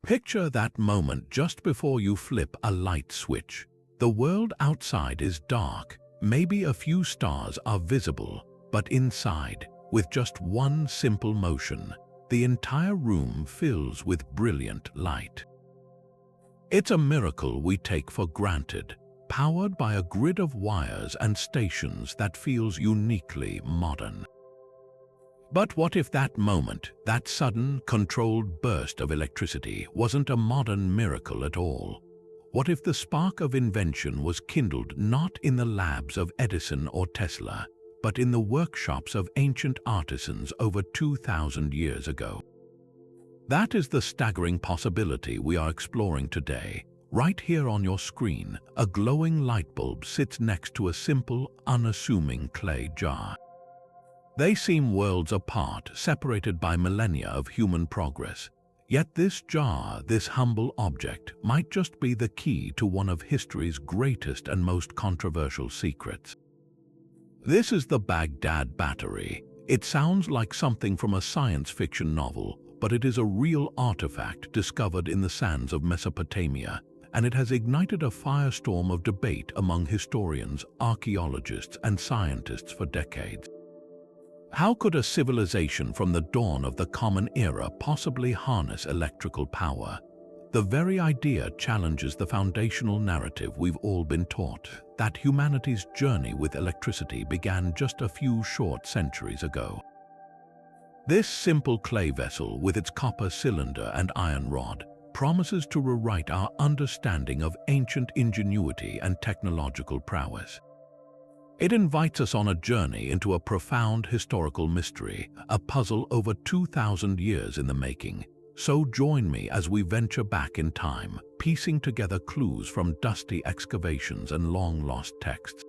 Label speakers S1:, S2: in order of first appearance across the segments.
S1: Picture that moment just before you flip a light switch. The world outside is dark, maybe a few stars are visible, but inside, with just one simple motion, the entire room fills with brilliant light. It's a miracle we take for granted, powered by a grid of wires and stations that feels uniquely modern. But what if that moment, that sudden, controlled burst of electricity, wasn't a modern miracle at all? What if the spark of invention was kindled not in the labs of Edison or Tesla, but in the workshops of ancient artisans over 2,000 years ago? That is the staggering possibility we are exploring today. Right here on your screen, a glowing light bulb sits next to a simple, unassuming clay jar. They seem worlds apart, separated by millennia of human progress. Yet this jar, this humble object, might just be the key to one of history's greatest and most controversial secrets. This is the Baghdad Battery. It sounds like something from a science fiction novel, but it is a real artifact discovered in the sands of Mesopotamia, and it has ignited a firestorm of debate among historians, archaeologists, and scientists for decades. How could a civilization from the dawn of the Common Era possibly harness electrical power? The very idea challenges the foundational narrative we've all been taught, that humanity's journey with electricity began just a few short centuries ago. This simple clay vessel, with its copper cylinder and iron rod, promises to rewrite our understanding of ancient ingenuity and technological prowess. It invites us on a journey into a profound historical mystery, a puzzle over 2,000 years in the making. So join me as we venture back in time, piecing together clues from dusty excavations and long-lost texts.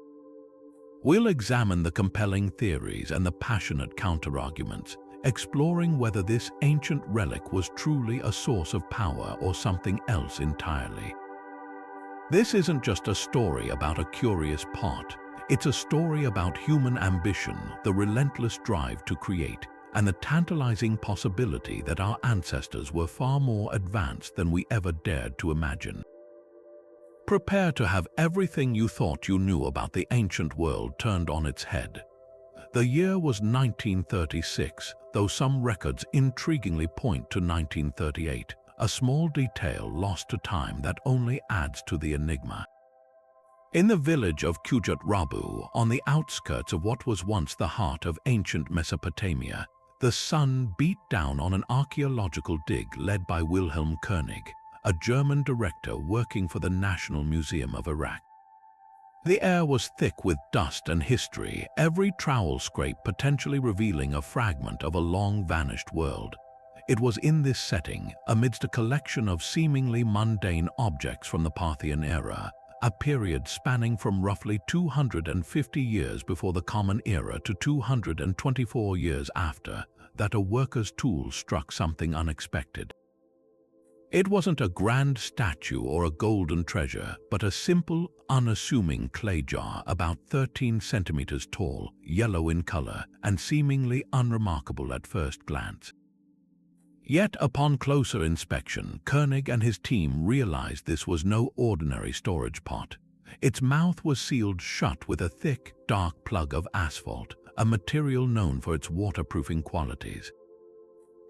S1: We'll examine the compelling theories and the passionate counterarguments, exploring whether this ancient relic was truly a source of power or something else entirely. This isn't just a story about a curious pot. It's a story about human ambition, the relentless drive to create, and the tantalizing possibility that our ancestors were far more advanced than we ever dared to imagine. Prepare to have everything you thought you knew about the ancient world turned on its head. The year was 1936, though some records intriguingly point to 1938, a small detail lost to time that only adds to the enigma. In the village of Kujat Rabu, on the outskirts of what was once the heart of ancient Mesopotamia, the sun beat down on an archaeological dig led by Wilhelm König, a German director working for the National Museum of Iraq. The air was thick with dust and history, every trowel scrape potentially revealing a fragment of a long-vanished world. It was in this setting, amidst a collection of seemingly mundane objects from the Parthian era, a period spanning from roughly 250 years before the Common Era to 224 years after, that a worker's tool struck something unexpected. It wasn't a grand statue or a golden treasure, but a simple, unassuming clay jar about 13 centimeters tall, yellow in color, and seemingly unremarkable at first glance. Yet upon closer inspection, König and his team realized this was no ordinary storage pot. Its mouth was sealed shut with a thick, dark plug of asphalt, a material known for its waterproofing qualities.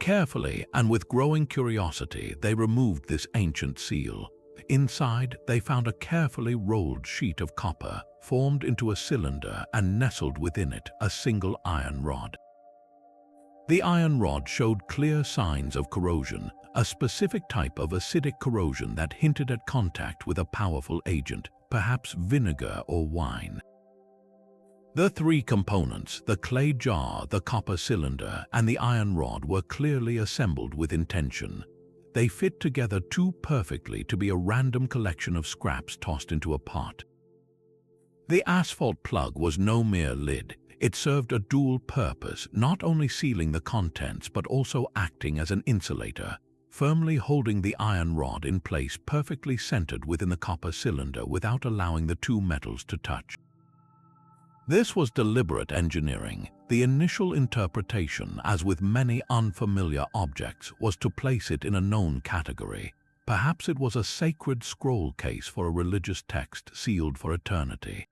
S1: Carefully and with growing curiosity, they removed this ancient seal. Inside, they found a carefully rolled sheet of copper, formed into a cylinder, and nestled within it a single iron rod. The iron rod showed clear signs of corrosion, a specific type of acidic corrosion that hinted at contact with a powerful agent, perhaps vinegar or wine. The three components, the clay jar, the copper cylinder, and the iron rod, were clearly assembled with intention. They fit together too perfectly to be a random collection of scraps tossed into a pot. The asphalt plug was no mere lid. It served a dual purpose, not only sealing the contents but also acting as an insulator, firmly holding the iron rod in place perfectly centered within the copper cylinder without allowing the two metals to touch. This was deliberate engineering. The initial interpretation, as with many unfamiliar objects, was to place it in a known category. Perhaps it was a sacred scroll case for a religious text sealed for eternity.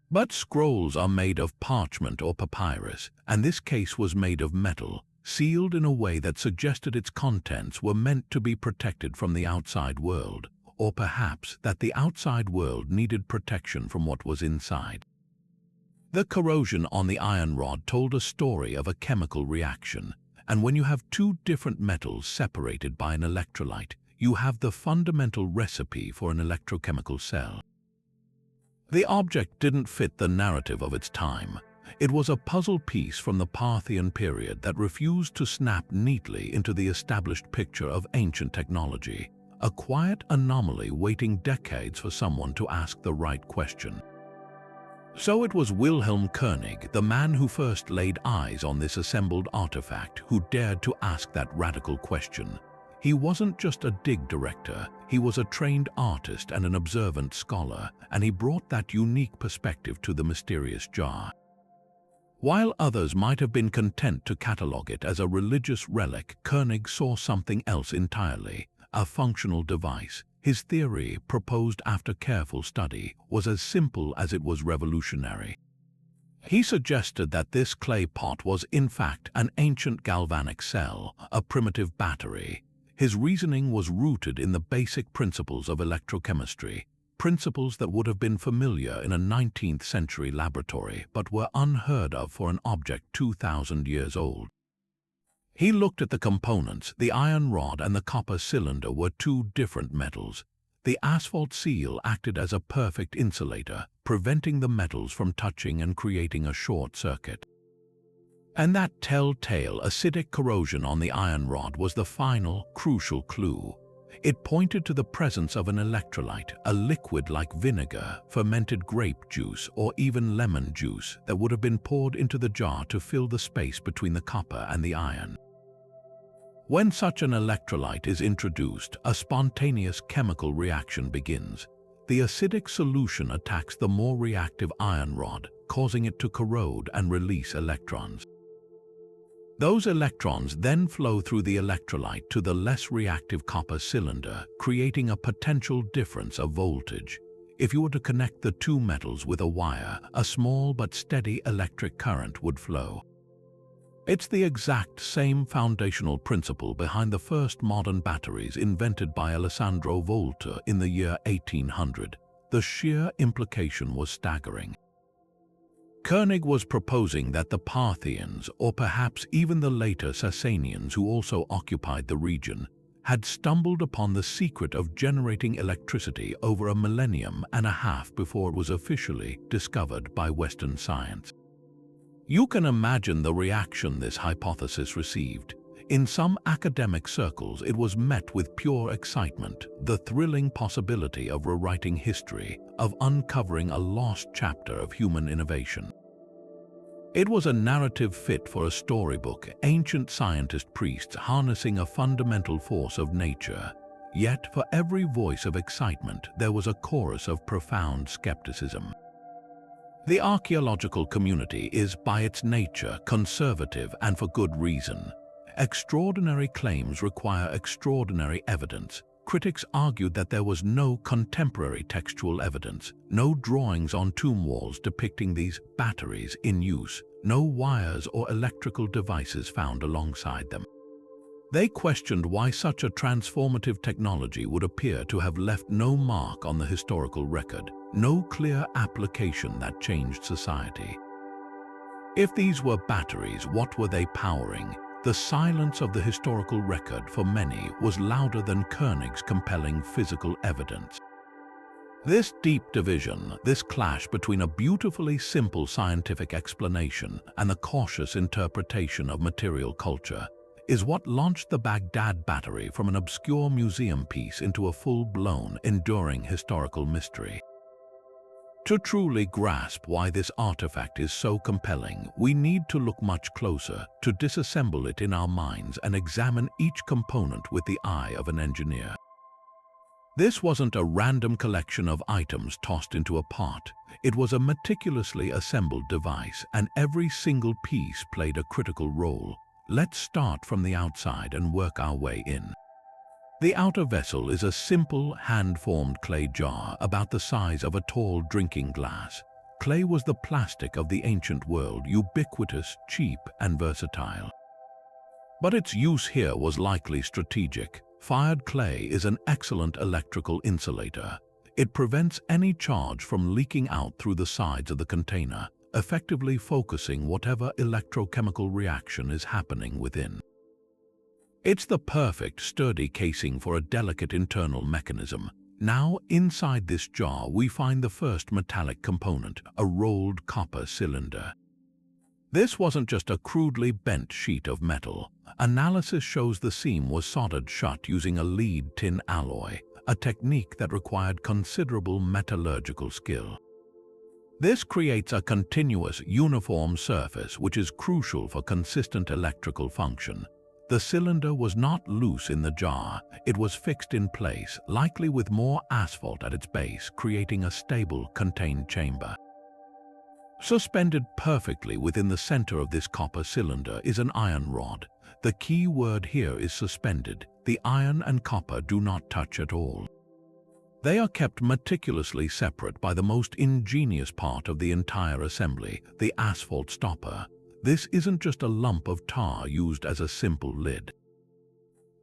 S1: But scrolls are made of parchment or papyrus, and this case was made of metal, sealed in a way that suggested its contents were meant to be protected from the outside world, or perhaps that the outside world needed protection from what was inside. The corrosion on the iron rod told a story of a chemical reaction, and when you have two different metals separated by an electrolyte, you have the fundamental recipe for an electrochemical cell. The object didn't fit the narrative of its time. It was a puzzle piece from the Parthian period that refused to snap neatly into the established picture of ancient technology, a quiet anomaly waiting decades for someone to ask the right question. So it was Wilhelm König, the man who first laid eyes on this assembled artifact, who dared to ask that radical question. He wasn't just a dig director, he was a trained artist and an observant scholar, and he brought that unique perspective to the mysterious jar. While others might have been content to catalogue it as a religious relic, König saw something else entirely, a functional device. His theory, proposed after careful study, was as simple as it was revolutionary. He suggested that this clay pot was in fact an ancient galvanic cell, a primitive battery. His reasoning was rooted in the basic principles of electrochemistry, principles that would have been familiar in a 19th century laboratory but were unheard of for an object 2,000 years old. He looked at the components. The iron rod and the copper cylinder were two different metals. The asphalt seal acted as a perfect insulator, preventing the metals from touching and creating a short circuit. And that telltale acidic corrosion on the iron rod was the final, crucial clue. It pointed to the presence of an electrolyte, a liquid like vinegar, fermented grape juice, or even lemon juice that would have been poured into the jar to fill the space between the copper and the iron. When such an electrolyte is introduced, a spontaneous chemical reaction begins. The acidic solution attacks the more reactive iron rod, causing it to corrode and release electrons. Those electrons then flow through the electrolyte to the less reactive copper cylinder, creating a potential difference of voltage. If you were to connect the two metals with a wire, a small but steady electric current would flow. It's the exact same foundational principle behind the first modern batteries invented by Alessandro Volta in the year 1800. The sheer implication was staggering. König was proposing that the Parthians, or perhaps even the later Sasanians who also occupied the region, had stumbled upon the secret of generating electricity over a millennium and a half before it was officially discovered by Western science. You can imagine the reaction this hypothesis received. In some academic circles, it was met with pure excitement, the thrilling possibility of rewriting history, of uncovering a lost chapter of human innovation. It was a narrative fit for a storybook, ancient scientist priests harnessing a fundamental force of nature. Yet, for every voice of excitement, there was a chorus of profound skepticism. The archaeological community is, by its nature, conservative, and for good reason. Extraordinary claims require extraordinary evidence. Critics argued that there was no contemporary textual evidence, no drawings on tomb walls depicting these batteries in use, no wires or electrical devices found alongside them. They questioned why such a transformative technology would appear to have left no mark on the historical record, no clear application that changed society. If these were batteries, what were they powering? The silence of the historical record for many was louder than König's compelling physical evidence. This deep division, this clash between a beautifully simple scientific explanation and the cautious interpretation of material culture, is what launched the Baghdad Battery from an obscure museum piece into a full-blown, enduring historical mystery. To truly grasp why this artifact is so compelling, we need to look much closer, to disassemble it in our minds and examine each component with the eye of an engineer. This wasn't a random collection of items tossed into a pot. It was a meticulously assembled device, and every single piece played a critical role. Let's start from the outside and work our way in. The outer vessel is a simple, hand-formed clay jar about the size of a tall drinking glass. Clay was the plastic of the ancient world, ubiquitous, cheap, and versatile. But its use here was likely strategic. Fired clay is an excellent electrical insulator. It prevents any charge from leaking out through the sides of the container, effectively focusing whatever electrochemical reaction is happening within. It's the perfect, sturdy casing for a delicate internal mechanism. Now, inside this jar, we find the first metallic component, a rolled copper cylinder. This wasn't just a crudely bent sheet of metal. Analysis shows the seam was soldered shut using a lead-tin alloy, a technique that required considerable metallurgical skill. This creates a continuous, uniform surface which is crucial for consistent electrical function. The cylinder was not loose in the jar, it was fixed in place, likely with more asphalt at its base, creating a stable, contained chamber. Suspended perfectly within the center of this copper cylinder is an iron rod. The key word here is suspended. The iron and copper do not touch at all. They are kept meticulously separate by the most ingenious part of the entire assembly, the asphalt stopper. This isn't just a lump of tar used as a simple lid.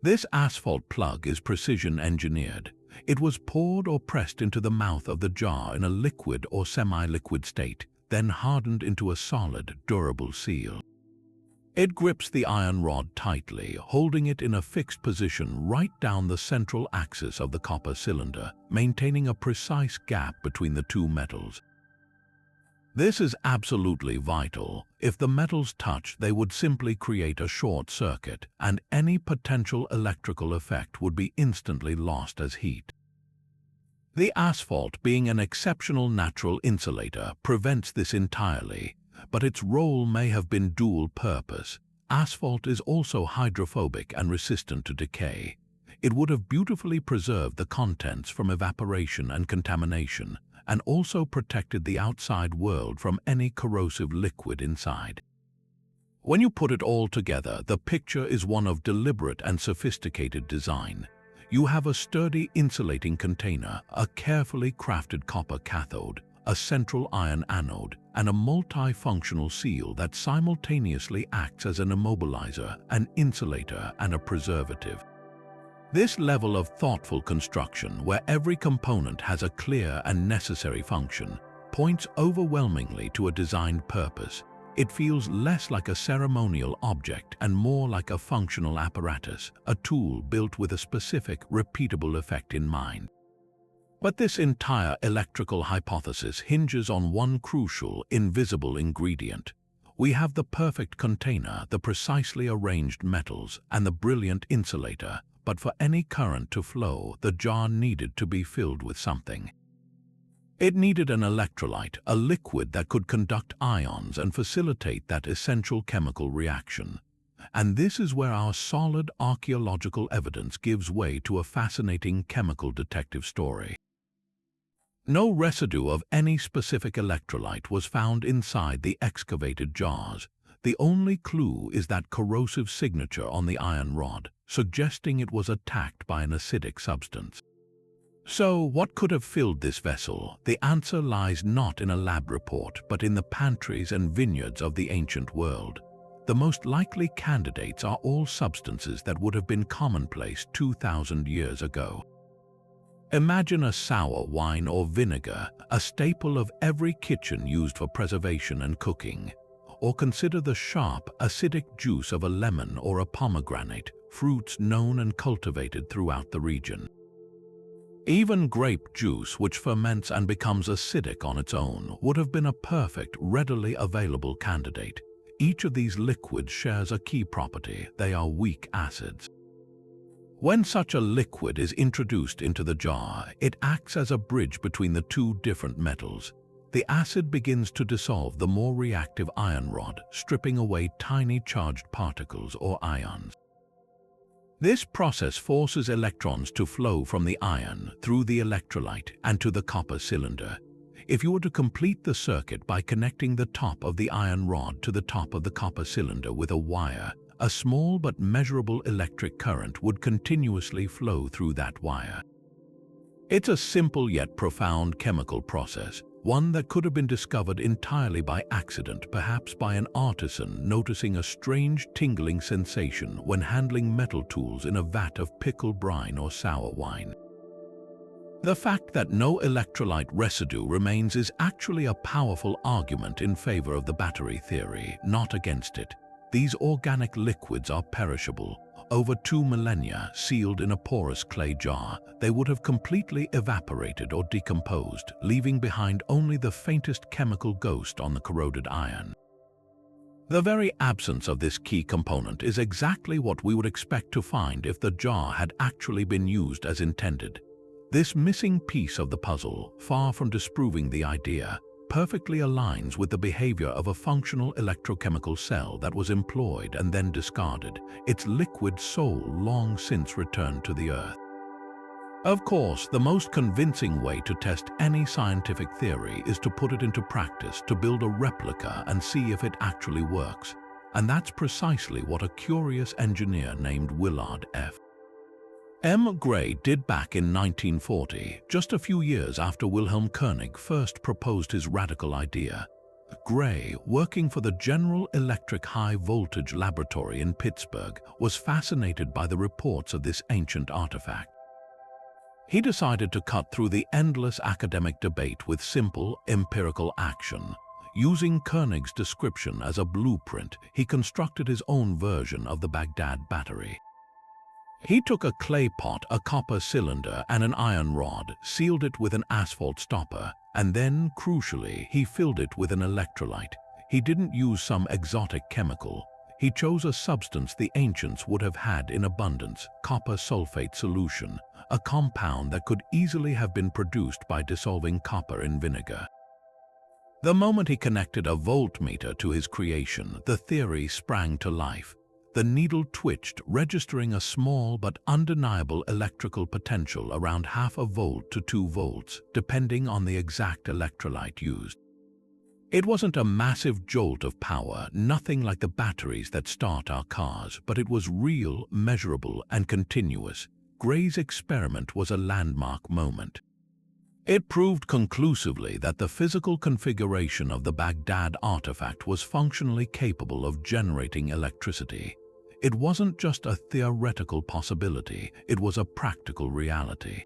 S1: This asphalt plug is precision engineered. It was poured or pressed into the mouth of the jar in a liquid or semi-liquid state, then hardened into a solid, durable seal. It grips the iron rod tightly, holding it in a fixed position right down the central axis of the copper cylinder, maintaining a precise gap between the two metals. This is absolutely vital. If the metals touch, they would simply create a short circuit, and any potential electrical effect would be instantly lost as heat. The asphalt, being an exceptional natural insulator, prevents this entirely, but its role may have been dual purpose. Asphalt is also hydrophobic and resistant to decay. It would have beautifully preserved the contents from evaporation and contamination, and also protected the outside world from any corrosive liquid inside. When you put it all together, the picture is one of deliberate and sophisticated design. You have a sturdy insulating container, a carefully crafted copper cathode, a central iron anode, and a multifunctional seal that simultaneously acts as an immobilizer, an insulator, and a preservative. This level of thoughtful construction, where every component has a clear and necessary function, points overwhelmingly to a designed purpose. It feels less like a ceremonial object and more like a functional apparatus, a tool built with a specific, repeatable effect in mind. But this entire electrical hypothesis hinges on one crucial, invisible ingredient. We have the perfect container, the precisely arranged metals, and the brilliant insulator, but for any current to flow, the jar needed to be filled with something. It needed an electrolyte, a liquid that could conduct ions and facilitate that essential chemical reaction. And this is where our solid archaeological evidence gives way to a fascinating chemical detective story. No residue of any specific electrolyte was found inside the excavated jars. The only clue is that corrosive signature on the iron rod, suggesting it was attacked by an acidic substance. So, what could have filled this vessel? The answer lies not in a lab report, but in the pantries and vineyards of the ancient world. The most likely candidates are all substances that would have been commonplace 2,000 years ago. Imagine a sour wine or vinegar, a staple of every kitchen used for preservation and cooking. Or consider the sharp, acidic juice of a lemon or a pomegranate, fruits known and cultivated throughout the region. Even grape juice, which ferments and becomes acidic on its own, would have been a perfect, readily available candidate. Each of these liquids shares a key property: they are weak acids. When such a liquid is introduced into the jar, it acts as a bridge between the two different metals. The acid begins to dissolve the more reactive iron rod, stripping away tiny charged particles or ions. This process forces electrons to flow from the iron through the electrolyte and to the copper cylinder. If you were to complete the circuit by connecting the top of the iron rod to the top of the copper cylinder with a wire, a small but measurable electric current would continuously flow through that wire. It's a simple yet profound chemical process, one that could have been discovered entirely by accident, perhaps by an artisan noticing a strange tingling sensation when handling metal tools in a vat of pickled brine or sour wine. The fact that no electrolyte residue remains is actually a powerful argument in favor of the battery theory, not against it. These organic liquids are perishable. Over 2 millennia, sealed in a porous clay jar, they would have completely evaporated or decomposed, leaving behind only the faintest chemical ghost on the corroded iron. The very absence of this key component is exactly what we would expect to find if the jar had actually been used as intended. This missing piece of the puzzle, far from disproving the idea, perfectly aligns with the behavior of a functional electrochemical cell that was employed and then discarded, its liquid soul long since returned to the earth. Of course, the most convincing way to test any scientific theory is to put it into practice, to build a replica and see if it actually works. And that's precisely what a curious engineer named Willard F. M. Gray did back in 1940, just a few years after Wilhelm König first proposed his radical idea. Gray, working for the General Electric High Voltage Laboratory in Pittsburgh, was fascinated by the reports of this ancient artifact. He decided to cut through the endless academic debate with simple, empirical action. Using König's description as a blueprint, he constructed his own version of the Baghdad Battery. He took a clay pot, a copper cylinder, and an iron rod, sealed it with an asphalt stopper, and then, crucially, he filled it with an electrolyte. He didn't use some exotic chemical. He chose a substance the ancients would have had in abundance, copper sulfate solution, a compound that could easily have been produced by dissolving copper in vinegar. The moment he connected a voltmeter to his creation, the theory sprang to life. The needle twitched, registering a small but undeniable electrical potential around 0.5 volt to 2 volts, depending on the exact electrolyte used. It wasn't a massive jolt of power, nothing like the batteries that start our cars, but it was real, measurable, and continuous. Gray's experiment was a landmark moment. It proved conclusively that the physical configuration of the Baghdad artifact was functionally capable of generating electricity. It wasn't just a theoretical possibility, it was a practical reality.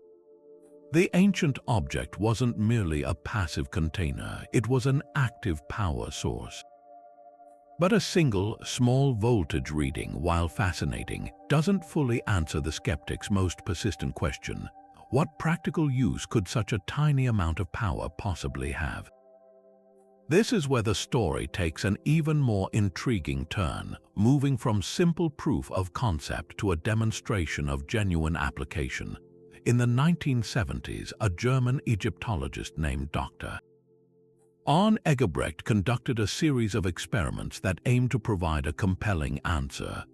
S1: The ancient object wasn't merely a passive container, it was an active power source. But a single, small voltage reading, while fascinating, doesn't fully answer the skeptic's most persistent question: what practical use could such a tiny amount of power possibly have? This is where the story takes an even more intriguing turn, moving from simple proof of concept to a demonstration of genuine application. In the 1970s, a German Egyptologist named Dr. Arne Eggebrecht conducted a series of experiments that aimed to provide a compelling answer.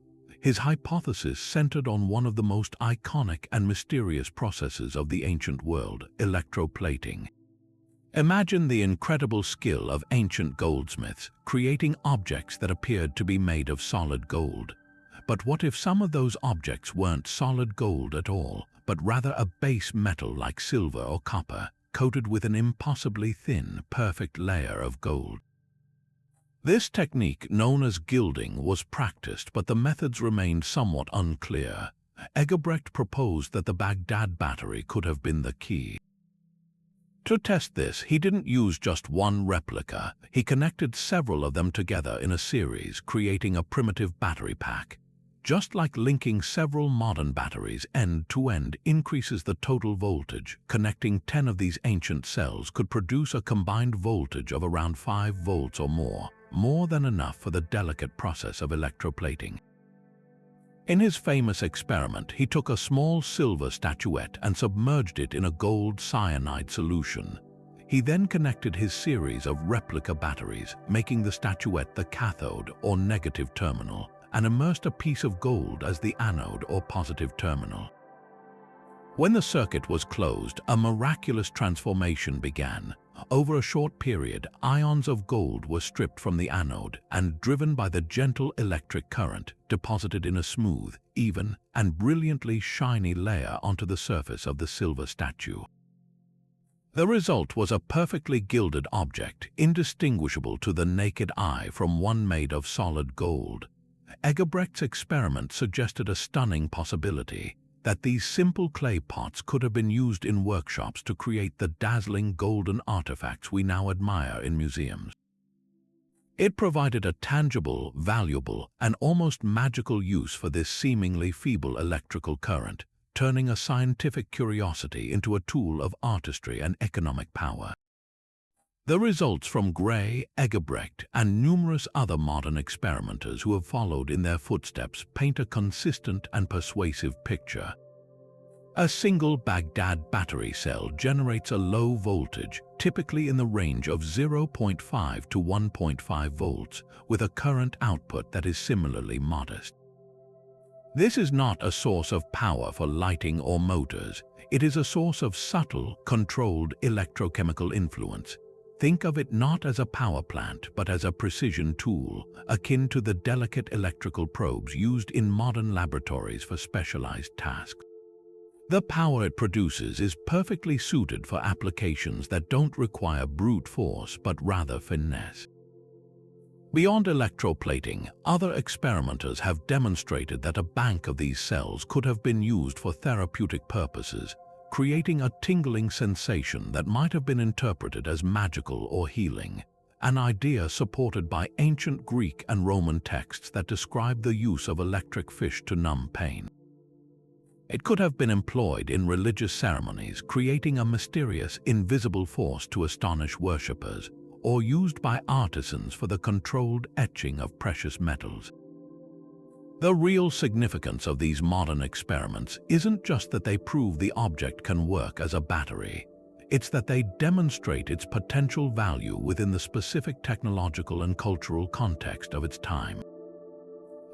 S1: His hypothesis centered on one of the most iconic and mysterious processes of the ancient world, electroplating. Imagine the incredible skill of ancient goldsmiths, creating objects that appeared to be made of solid gold. But what if some of those objects weren't solid gold at all, but rather a base metal like silver or copper, coated with an impossibly thin, perfect layer of gold? This technique, known as gilding, was practiced, but the methods remained somewhat unclear. Eggebrecht proposed that the Baghdad Battery could have been the key. To test this, he didn't use just one replica. He connected several of them together in a series, creating a primitive battery pack. Just like linking several modern batteries end to end increases the total voltage, connecting 10 of these ancient cells could produce a combined voltage of around 5 volts or more than enough for the delicate process of electroplating. In his famous experiment, he took a small silver statuette and submerged it in a gold cyanide solution. He then connected his series of replica batteries, making the statuette the cathode or negative terminal, and immersed a piece of gold as the anode or positive terminal. When the circuit was closed, a miraculous transformation began. Over a short period, ions of gold were stripped from the anode and, driven by the gentle electric current, deposited in a smooth, even, and brilliantly shiny layer onto the surface of the silver statue. The result was a perfectly gilded object, indistinguishable to the naked eye from one made of solid gold. Egebrecht's experiment suggested a stunning possibility: that these simple clay pots could have been used in workshops to create the dazzling golden artifacts we now admire in museums. It provided a tangible, valuable, and almost magical use for this seemingly feeble electrical current, turning a scientific curiosity into a tool of artistry and economic power. The results from Gray, Egebrecht, and numerous other modern experimenters who have followed in their footsteps paint a consistent and persuasive picture. A single Baghdad battery cell generates a low voltage, typically in the range of 0.5 to 1.5 volts, with a current output that is similarly modest. This is not a source of power for lighting or motors. It is a source of subtle, controlled electrochemical influence. Think of it not as a power plant, but as a precision tool, akin to the delicate electrical probes used in modern laboratories for specialized tasks. The power it produces is perfectly suited for applications that don't require brute force, but rather finesse. Beyond electroplating, other experimenters have demonstrated that a bank of these cells could have been used for therapeutic purposes, creating a tingling sensation that might have been interpreted as magical or healing, an idea supported by ancient Greek and Roman texts that describe the use of electric fish to numb pain. It could have been employed in religious ceremonies, creating a mysterious, invisible force to astonish worshippers, or used by artisans for the controlled etching of precious metals. The real significance of these modern experiments isn't just that they prove the object can work as a battery. It's that they demonstrate its potential value within the specific technological and cultural context of its time.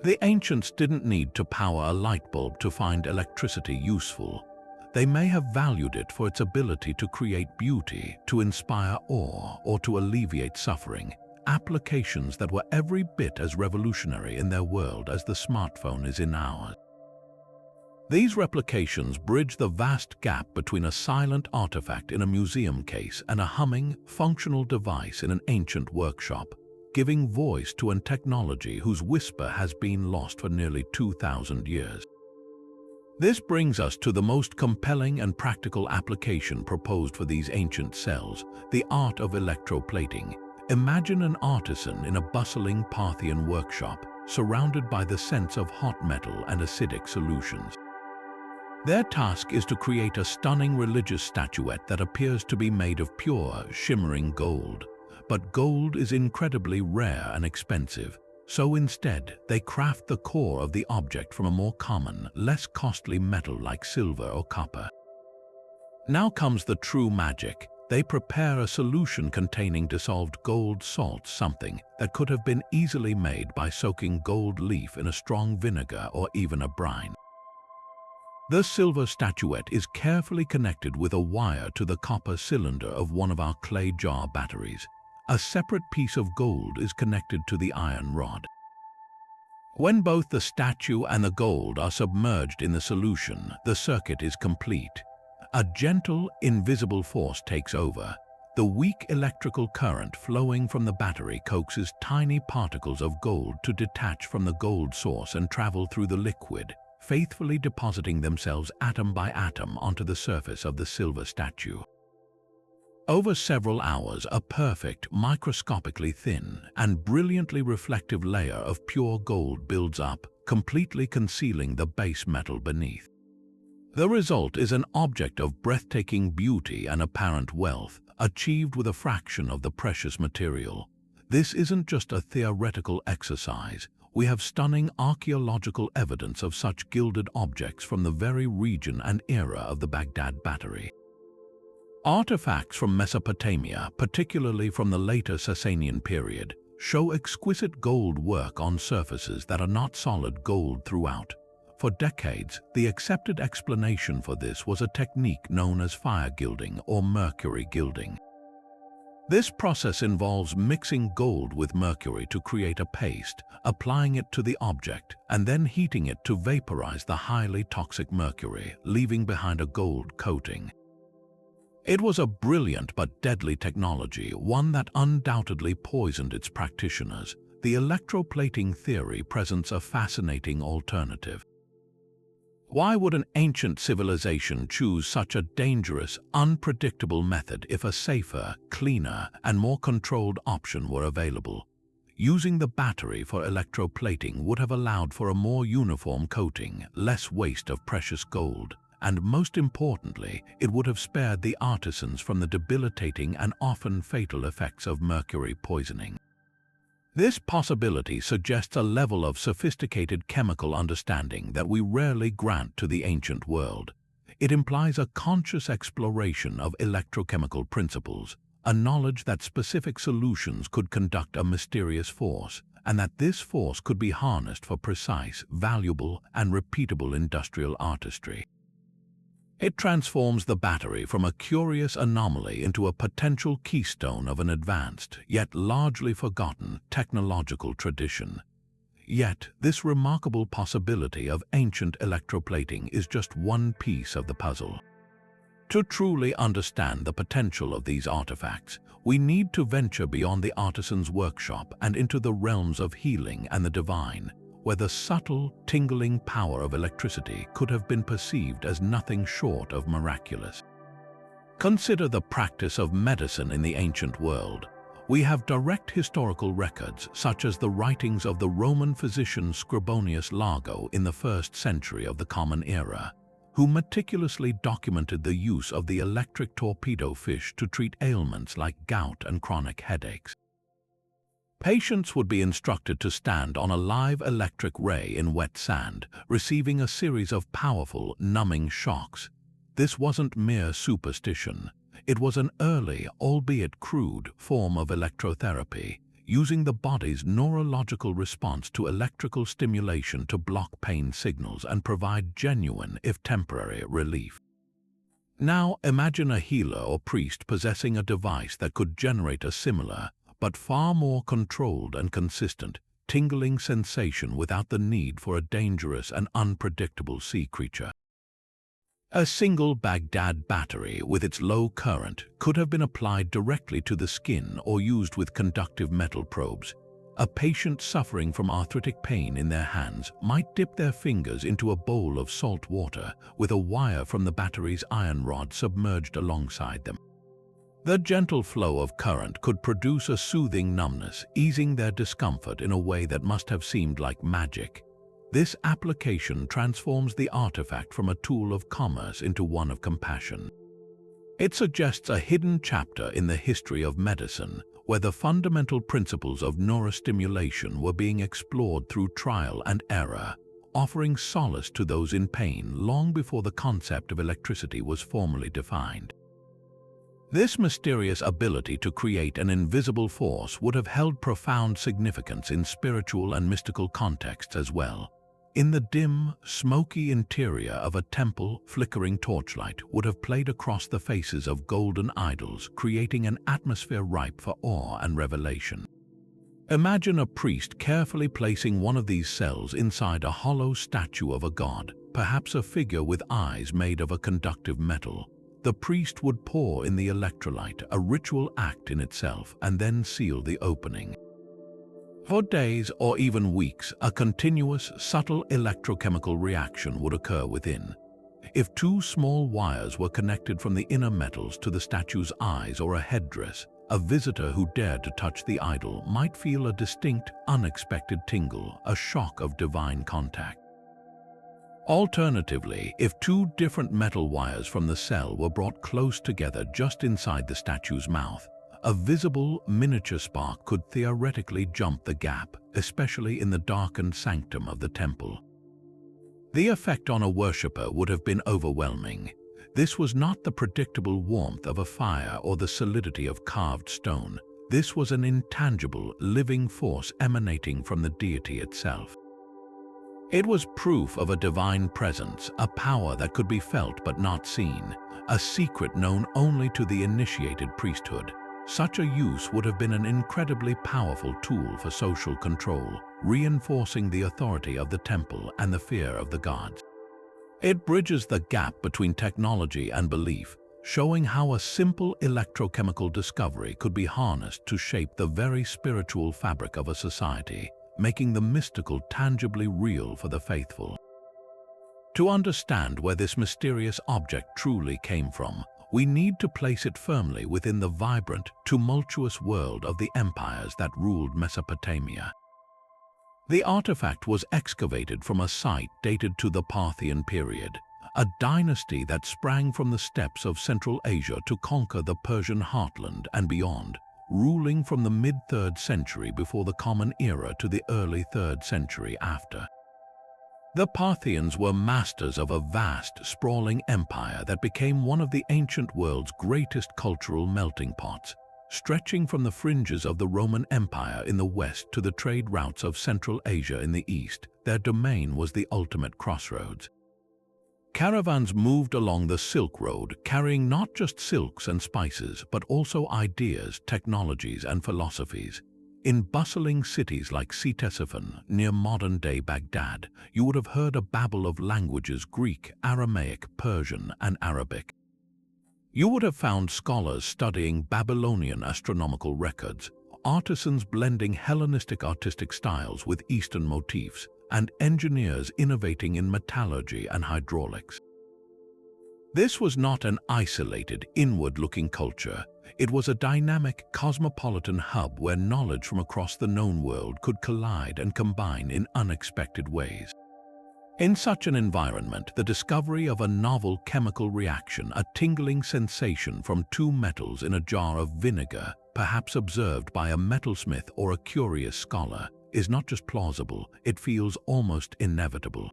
S1: The ancients didn't need to power a light bulb to find electricity useful. They may have valued it for its ability to create beauty, to inspire awe, or to alleviate suffering. Applications that were every bit as revolutionary in their world as the smartphone is in ours. These replications bridge the vast gap between a silent artifact in a museum case and a humming, functional device in an ancient workshop, giving voice to a technology whose whisper has been lost for nearly 2,000 years. This brings us to the most compelling and practical application proposed for these ancient cells: the art of electroplating. Imagine an artisan in a bustling Parthian workshop, surrounded by the scents of hot metal and acidic solutions. Their task is to create a stunning religious statuette that appears to be made of pure, shimmering gold. But gold is incredibly rare and expensive, so instead they craft the core of the object from a more common, less costly metal like silver or copper. Now comes the true magic. They prepare a solution containing dissolved gold salt, something that could have been easily made by soaking gold leaf in a strong vinegar or even a brine. The silver statuette is carefully connected with a wire to the copper cylinder of one of our clay jar batteries. A separate piece of gold is connected to the iron rod. When both the statue and the gold are submerged in the solution, the circuit is complete. A gentle, invisible force takes over. The weak electrical current flowing from the battery coaxes tiny particles of gold to detach from the gold source and travel through the liquid, faithfully depositing themselves atom by atom onto the surface of the silver statue. Over several hours, a perfect, microscopically thin, and brilliantly reflective layer of pure gold builds up, completely concealing the base metal beneath. The result is an object of breathtaking beauty and apparent wealth, achieved with a fraction of the precious material. This isn't just a theoretical exercise. We have stunning archaeological evidence of such gilded objects from the very region and era of the Baghdad Battery. Artifacts from Mesopotamia, particularly from the later Sasanian period, show exquisite gold work on surfaces that are not solid gold throughout. For decades, the accepted explanation for this was a technique known as fire gilding or mercury gilding. This process involves mixing gold with mercury to create a paste, applying it to the object, and then heating it to vaporize the highly toxic mercury, leaving behind a gold coating. It was a brilliant but deadly technology, one that undoubtedly poisoned its practitioners. The electroplating theory presents a fascinating alternative. Why would an ancient civilization choose such a dangerous, unpredictable method if a safer, cleaner, and more controlled option were available? Using the battery for electroplating would have allowed for a more uniform coating, less waste of precious gold, and most importantly, it would have spared the artisans from the debilitating and often fatal effects of mercury poisoning. This possibility suggests a level of sophisticated chemical understanding that we rarely grant to the ancient world. It implies a conscious exploration of electrochemical principles, a knowledge that specific solutions could conduct a mysterious force, and that this force could be harnessed for precise, valuable, and repeatable industrial artistry. It transforms the battery from a curious anomaly into a potential keystone of an advanced, yet largely forgotten, technological tradition. Yet, this remarkable possibility of ancient electroplating is just one piece of the puzzle. To truly understand the potential of these artifacts, we need to venture beyond the artisan's workshop and into the realms of healing and the divine, where the subtle, tingling power of electricity could have been perceived as nothing short of miraculous. Consider the practice of medicine in the ancient world. We have direct historical records, such as the writings of the Roman physician Scribonius Largo in the 1st century of the Common Era, who meticulously documented the use of the electric torpedo fish to treat ailments like gout and chronic headaches. Patients would be instructed to stand on a live electric ray in wet sand, receiving a series of powerful, numbing shocks. This wasn't mere superstition. It was an early, albeit crude, form of electrotherapy, using the body's neurological response to electrical stimulation to block pain signals and provide genuine, if temporary, relief. Now imagine a healer or priest possessing a device that could generate a similar, but far more controlled and consistent, tingling sensation without the need for a dangerous and unpredictable sea creature. A single Baghdad battery with its low current could have been applied directly to the skin or used with conductive metal probes. A patient suffering from arthritic pain in their hands might dip their fingers into a bowl of salt water with a wire from the battery's iron rod submerged alongside them. The gentle flow of current could produce a soothing numbness, easing their discomfort in a way that must have seemed like magic. This application transforms the artifact from a tool of commerce into one of compassion. It suggests a hidden chapter in the history of medicine, where the fundamental principles of neurostimulation were being explored through trial and error, offering solace to those in pain long before the concept of electricity was formally defined. This mysterious ability to create an invisible force would have held profound significance in spiritual and mystical contexts as well. In the dim, smoky interior of a temple, flickering torchlight would have played across the faces of golden idols, creating an atmosphere ripe for awe and revelation. Imagine a priest carefully placing one of these cells inside a hollow statue of a god, perhaps a figure with eyes made of a conductive metal. The priest would pour in the electrolyte, a ritual act in itself, and then seal the opening. For days or even weeks, a continuous, subtle electrochemical reaction would occur within. If two small wires were connected from the inner metals to the statue's eyes or a headdress, a visitor who dared to touch the idol might feel a distinct, unexpected tingle, a shock of divine contact. Alternatively, if two different metal wires from the cell were brought close together just inside the statue's mouth, a visible miniature spark could theoretically jump the gap, especially in the darkened sanctum of the temple. The effect on a worshipper would have been overwhelming. This was not the predictable warmth of a fire or the solidity of carved stone. This was an intangible, living force emanating from the deity itself. It was proof of a divine presence, a power that could be felt but not seen, a secret known only to the initiated priesthood. Such a use would have been an incredibly powerful tool for social control, reinforcing the authority of the temple and the fear of the gods. It bridges the gap between technology and belief, showing how a simple electrochemical discovery could be harnessed to shape the very spiritual fabric of a society, making the mystical tangibly real for the faithful. To understand where this mysterious object truly came from, we need to place it firmly within the vibrant, tumultuous world of the empires that ruled Mesopotamia. The artifact was excavated from a site dated to the Parthian period, a dynasty that sprang from the steppes of Central Asia to conquer the Persian heartland and beyond, ruling from the mid-3rd century before the Common Era to the early 3rd century after. The Parthians were masters of a vast, sprawling empire that became one of the ancient world's greatest cultural melting pots. Stretching from the fringes of the Roman Empire in the west to the trade routes of Central Asia in the east, their domain was the ultimate crossroads. Caravans moved along the Silk Road, carrying not just silks and spices, but also ideas, technologies, and philosophies. In bustling cities like Ctesiphon, near modern-day Baghdad, you would have heard a babble of languages: Greek, Aramaic, Persian, and Arabic. You would have found scholars studying Babylonian astronomical records, artisans blending Hellenistic artistic styles with Eastern motifs, and engineers innovating in metallurgy and hydraulics. This was not an isolated, inward-looking culture. It was a dynamic, cosmopolitan hub where knowledge from across the known world could collide and combine in unexpected ways. In such an environment, the discovery of a novel chemical reaction, a tingling sensation from two metals in a jar of vinegar, perhaps observed by a metalsmith or a curious scholar, is not just plausible, it feels almost inevitable.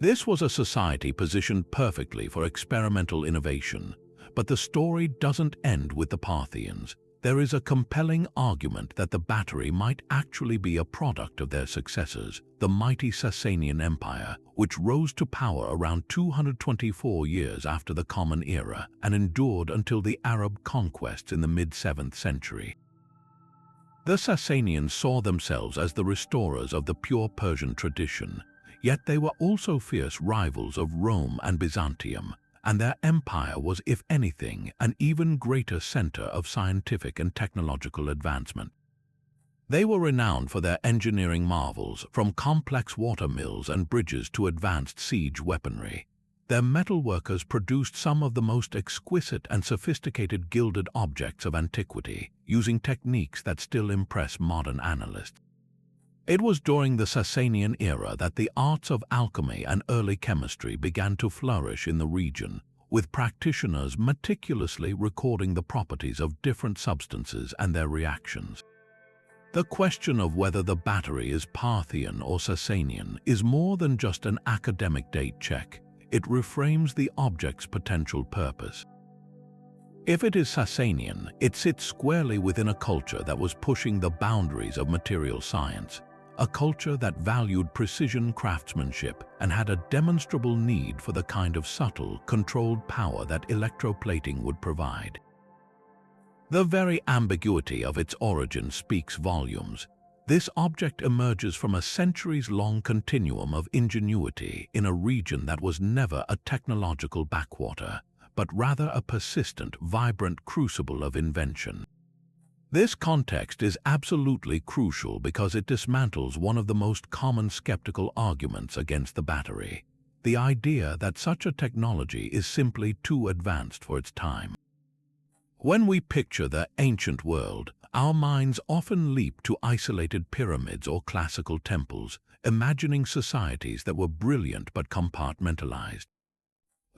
S1: This was a society positioned perfectly for experimental innovation, but the story doesn't end with the Parthians. There is a compelling argument that the Battery might actually be a product of their successors, the mighty Sasanian Empire, which rose to power around 224 years after the Common Era and endured until the Arab conquests in the mid-7th century. The Sasanians saw themselves as the restorers of the pure Persian tradition, yet they were also fierce rivals of Rome and Byzantium, and their empire was, if anything, an even greater center of scientific and technological advancement. They were renowned for their engineering marvels, from complex water mills and bridges to advanced siege weaponry. Their metalworkers produced some of the most exquisite and sophisticated gilded objects of antiquity, using techniques that still impress modern analysts. It was during the Sasanian era that the arts of alchemy and early chemistry began to flourish in the region, with practitioners meticulously recording the properties of different substances and their reactions. The question of whether the Battery is Parthian or Sasanian is more than just an academic date check. It reframes the object's potential purpose. If it is Sasanian, it sits squarely within a culture that was pushing the boundaries of material science, a culture that valued precision craftsmanship and had a demonstrable need for the kind of subtle, controlled power that electroplating would provide. The very ambiguity of its origin speaks volumes. This object emerges from a centuries-long continuum of ingenuity in a region that was never a technological backwater, but rather a persistent, vibrant crucible of invention. This context is absolutely crucial because it dismantles one of the most common skeptical arguments against the Battery: the idea that such a technology is simply too advanced for its time. When we picture the ancient world, our minds often leap to isolated pyramids or classical temples, imagining societies that were brilliant but compartmentalized.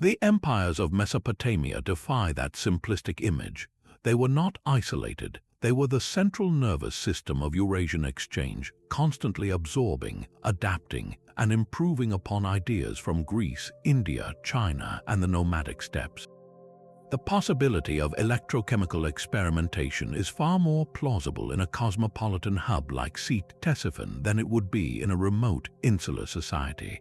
S1: The empires of Mesopotamia defy that simplistic image. They were not isolated. They were the central nervous system of Eurasian exchange, constantly absorbing, adapting, and improving upon ideas from Greece, India, China, and the nomadic steppes. The possibility of electrochemical experimentation is far more plausible in a cosmopolitan hub like Ctesiphon than it would be in a remote, insular society.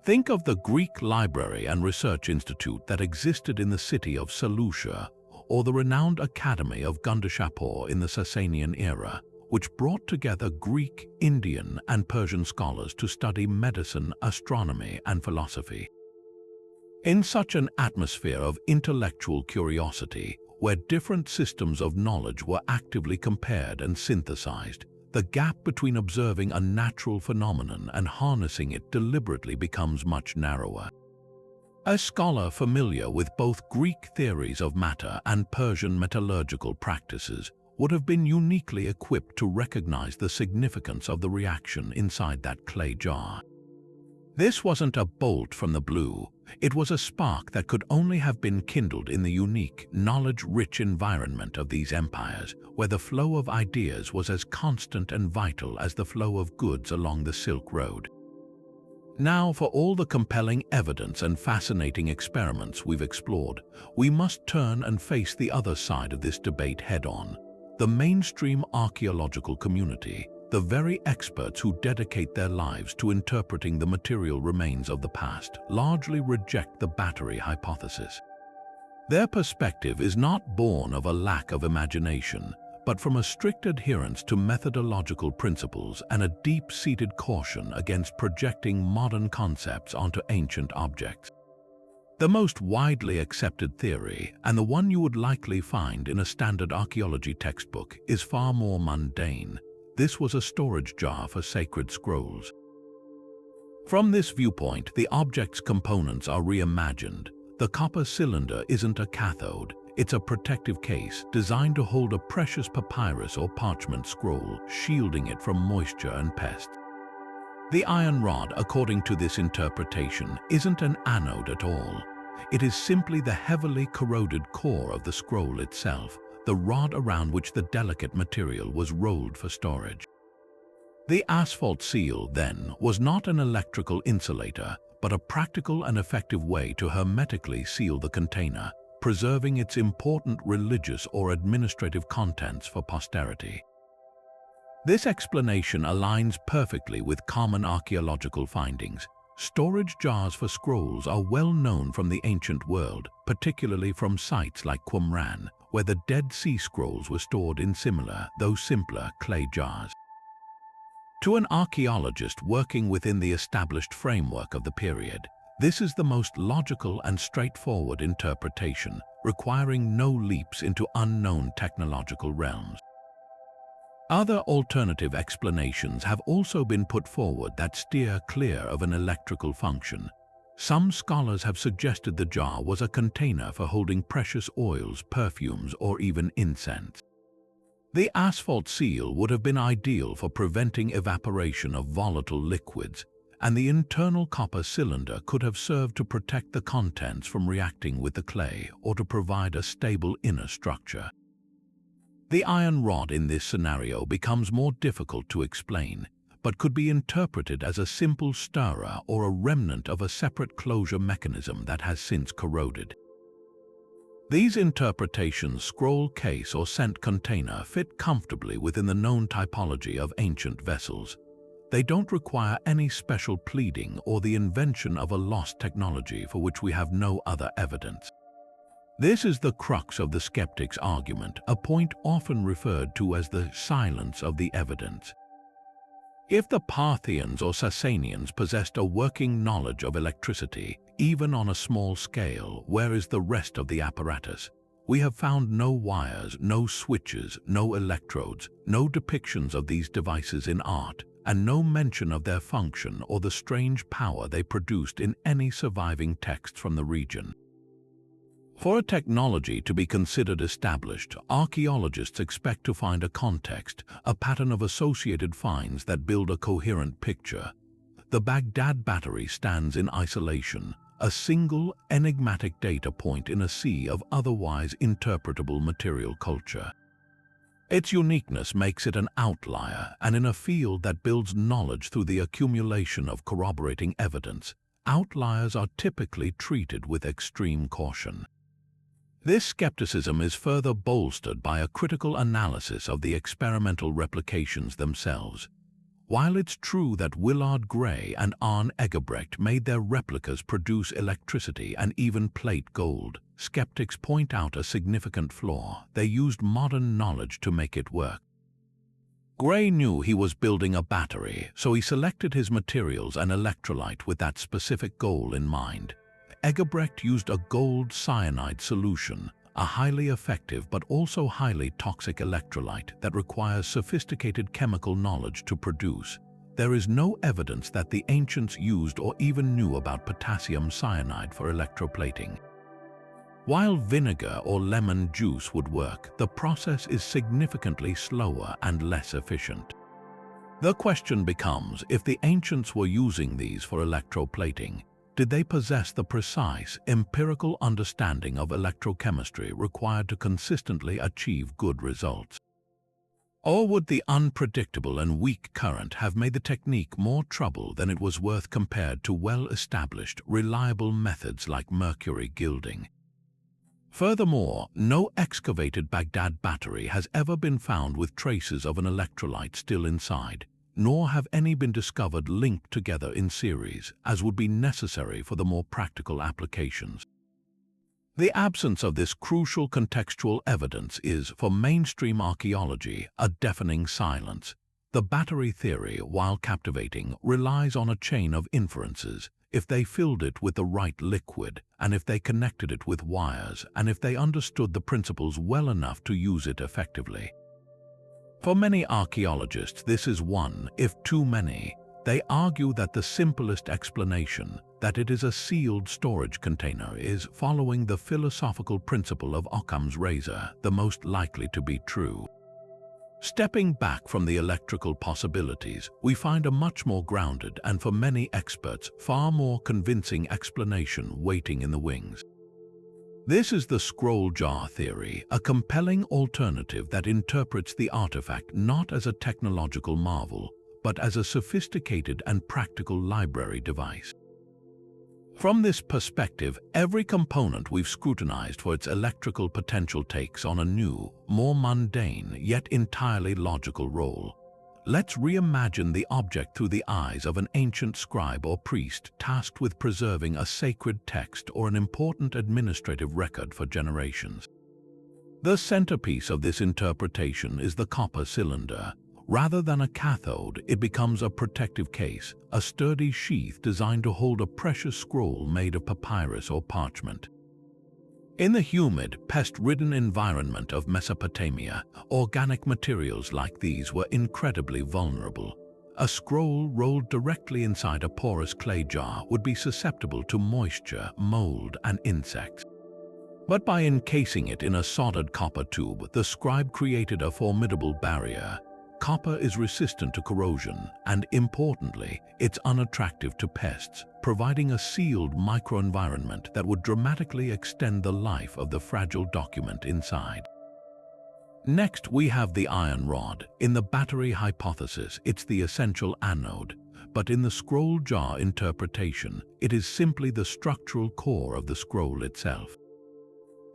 S1: Think of the Greek library and research institute that existed in the city of Seleucia, or the renowned Academy of Gundashapur in the Sasanian era, which brought together Greek, Indian, and Persian scholars to study medicine, astronomy, and philosophy. In such an atmosphere of intellectual curiosity, where different systems of knowledge were actively compared and synthesized, the gap between observing a natural phenomenon and harnessing it deliberately becomes much narrower. A scholar familiar with both Greek theories of matter and Persian metallurgical practices would have been uniquely equipped to recognize the significance of the reaction inside that clay jar. This wasn't a bolt from the blue, it was a spark that could only have been kindled in the unique, knowledge-rich environment of these empires, where the flow of ideas was as constant and vital as the flow of goods along the Silk Road. Now, for all the compelling evidence and fascinating experiments we've explored, we must turn and face the other side of this debate head-on. The mainstream archaeological community, the very experts who dedicate their lives to interpreting the material remains of the past, largely reject the battery hypothesis. Their perspective is not born of a lack of imagination, but from a strict adherence to methodological principles and a deep-seated caution against projecting modern concepts onto ancient objects. The most widely accepted theory, and the one you would likely find in a standard archaeology textbook, is far more mundane. This was a storage jar for sacred scrolls. From this viewpoint, the object's components are reimagined. The copper cylinder isn't a cathode, it's a protective case designed to hold a precious papyrus or parchment scroll, shielding it from moisture and pests. The iron rod, according to this interpretation, isn't an anode at all. It is simply the heavily corroded core of the scroll itself, the rod around which the delicate material was rolled for storage. The asphalt seal, then, was not an electrical insulator, but a practical and effective way to hermetically seal the container, preserving its important religious or administrative contents for posterity. This explanation aligns perfectly with common archaeological findings. Storage jars for scrolls are well known from the ancient world, particularly from sites like Qumran, where the Dead Sea Scrolls were stored in similar, though simpler, clay jars. To an archaeologist working within the established framework of the period, this is the most logical and straightforward interpretation, requiring no leaps into unknown technological realms. Other alternative explanations have also been put forward that steer clear of an electrical function. Some scholars have suggested the jar was a container for holding precious oils, perfumes, or even incense. The asphalt seal would have been ideal for preventing evaporation of volatile liquids, and the internal copper cylinder could have served to protect the contents from reacting with the clay or to provide a stable inner structure. The iron rod in this scenario becomes more difficult to explain, but could be interpreted as a simple stirrer or a remnant of a separate closure mechanism that has since corroded. These interpretations, scroll case or scent container, fit comfortably within the known typology of ancient vessels. They don't require any special pleading or the invention of a lost technology for which we have no other evidence. This is the crux of the skeptics' argument, a point often referred to as the silence of the evidence. If the Parthians or Sasanians possessed a working knowledge of electricity, even on a small scale, where is the rest of the apparatus? We have found no wires, no switches, no electrodes, no depictions of these devices in art, and no mention of their function or the strange power they produced in any surviving texts from the region. For a technology to be considered established, archaeologists expect to find a context, a pattern of associated finds that build a coherent picture. The Baghdad Battery stands in isolation, a single, enigmatic data point in a sea of otherwise interpretable material culture. Its uniqueness makes it an outlier, and in a field that builds knowledge through the accumulation of corroborating evidence, outliers are typically treated with extreme caution. This skepticism is further bolstered by a critical analysis of the experimental replications themselves. While it's true that Willard Gray and Arne Egebrecht made their replicas produce electricity and even plate gold, skeptics point out a significant flaw: they used modern knowledge to make it work. Gray knew he was building a battery, so he selected his materials and electrolyte with that specific goal in mind. Egebrecht used a gold cyanide solution, a highly effective but also highly toxic electrolyte that requires sophisticated chemical knowledge to produce. There is no evidence that the ancients used or even knew about potassium cyanide for electroplating. While vinegar or lemon juice would work, the process is significantly slower and less efficient. The question becomes, if the ancients were using these for electroplating, did they possess the precise, empirical understanding of electrochemistry required to consistently achieve good results? Or would the unpredictable and weak current have made the technique more trouble than it was worth compared to well-established, reliable methods like mercury gilding? Furthermore, no excavated Baghdad Battery has ever been found with traces of an electrolyte still inside, nor have any been discovered linked together in series, as would be necessary for the more practical applications. The absence of this crucial contextual evidence is, for mainstream archaeology, a deafening silence. The battery theory, while captivating, relies on a chain of inferences. If they filled it with the right liquid, and if they connected it with wires, and if they understood the principles well enough to use it effectively. For many archaeologists, this is one, if too many. They argue that the simplest explanation, that it is a sealed storage container, is, following the philosophical principle of Occam's razor, the most likely to be true. Stepping back from the electrical possibilities, we find a much more grounded and, for many experts, far more convincing explanation waiting in the wings. This is the scroll jar theory, a compelling alternative that interprets the artifact not as a technological marvel, but as a sophisticated and practical library device. From this perspective, every component we've scrutinized for its electrical potential takes on a new, more mundane, yet entirely logical role. Let's reimagine the object through the eyes of an ancient scribe or priest tasked with preserving a sacred text or an important administrative record for generations. The centerpiece of this interpretation is the copper cylinder. Rather than a cathode, it becomes a protective case, a sturdy sheath designed to hold a precious scroll made of papyrus or parchment. In the humid, pest-ridden environment of Mesopotamia, organic materials like these were incredibly vulnerable. A scroll rolled directly inside a porous clay jar would be susceptible to moisture, mold, and insects. But by encasing it in a solid copper tube, the scribe created a formidable barrier. Copper is resistant to corrosion and, importantly, it's unattractive to pests, providing a sealed microenvironment that would dramatically extend the life of the fragile document inside. Next, we have the iron rod. In the battery hypothesis, it's the essential anode, but in the scroll jar interpretation, it is simply the structural core of the scroll itself.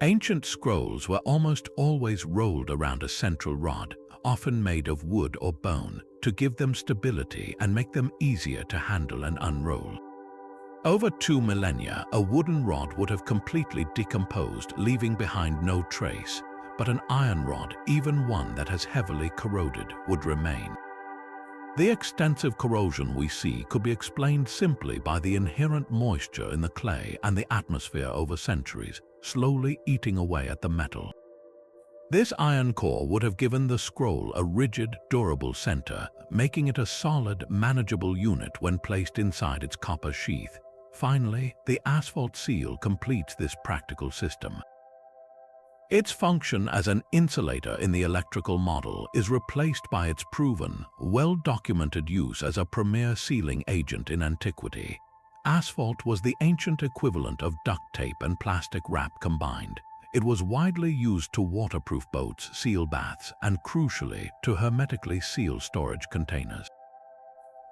S1: Ancient scrolls were almost always rolled around a central rod, often made of wood or bone, to give them stability and make them easier to handle and unroll. Over 2 millennia, a wooden rod would have completely decomposed, leaving behind no trace, but an iron rod, even one that has heavily corroded, would remain. The extensive corrosion we see could be explained simply by the inherent moisture in the clay and the atmosphere over centuries, slowly eating away at the metal. This iron core would have given the scroll a rigid, durable center, making it a solid, manageable unit when placed inside its copper sheath. Finally, the asphalt seal completes this practical system. Its function as an insulator in the electrical model is replaced by its proven, well-documented use as a premier sealing agent in antiquity. Asphalt was the ancient equivalent of duct tape and plastic wrap combined. It was widely used to waterproof boats, seal baths, and crucially, to hermetically seal storage containers.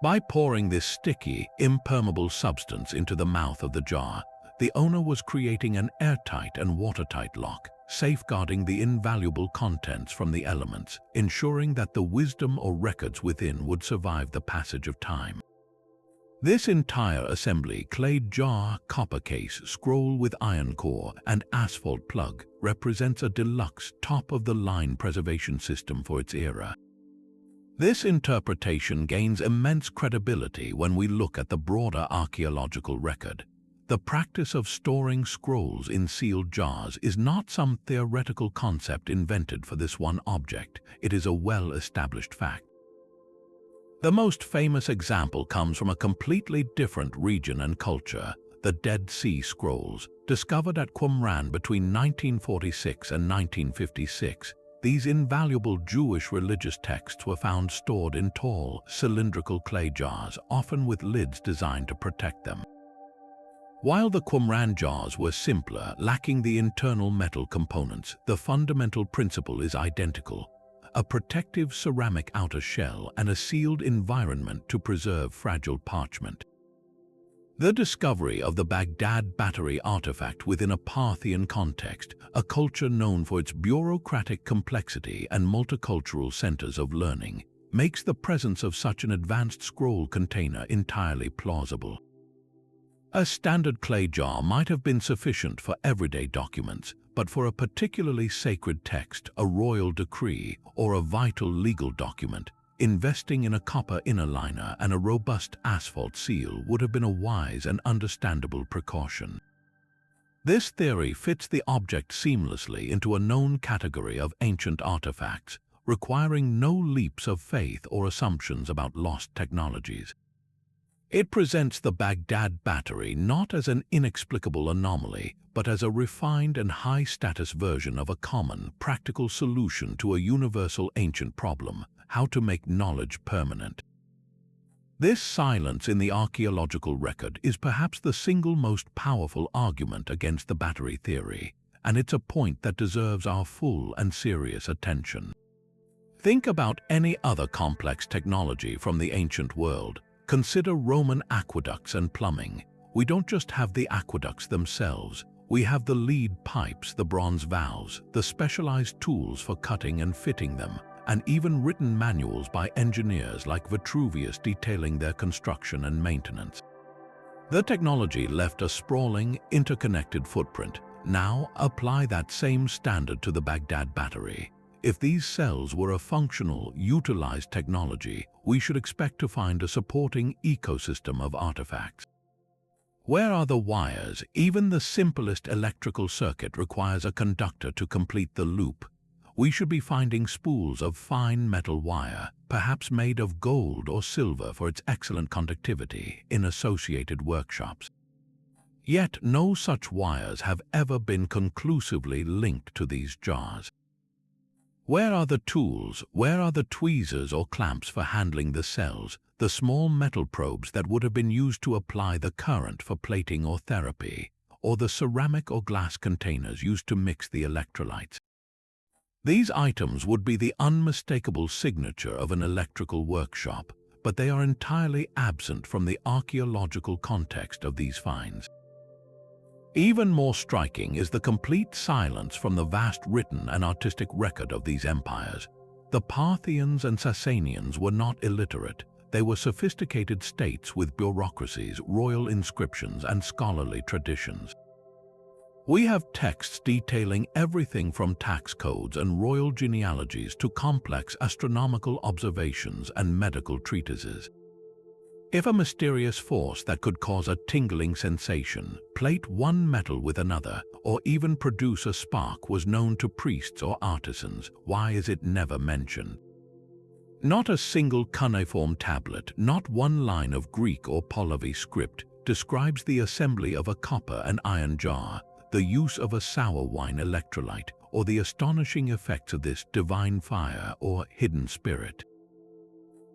S1: By pouring this sticky, impermeable substance into the mouth of the jar, the owner was creating an airtight and watertight lock, safeguarding the invaluable contents from the elements, ensuring that the wisdom or records within would survive the passage of time. This entire assembly, clay jar, copper case, scroll with iron core, and asphalt plug, represents a deluxe, top-of-the-line preservation system for its era. This interpretation gains immense credibility when we look at the broader archaeological record. The practice of storing scrolls in sealed jars is not some theoretical concept invented for this one object. It is a well-established fact. The most famous example comes from a completely different region and culture, the Dead Sea Scrolls, discovered at Qumran between 1946 and 1956. These invaluable Jewish religious texts were found stored in tall, cylindrical clay jars, often with lids designed to protect them. While the Qumran jars were simpler, lacking the internal metal components, the fundamental principle is identical: a protective ceramic outer shell and a sealed environment to preserve fragile parchment. The discovery of the Baghdad Battery artifact within a Parthian context, a culture known for its bureaucratic complexity and multicultural centers of learning, makes the presence of such an advanced scroll container entirely plausible. A standard clay jar might have been sufficient for everyday documents, but for a particularly sacred text, a royal decree, or a vital legal document, investing in a copper inner liner and a robust asphalt seal would have been a wise and understandable precaution. This theory fits the object seamlessly into a known category of ancient artifacts, requiring no leaps of faith or assumptions about lost technologies. It presents the Baghdad Battery not as an inexplicable anomaly, but as a refined and high-status version of a common, practical solution to a universal ancient problem: how to make knowledge permanent. This silence in the archaeological record is perhaps the single most powerful argument against the battery theory, and it's a point that deserves our full and serious attention. Think about any other complex technology from the ancient world. Consider Roman aqueducts and plumbing. We don't just have the aqueducts themselves. We have the lead pipes, the bronze valves, the specialized tools for cutting and fitting them, and even written manuals by engineers like Vitruvius detailing their construction and maintenance. The technology left a sprawling, interconnected footprint. Now apply that same standard to the Baghdad Battery. If these cells were a functional, utilized technology, we should expect to find a supporting ecosystem of artifacts. Where are the wires? Even the simplest electrical circuit requires a conductor to complete the loop. We should be finding spools of fine metal wire, perhaps made of gold or silver for its excellent conductivity, in associated workshops. Yet no such wires have ever been conclusively linked to these jars. Where are the tools? Where are the tweezers or clamps for handling the cells, the small metal probes that would have been used to apply the current for plating or therapy, or the ceramic or glass containers used to mix the electrolytes? These items would be the unmistakable signature of an electrical workshop, but they are entirely absent from the archaeological context of these finds. Even more striking is the complete silence from the vast written and artistic record of these empires. The Parthians and Sasanians were not illiterate. They were sophisticated states with bureaucracies, royal inscriptions, and scholarly traditions. We have texts detailing everything from tax codes and royal genealogies to complex astronomical observations and medical treatises. If a mysterious force that could cause a tingling sensation, plate one metal with another, or even produce a spark was known to priests or artisans, why is it never mentioned? Not a single cuneiform tablet, not one line of Greek or Pahlavi script describes the assembly of a copper and iron jar, the use of a sour wine electrolyte, or the astonishing effects of this divine fire or hidden spirit.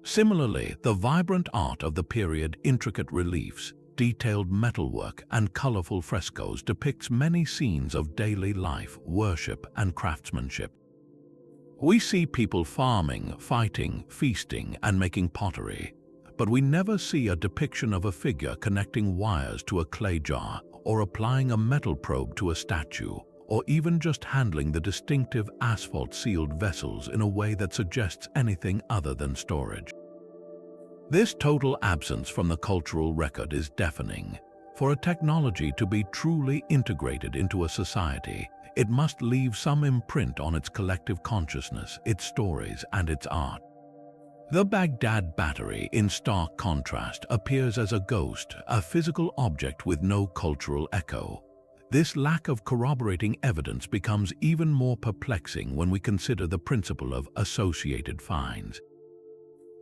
S1: Similarly, the vibrant art of the period, intricate reliefs, detailed metalwork, and colorful frescoes depicts many scenes of daily life, worship, and craftsmanship. We see people farming, fighting, feasting, and making pottery, but we never see a depiction of a figure connecting wires to a clay jar or applying a metal probe to a statue, or even just handling the distinctive asphalt-sealed vessels in a way that suggests anything other than storage. This total absence from the cultural record is deafening. For a technology to be truly integrated into a society, it must leave some imprint on its collective consciousness, its stories, and its art. The Baghdad Battery, in stark contrast, appears as a ghost, a physical object with no cultural echo. This lack of corroborating evidence becomes even more perplexing when we consider the principle of associated finds.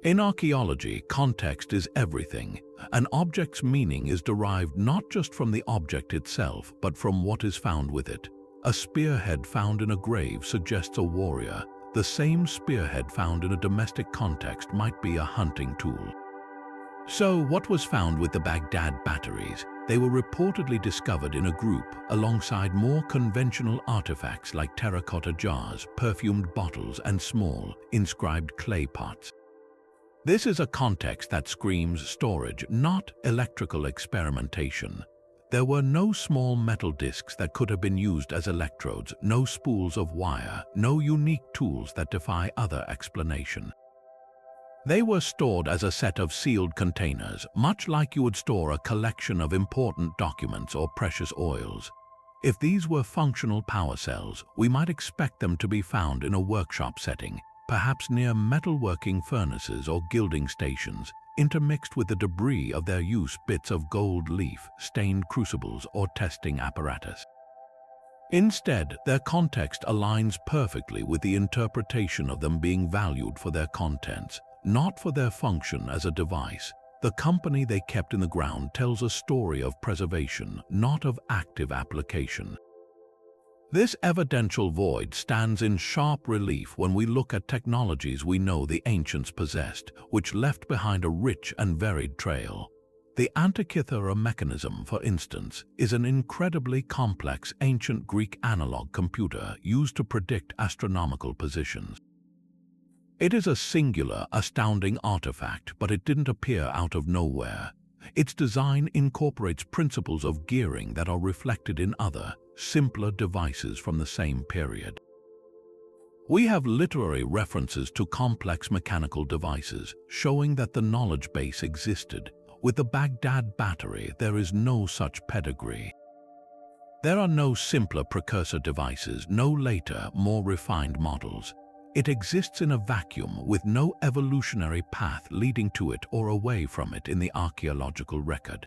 S1: In archaeology, context is everything. An object's meaning is derived not just from the object itself, but from what is found with it. A spearhead found in a grave suggests a warrior. The same spearhead found in a domestic context might be a hunting tool. So, what was found with the Baghdad batteries? They were reportedly discovered in a group alongside more conventional artifacts like terracotta jars, perfumed bottles, and small, inscribed clay pots. This is a context that screams storage, not electrical experimentation. There were no small metal discs that could have been used as electrodes, no spools of wire, no unique tools that defy other explanation. They were stored as a set of sealed containers, much like you would store a collection of important documents or precious oils. If these were functional power cells, we might expect them to be found in a workshop setting, perhaps near metalworking furnaces or gilding stations, intermixed with the debris of their use, bits of gold leaf, stained crucibles, or testing apparatus. Instead, their context aligns perfectly with the interpretation of them being valued for their contents, not for their function as a device. The company they kept in the ground tells a story of preservation, not of active application. This evidential void stands in sharp relief when we look at technologies we know the ancients possessed, which left behind a rich and varied trail. The Antikythera mechanism, for instance, is an incredibly complex ancient Greek analog computer used to predict astronomical positions. It is a singular, astounding artifact, but it didn't appear out of nowhere. Its design incorporates principles of gearing that are reflected in other, simpler devices from the same period. We have literary references to complex mechanical devices, showing that the knowledge base existed. With the Baghdad Battery, there is no such pedigree. There are no simpler precursor devices, no later, more refined models. It exists in a vacuum with no evolutionary path leading to it or away from it in the archaeological record.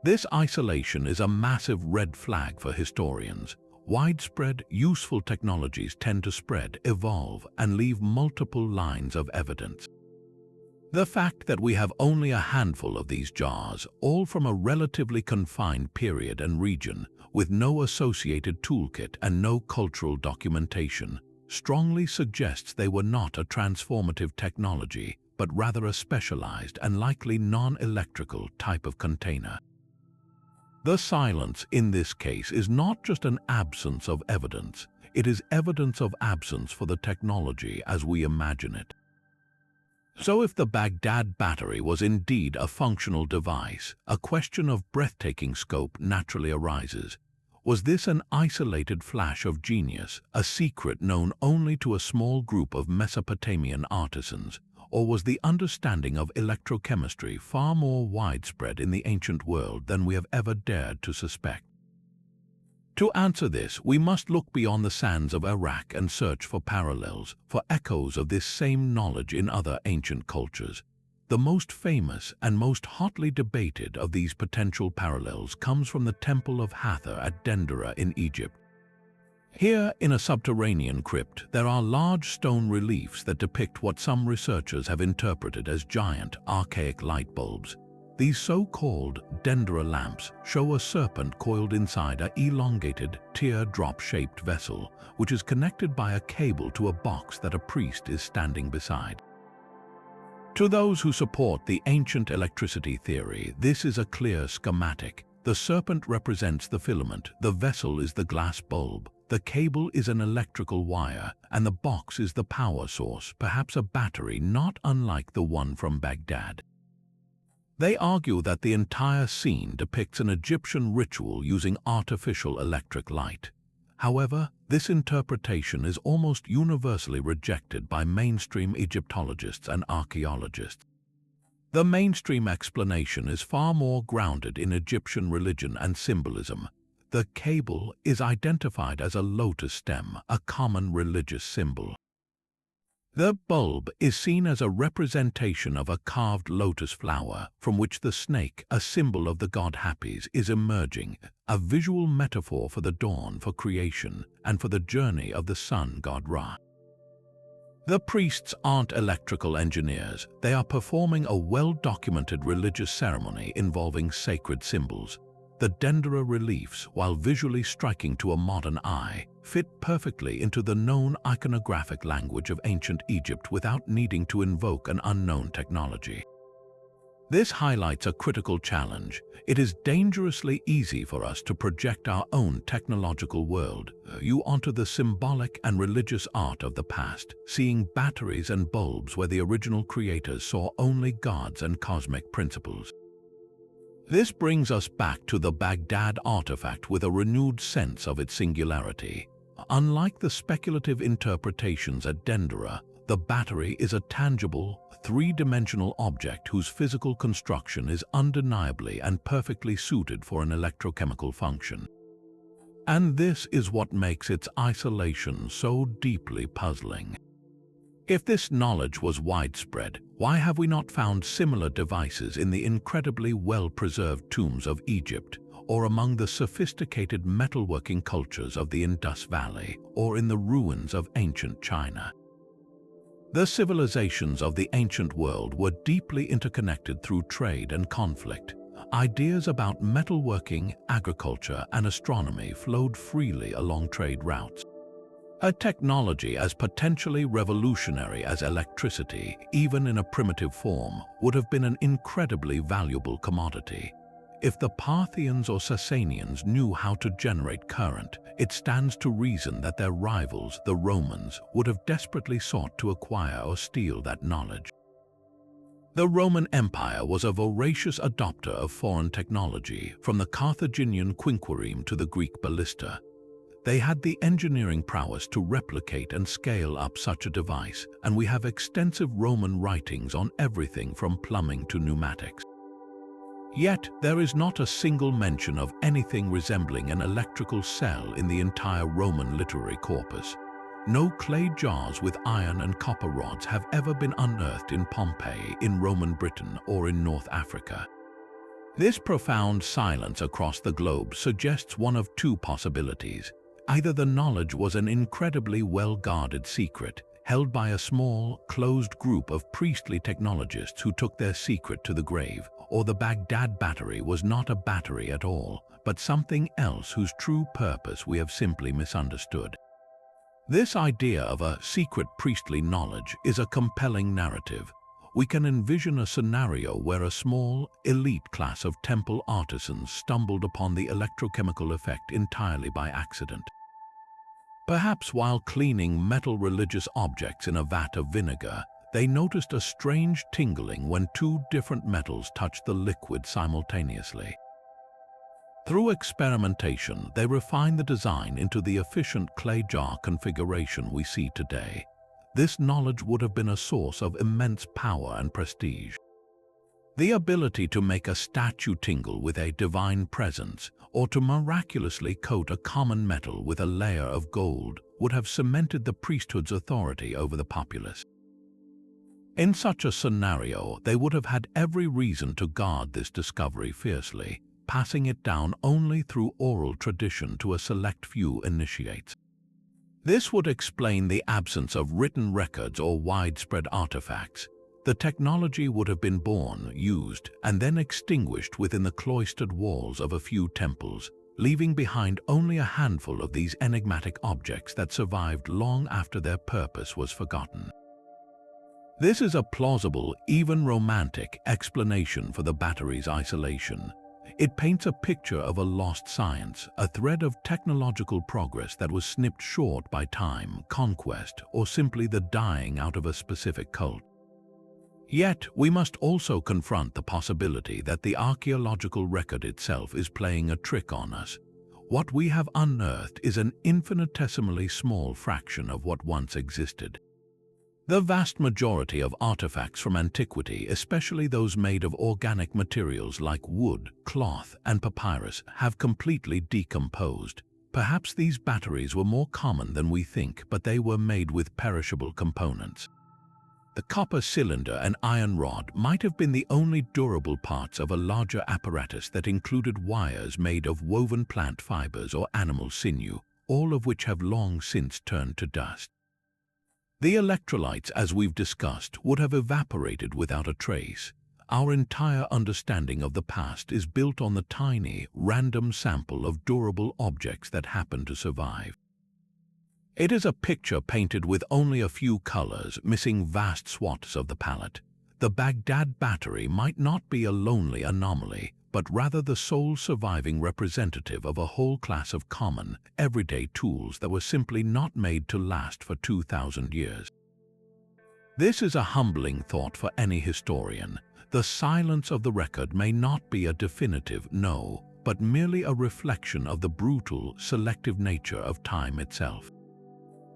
S1: This isolation is a massive red flag for historians. Widespread, useful technologies tend to spread, evolve, and leave multiple lines of evidence. The fact that we have only a handful of these jars, all from a relatively confined period and region, with no associated toolkit and no cultural documentation, strongly suggests they were not a transformative technology, but rather a specialized and likely non-electrical type of container. The silence in this case is not just an absence of evidence, it is evidence of absence for the technology as we imagine it. So if the Baghdad Battery was indeed a functional device, a question of breathtaking scope naturally arises. Was this an isolated flash of genius, a secret known only to a small group of Mesopotamian artisans, or was the understanding of electrochemistry far more widespread in the ancient world than we have ever dared to suspect? To answer this, we must look beyond the sands of Iraq and search for parallels, for echoes of this same knowledge in other ancient cultures. The most famous and most hotly debated of these potential parallels comes from the Temple of Hathor at Dendera in Egypt. Here, in a subterranean crypt, there are large stone reliefs that depict what some researchers have interpreted as giant, archaic light bulbs. These so-called Dendera lamps show a serpent coiled inside an elongated, teardrop-shaped vessel, which is connected by a cable to a box that a priest is standing beside. To those who support the ancient electricity theory, this is a clear schematic. The serpent represents the filament, the vessel is the glass bulb, the cable is an electrical wire, and the box is the power source, perhaps a battery not unlike the one from Baghdad. They argue that the entire scene depicts an Egyptian ritual using artificial electric light. However, this interpretation is almost universally rejected by mainstream Egyptologists and archaeologists. The mainstream explanation is far more grounded in Egyptian religion and symbolism. The cable is identified as a lotus stem, a common religious symbol. The bulb is seen as a representation of a carved lotus flower from which the snake, a symbol of the god Hapies, is emerging, a visual metaphor for the dawn, for creation, and for the journey of the sun god Ra. The priests aren't electrical engineers. They are performing a well-documented religious ceremony involving sacred symbols. The Dendera reliefs, while visually striking to a modern eye, fit perfectly into the known iconographic language of ancient Egypt without needing to invoke an unknown technology. This highlights a critical challenge. It is dangerously easy for us to project our own technological worldview onto the symbolic and religious art of the past, seeing batteries and bulbs where the original creators saw only gods and cosmic principles. This brings us back to the Baghdad artifact with a renewed sense of its singularity. Unlike the speculative interpretations at Dendera, the battery is a tangible, three-dimensional object whose physical construction is undeniably and perfectly suited for an electrochemical function. And this is what makes its isolation so deeply puzzling. If this knowledge was widespread, why have we not found similar devices in the incredibly well-preserved tombs of Egypt, or among the sophisticated metalworking cultures of the Indus Valley, or in the ruins of ancient China? The civilizations of the ancient world were deeply interconnected through trade and conflict. Ideas about metalworking, agriculture, and astronomy flowed freely along trade routes. A technology as potentially revolutionary as electricity, even in a primitive form, would have been an incredibly valuable commodity. If the Parthians or Sasanians knew how to generate current, it stands to reason that their rivals, the Romans, would have desperately sought to acquire or steal that knowledge. The Roman Empire was a voracious adopter of foreign technology, from the Carthaginian quinquereme to the Greek ballista. They had the engineering prowess to replicate and scale up such a device, and we have extensive Roman writings on everything from plumbing to pneumatics. Yet, there is not a single mention of anything resembling an electrical cell in the entire Roman literary corpus. No clay jars with iron and copper rods have ever been unearthed in Pompeii, in Roman Britain, or in North Africa. This profound silence across the globe suggests one of two possibilities. Either the knowledge was an incredibly well-guarded secret, held by a small, closed group of priestly technologists who took their secret to the grave, or the Baghdad Battery was not a battery at all, but something else whose true purpose we have simply misunderstood. This idea of a secret priestly knowledge is a compelling narrative. We can envision a scenario where a small, elite class of temple artisans stumbled upon the electrochemical effect entirely by accident. Perhaps while cleaning metal religious objects in a vat of vinegar, they noticed a strange tingling when two different metals touched the liquid simultaneously. Through experimentation, they refined the design into the efficient clay jar configuration we see today. This knowledge would have been a source of immense power and prestige. The ability to make a statue tingle with a divine presence, or to miraculously coat a common metal with a layer of gold, would have cemented the priesthood's authority over the populace. In such a scenario, they would have had every reason to guard this discovery fiercely, passing it down only through oral tradition to a select few initiates. This would explain the absence of written records or widespread artifacts. The technology would have been born, used, and then extinguished within the cloistered walls of a few temples, leaving behind only a handful of these enigmatic objects that survived long after their purpose was forgotten. This is a plausible, even romantic, explanation for the battery's isolation. It paints a picture of a lost science, a thread of technological progress that was snipped short by time, conquest, or simply the dying out of a specific cult. Yet, we must also confront the possibility that the archaeological record itself is playing a trick on us. What we have unearthed is an infinitesimally small fraction of what once existed. The vast majority of artifacts from antiquity, especially those made of organic materials like wood, cloth, and papyrus, have completely decomposed. Perhaps these batteries were more common than we think, but they were made with perishable components. The copper cylinder and iron rod might have been the only durable parts of a larger apparatus that included wires made of woven plant fibers or animal sinew, all of which have long since turned to dust. The electrolytes, as we've discussed, would have evaporated without a trace. Our entire understanding of the past is built on the tiny, random sample of durable objects that happen to survive. It is a picture painted with only a few colors, missing vast swaths of the palette. The Baghdad Battery might not be a lonely anomaly, but rather the sole surviving representative of a whole class of common, everyday tools that were simply not made to last for 2,000 years. This is a humbling thought for any historian. The silence of the record may not be a definitive no, but merely a reflection of the brutal, selective nature of time itself.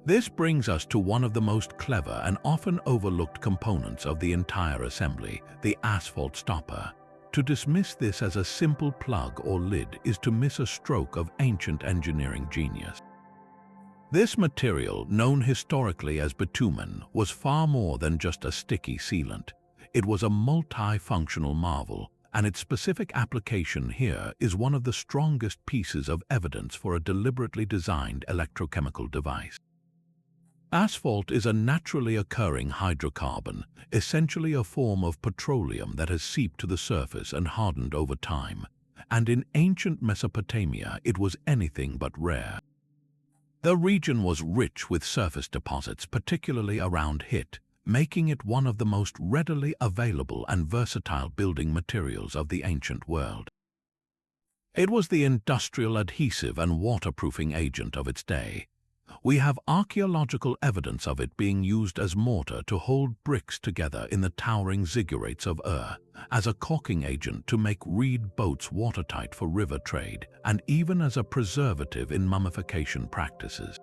S1: This brings us to one of the most clever and often overlooked components of the entire assembly, the asphalt stopper. To dismiss this as a simple plug or lid is to miss a stroke of ancient engineering genius. This material, known historically as bitumen, was far more than just a sticky sealant. It was a multi-functional marvel, and its specific application here is one of the strongest pieces of evidence for a deliberately designed electrochemical device. Asphalt is a naturally occurring hydrocarbon, essentially a form of petroleum that has seeped to the surface and hardened over time, and in ancient Mesopotamia it was anything but rare. The region was rich with surface deposits, particularly around Hit, making it one of the most readily available and versatile building materials of the ancient world. It was the industrial adhesive and waterproofing agent of its day. We have archaeological evidence of it being used as mortar to hold bricks together in the towering ziggurats of Ur, as a caulking agent to make reed boats watertight for river trade, and even as a preservative in mummification practices.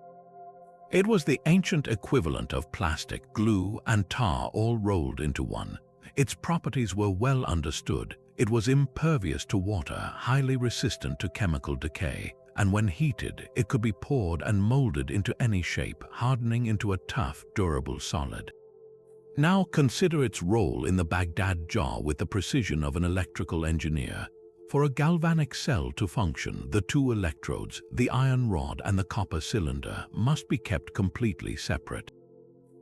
S1: It was the ancient equivalent of plastic, glue, and tar all rolled into one. Its properties were well understood. It was impervious to water, highly resistant to chemical decay, and when heated, it could be poured and molded into any shape, hardening into a tough, durable solid. Now consider its role in the Baghdad jar with the precision of an electrical engineer. For a galvanic cell to function, the two electrodes, the iron rod and the copper cylinder, must be kept completely separate.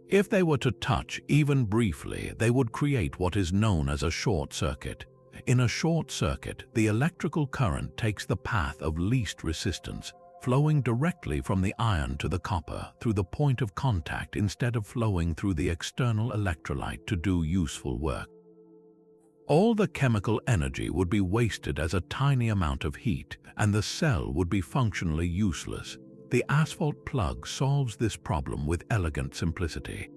S1: If they were to touch, even briefly, they would create what is known as a short circuit. In a short circuit, the electrical current takes the path of least resistance, flowing directly from the iron to the copper through the point of contact instead of flowing through the external electrolyte to do useful work. All the chemical energy would be wasted as a tiny amount of heat, and the cell would be functionally useless. The asphalt plug solves this problem with elegant simplicity.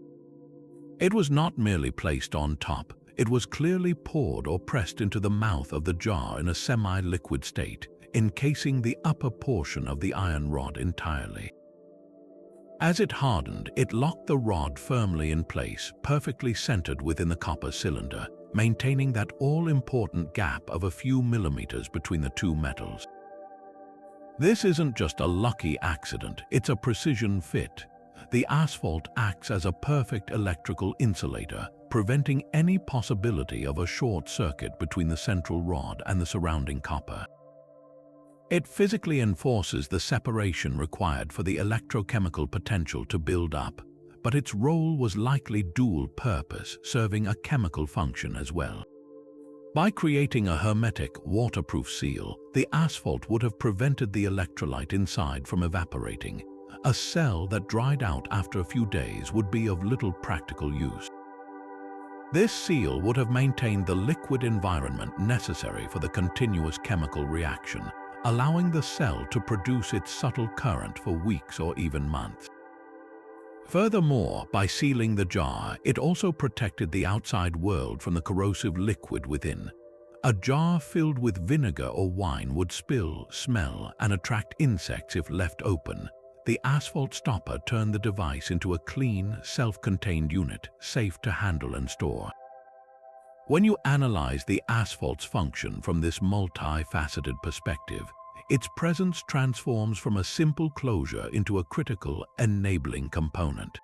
S1: It was not merely placed on top. It was clearly poured or pressed into the mouth of the jar in a semi-liquid state, encasing the upper portion of the iron rod entirely. As it hardened, it locked the rod firmly in place, perfectly centered within the copper cylinder, maintaining that all-important gap of a few millimeters between the two metals. This isn't just a lucky accident, it's a precision fit. The asphalt acts as a perfect electrical insulator, preventing any possibility of a short circuit between the central rod and the surrounding copper. It physically enforces the separation required for the electrochemical potential to build up, but its role was likely dual purpose, serving a chemical function as well. By creating a hermetic, waterproof seal, the asphalt would have prevented the electrolyte inside from evaporating. A cell that dried out after a few days would be of little practical use. This seal would have maintained the liquid environment necessary for the continuous chemical reaction, allowing the cell to produce its subtle current for weeks or even months. Furthermore, by sealing the jar, it also protected the outside world from the corrosive liquid within. A jar filled with vinegar or wine would spill, smell, and attract insects if left open. The asphalt stopper turned the device into a clean, self-contained unit, safe to handle and store. When you analyze the asphalt's function from this multi-faceted perspective, its presence transforms from a simple closure into a critical, enabling component.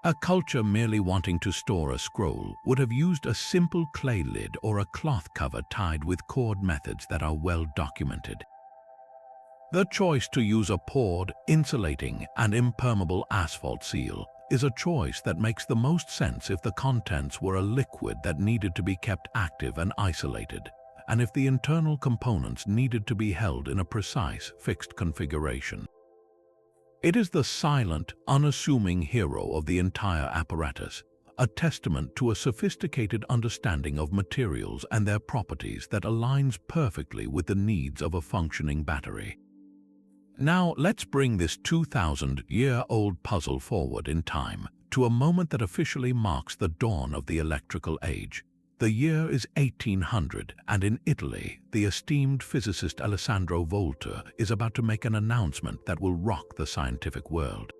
S1: A culture merely wanting to store a scroll would have used a simple clay lid or a cloth cover tied with cord methods that are well documented. The choice to use a poured, insulating, and impermeable asphalt seal is a choice that makes the most sense if the contents were a liquid that needed to be kept active and isolated, and if the internal components needed to be held in a precise, fixed configuration. It is the silent, unassuming hero of the entire apparatus, a testament to a sophisticated understanding of materials and their properties that aligns perfectly with the needs of a functioning battery. Now, let's bring this 2,000-year-old puzzle forward in time to a moment that officially marks the dawn of the electrical age. The year is 1800, and in Italy, the esteemed physicist Alessandro Volta is about to make an announcement that will rock the scientific world.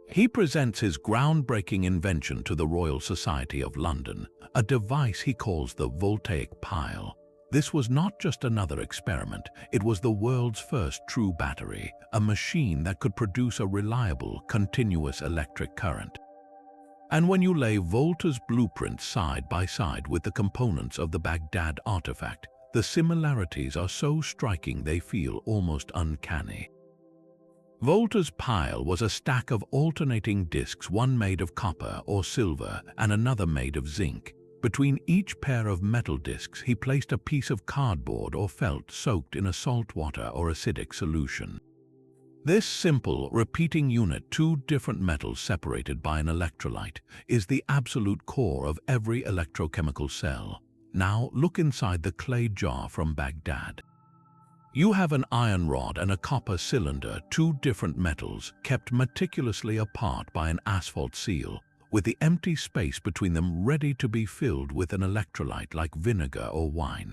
S1: He presents his groundbreaking invention to the Royal Society of London, a device he calls the voltaic pile. This was not just another experiment, it was the world's first true battery, a machine that could produce a reliable, continuous electric current. And when you lay Volta's blueprint side by side with the components of the Baghdad artifact, the similarities are so striking they feel almost uncanny. Volta's pile was a stack of alternating discs, one made of copper or silver and another made of zinc. Between each pair of metal discs, he placed a piece of cardboard or felt soaked in a salt water or acidic solution. This simple, repeating unit, two different metals separated by an electrolyte, is the absolute core of every electrochemical cell. Now, look inside the clay jar from Baghdad. You have an iron rod and a copper cylinder, two different metals, kept meticulously apart by an asphalt seal, with the empty space between them ready to be filled with an electrolyte like vinegar or wine.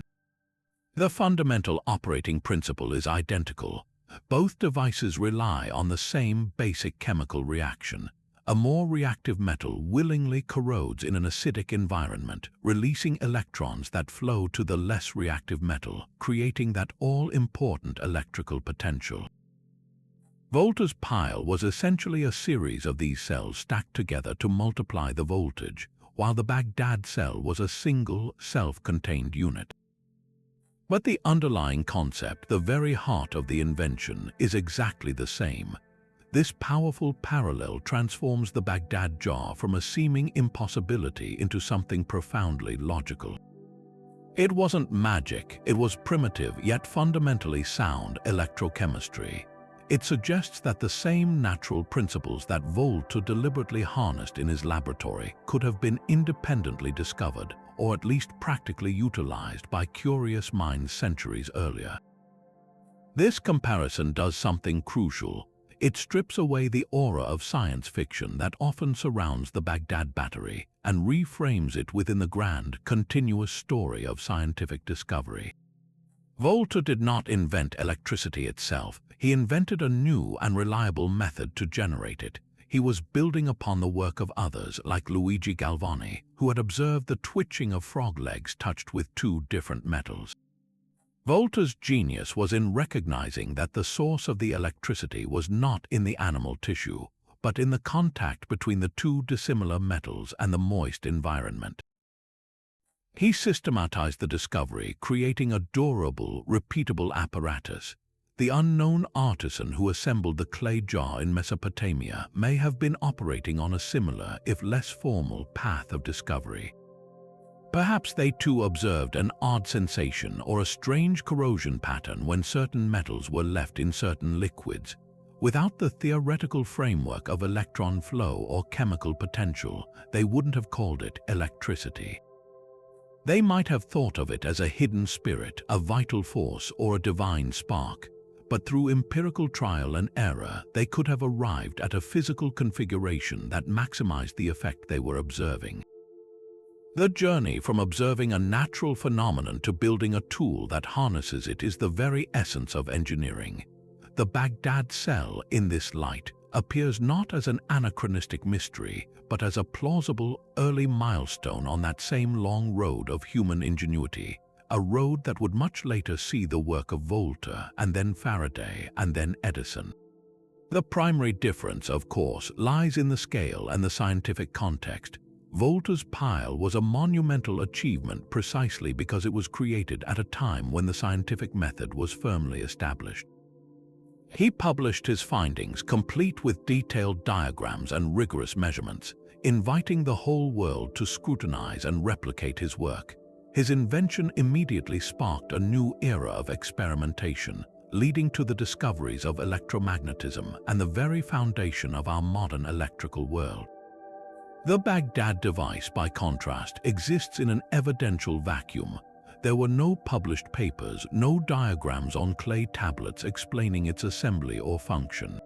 S1: The fundamental operating principle is identical. Both devices rely on the same basic chemical reaction. A more reactive metal willingly corrodes in an acidic environment, releasing electrons that flow to the less reactive metal, creating that all-important electrical potential. Volta's pile was essentially a series of these cells stacked together to multiply the voltage, while the Baghdad cell was a single, self-contained unit. But the underlying concept, the very heart of the invention, is exactly the same. This powerful parallel transforms the Baghdad jar from a seeming impossibility into something profoundly logical. It wasn't magic, it was primitive yet fundamentally sound electrochemistry. It suggests that the same natural principles that Volta deliberately harnessed in his laboratory could have been independently discovered, or at least practically utilized by curious minds centuries earlier. This comparison does something crucial. It strips away the aura of science fiction that often surrounds the Baghdad Battery and reframes it within the grand, continuous story of scientific discovery. Volta did not invent electricity itself. He invented a new and reliable method to generate it. He was building upon the work of others like Luigi Galvani, who had observed the twitching of frog legs touched with two different metals. Volta's genius was in recognizing that the source of the electricity was not in the animal tissue, but in the contact between the two dissimilar metals and the moist environment. He systematized the discovery, creating a durable, repeatable apparatus. The unknown artisan who assembled the clay jar in Mesopotamia may have been operating on a similar, if less formal, path of discovery. Perhaps they too observed an odd sensation or a strange corrosion pattern when certain metals were left in certain liquids. Without the theoretical framework of electron flow or chemical potential, they wouldn't have called it electricity. They might have thought of it as a hidden spirit, a vital force, or a divine spark. but through empirical trial and error, they could have arrived at a physical configuration that maximized the effect they were observing. The journey from observing a natural phenomenon to building a tool that harnesses it is the very essence of engineering. The Baghdad cell, in this light, appears not as an anachronistic mystery, but as a plausible early milestone on that same long road of human ingenuity, a road that would much later see the work of Volta, and then Faraday, and then Edison. The primary difference, of course, lies in the scale and the scientific context. Volta's pile was a monumental achievement precisely because it was created at a time when the scientific method was firmly established. He published his findings complete with detailed diagrams and rigorous measurements, inviting the whole world to scrutinize and replicate his work. His invention immediately sparked a new era of experimentation, leading to the discoveries of electromagnetism and the very foundation of our modern electrical world. The Baghdad device, by contrast, exists in an evidential vacuum. There were no published papers, no diagrams on clay tablets explaining its assembly or function.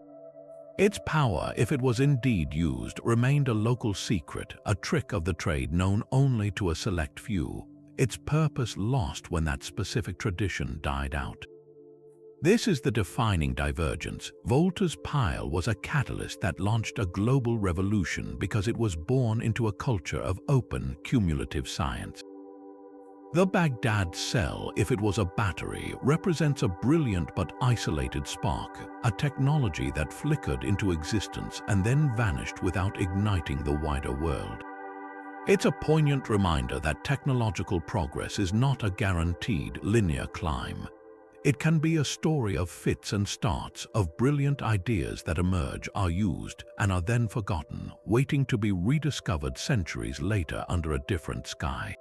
S1: Its power, if it was indeed used, remained a local secret, a trick of the trade known only to a select few, its purpose lost when that specific tradition died out. This is the defining divergence. Volta's pile was a catalyst that launched a global revolution because it was born into a culture of open, cumulative science. The Baghdad cell, if it was a battery, represents a brilliant but isolated spark, a technology that flickered into existence and then vanished without igniting the wider world. It's a poignant reminder that technological progress is not a guaranteed linear climb. It can be a story of fits and starts, of brilliant ideas that emerge, are used, and are then forgotten, waiting to be rediscovered centuries later under a different sky.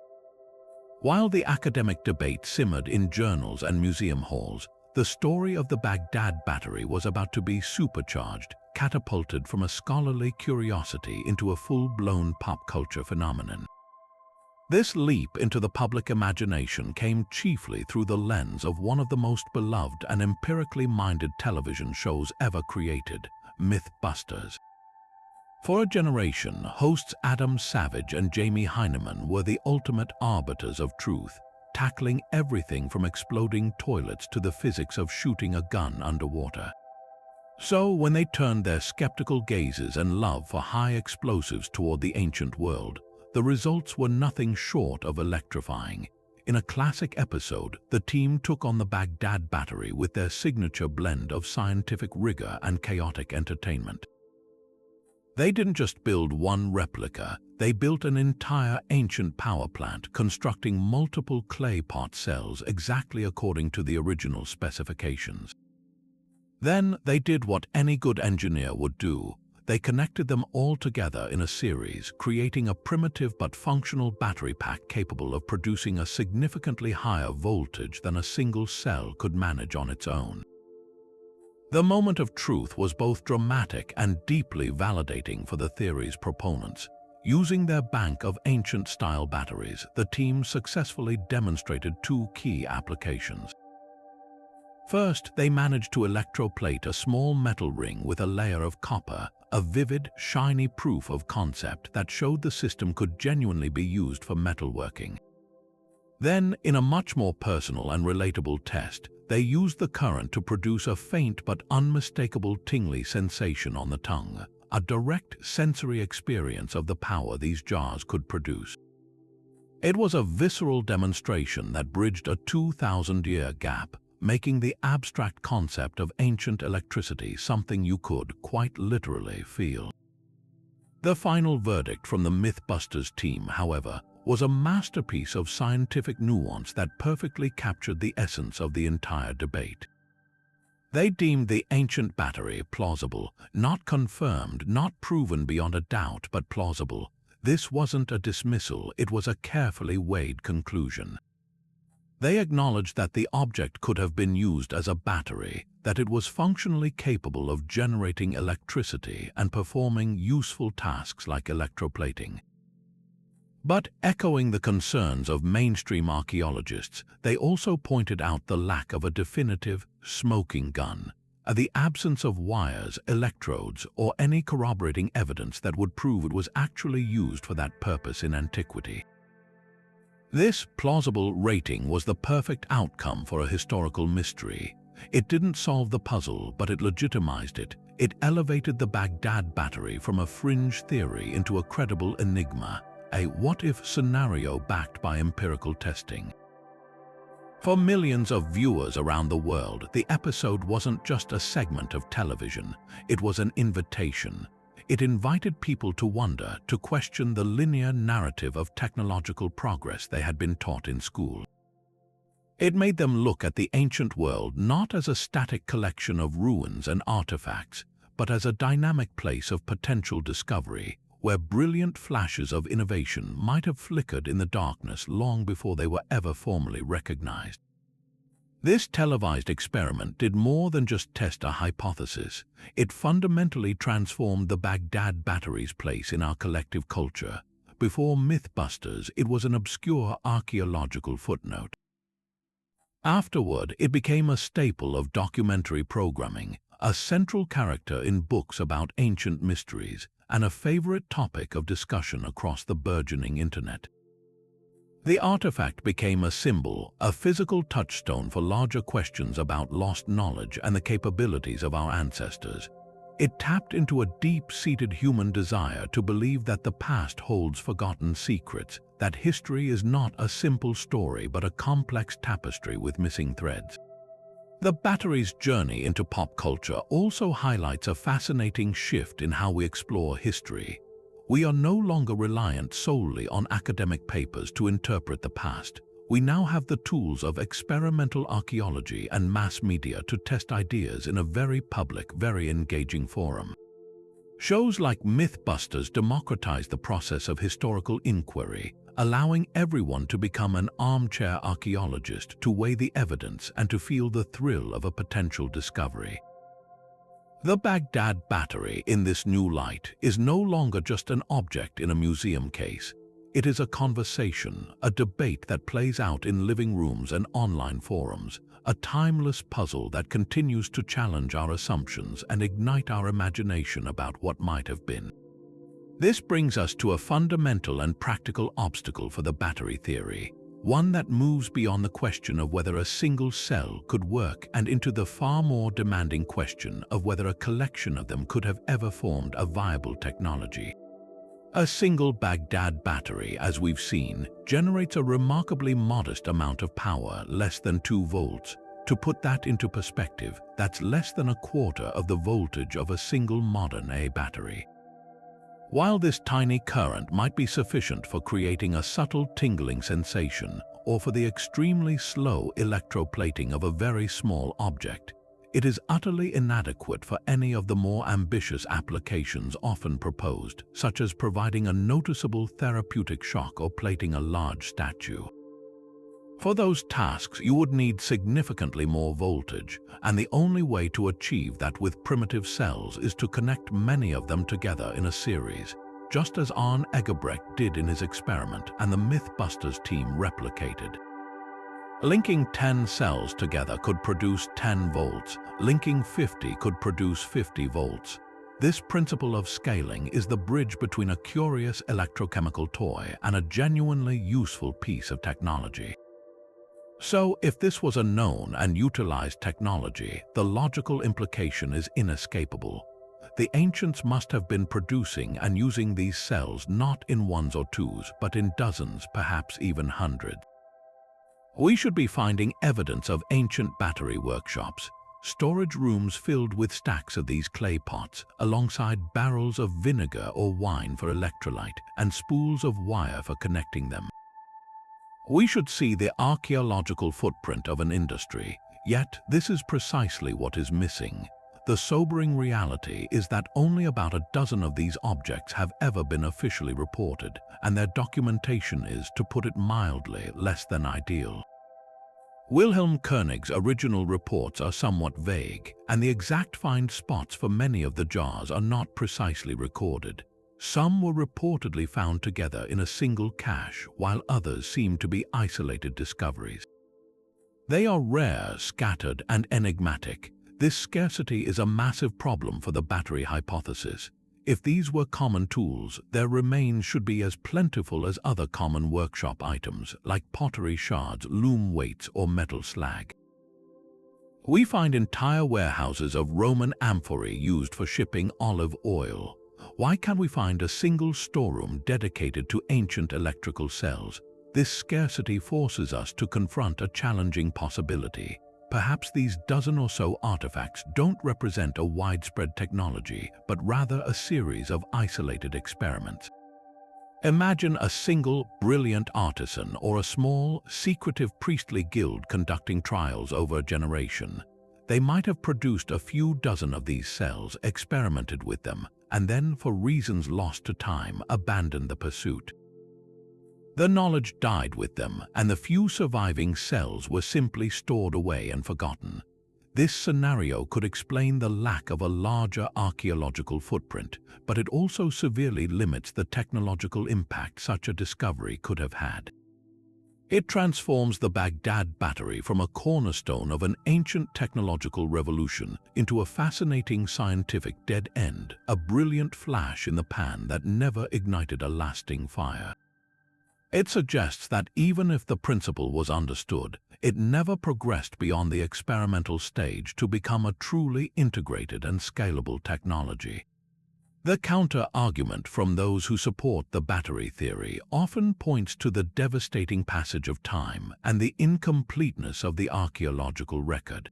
S1: While the academic debate simmered in journals and museum halls, the story of the Baghdad Battery was about to be supercharged, catapulted from a scholarly curiosity into a full-blown pop culture phenomenon. This leap into the public imagination came chiefly through the lens of one of the most beloved and empirically minded television shows ever created, Mythbusters. For a generation, hosts Adam Savage and Jamie Hyneman were the ultimate arbiters of truth, tackling everything from exploding toilets to the physics of shooting a gun underwater. So, when they turned their skeptical gazes and love for high explosives toward the ancient world, the results were nothing short of electrifying. In a classic episode, the team took on the Baghdad Battery with their signature blend of scientific rigor and chaotic entertainment. They didn't just build one replica, they built an entire ancient power plant, constructing multiple clay pot cells exactly according to the original specifications. Then they did what any good engineer would do. They connected them all together in a series, creating a primitive but functional battery pack capable of producing a significantly higher voltage than a single cell could manage on its own. The moment of truth was both dramatic and deeply validating for the theory's proponents. Using their bank of ancient-style batteries, the team successfully demonstrated two key applications. First, they managed to electroplate a small metal ring with a layer of copper, a vivid, shiny proof of concept that showed the system could genuinely be used for metalworking. Then, in a much more personal and relatable test, they used the current to produce a faint but unmistakable tingly sensation on the tongue, a direct sensory experience of the power these jars could produce. It was a visceral demonstration that bridged a 2,000-year gap, making the abstract concept of ancient electricity something you could, quite literally, feel. The final verdict from the Mythbusters team, however, was a masterpiece of scientific nuance that perfectly captured the essence of the entire debate. They deemed the ancient battery plausible, not confirmed, not proven beyond a doubt, but plausible. This wasn't a dismissal, it was a carefully weighed conclusion. They acknowledged that the object could have been used as a battery, that it was functionally capable of generating electricity and performing useful tasks like electroplating. But echoing the concerns of mainstream archaeologists, they also pointed out the lack of a definitive smoking gun, the absence of wires, electrodes, or any corroborating evidence that would prove it was actually used for that purpose in antiquity. This plausible rating was the perfect outcome for a historical mystery. It didn't solve the puzzle, but it legitimized it. It elevated the Baghdad Battery from a fringe theory into a credible enigma, a what-if scenario backed by empirical testing. For millions of viewers around the world, the episode wasn't just a segment of television, it was an invitation. It invited people to wonder, to question the linear narrative of technological progress they had been taught in school. It made them look at the ancient world not as a static collection of ruins and artifacts, but as a dynamic place of potential discovery, where brilliant flashes of innovation might have flickered in the darkness long before they were ever formally recognized. This televised experiment did more than just test a hypothesis. It fundamentally transformed the Baghdad Battery's place in our collective culture. Before Mythbusters, it was an obscure archaeological footnote. Afterward, it became a staple of documentary programming, a central character in books about ancient mysteries, and a favorite topic of discussion across the burgeoning internet. The artifact became a symbol, a physical touchstone for larger questions about lost knowledge and the capabilities of our ancestors. It tapped into a deep-seated human desire to believe that the past holds forgotten secrets, that history is not a simple story but a complex tapestry with missing threads. The Battery's journey into pop culture also highlights a fascinating shift in how we explore history. We are no longer reliant solely on academic papers to interpret the past. We now have the tools of experimental archaeology and mass media to test ideas in a very public, very engaging forum. Shows like Mythbusters democratize the process of historical inquiry, allowing everyone to become an armchair archaeologist, to weigh the evidence and to feel the thrill of a potential discovery. The Baghdad Battery, in this new light, is no longer just an object in a museum case. It is a conversation, a debate that plays out in living rooms and online forums, a timeless puzzle that continues to challenge our assumptions and ignite our imagination about what might have been. This brings us to a fundamental and practical obstacle for the battery theory, one that moves beyond the question of whether a single cell could work and into the far more demanding question of whether a collection of them could have ever formed a viable technology. A single Baghdad battery, as we've seen, generates a remarkably modest amount of power, less than 2 volts. To put that into perspective, that's less than a quarter of the voltage of a single modern-A battery. While this tiny current might be sufficient for creating a subtle tingling sensation or for the extremely slow electroplating of a very small object, it is utterly inadequate for any of the more ambitious applications often proposed, such as providing a noticeable therapeutic shock or plating a large statue. For those tasks, you would need significantly more voltage, and the only way to achieve that with primitive cells is to connect many of them together in a series, just as Arne Eggebrecht did in his experiment and the Mythbusters team replicated. Linking 10 cells together could produce 10 volts. Linking 50 could produce 50 volts. This principle of scaling is the bridge between a curious electrochemical toy and a genuinely useful piece of technology. So, if this was a known and utilized technology, the logical implication is inescapable. The ancients must have been producing and using these cells not in ones or twos, but in dozens, perhaps even hundreds. We should be finding evidence of ancient battery workshops, storage rooms filled with stacks of these clay pots, alongside barrels of vinegar or wine for electrolyte and spools of wire for connecting them. We should see the archaeological footprint of an industry, yet this is precisely what is missing. The sobering reality is that only about a dozen of these objects have ever been officially reported, and their documentation is, to put it mildly, less than ideal. Wilhelm König's original reports are somewhat vague, and the exact find spots for many of the jars are not precisely recorded. Some were reportedly found together in a single cache, while others seem to be isolated discoveries. They are rare, scattered, and enigmatic. This scarcity is a massive problem for the battery hypothesis. If these were common tools, their remains should be as plentiful as other common workshop items, like pottery shards, loom weights, or metal slag. We find entire warehouses of Roman amphorae used for shipping olive oil. Why can't we find a single storeroom dedicated to ancient electrical cells? This scarcity forces us to confront a challenging possibility. Perhaps these dozen or so artifacts don't represent a widespread technology, but rather a series of isolated experiments. Imagine a single, brilliant artisan or a small, secretive priestly guild conducting trials over a generation. They might have produced a few dozen of these cells, experimented with them, and then, for reasons lost to time, abandoned the pursuit. The knowledge died with them, and the few surviving cells were simply stored away and forgotten. This scenario could explain the lack of a larger archaeological footprint, but it also severely limits the technological impact such a discovery could have had. It transforms the Baghdad Battery from a cornerstone of an ancient technological revolution into a fascinating scientific dead end, a brilliant flash in the pan that never ignited a lasting fire. It suggests that even if the principle was understood, it never progressed beyond the experimental stage to become a truly integrated and scalable technology. The counter-argument from those who support the battery theory often points to the devastating passage of time and the incompleteness of the archaeological record.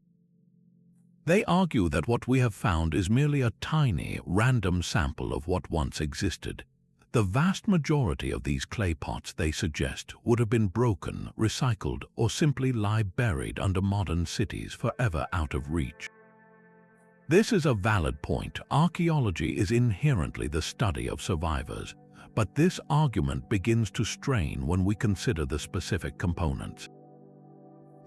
S1: They argue that what we have found is merely a tiny, random sample of what once existed. The vast majority of these clay pots, they suggest, would have been broken, recycled, or simply lie buried under modern cities forever out of reach. This is a valid point. Archaeology is inherently the study of survivors, but this argument begins to strain when we consider the specific components.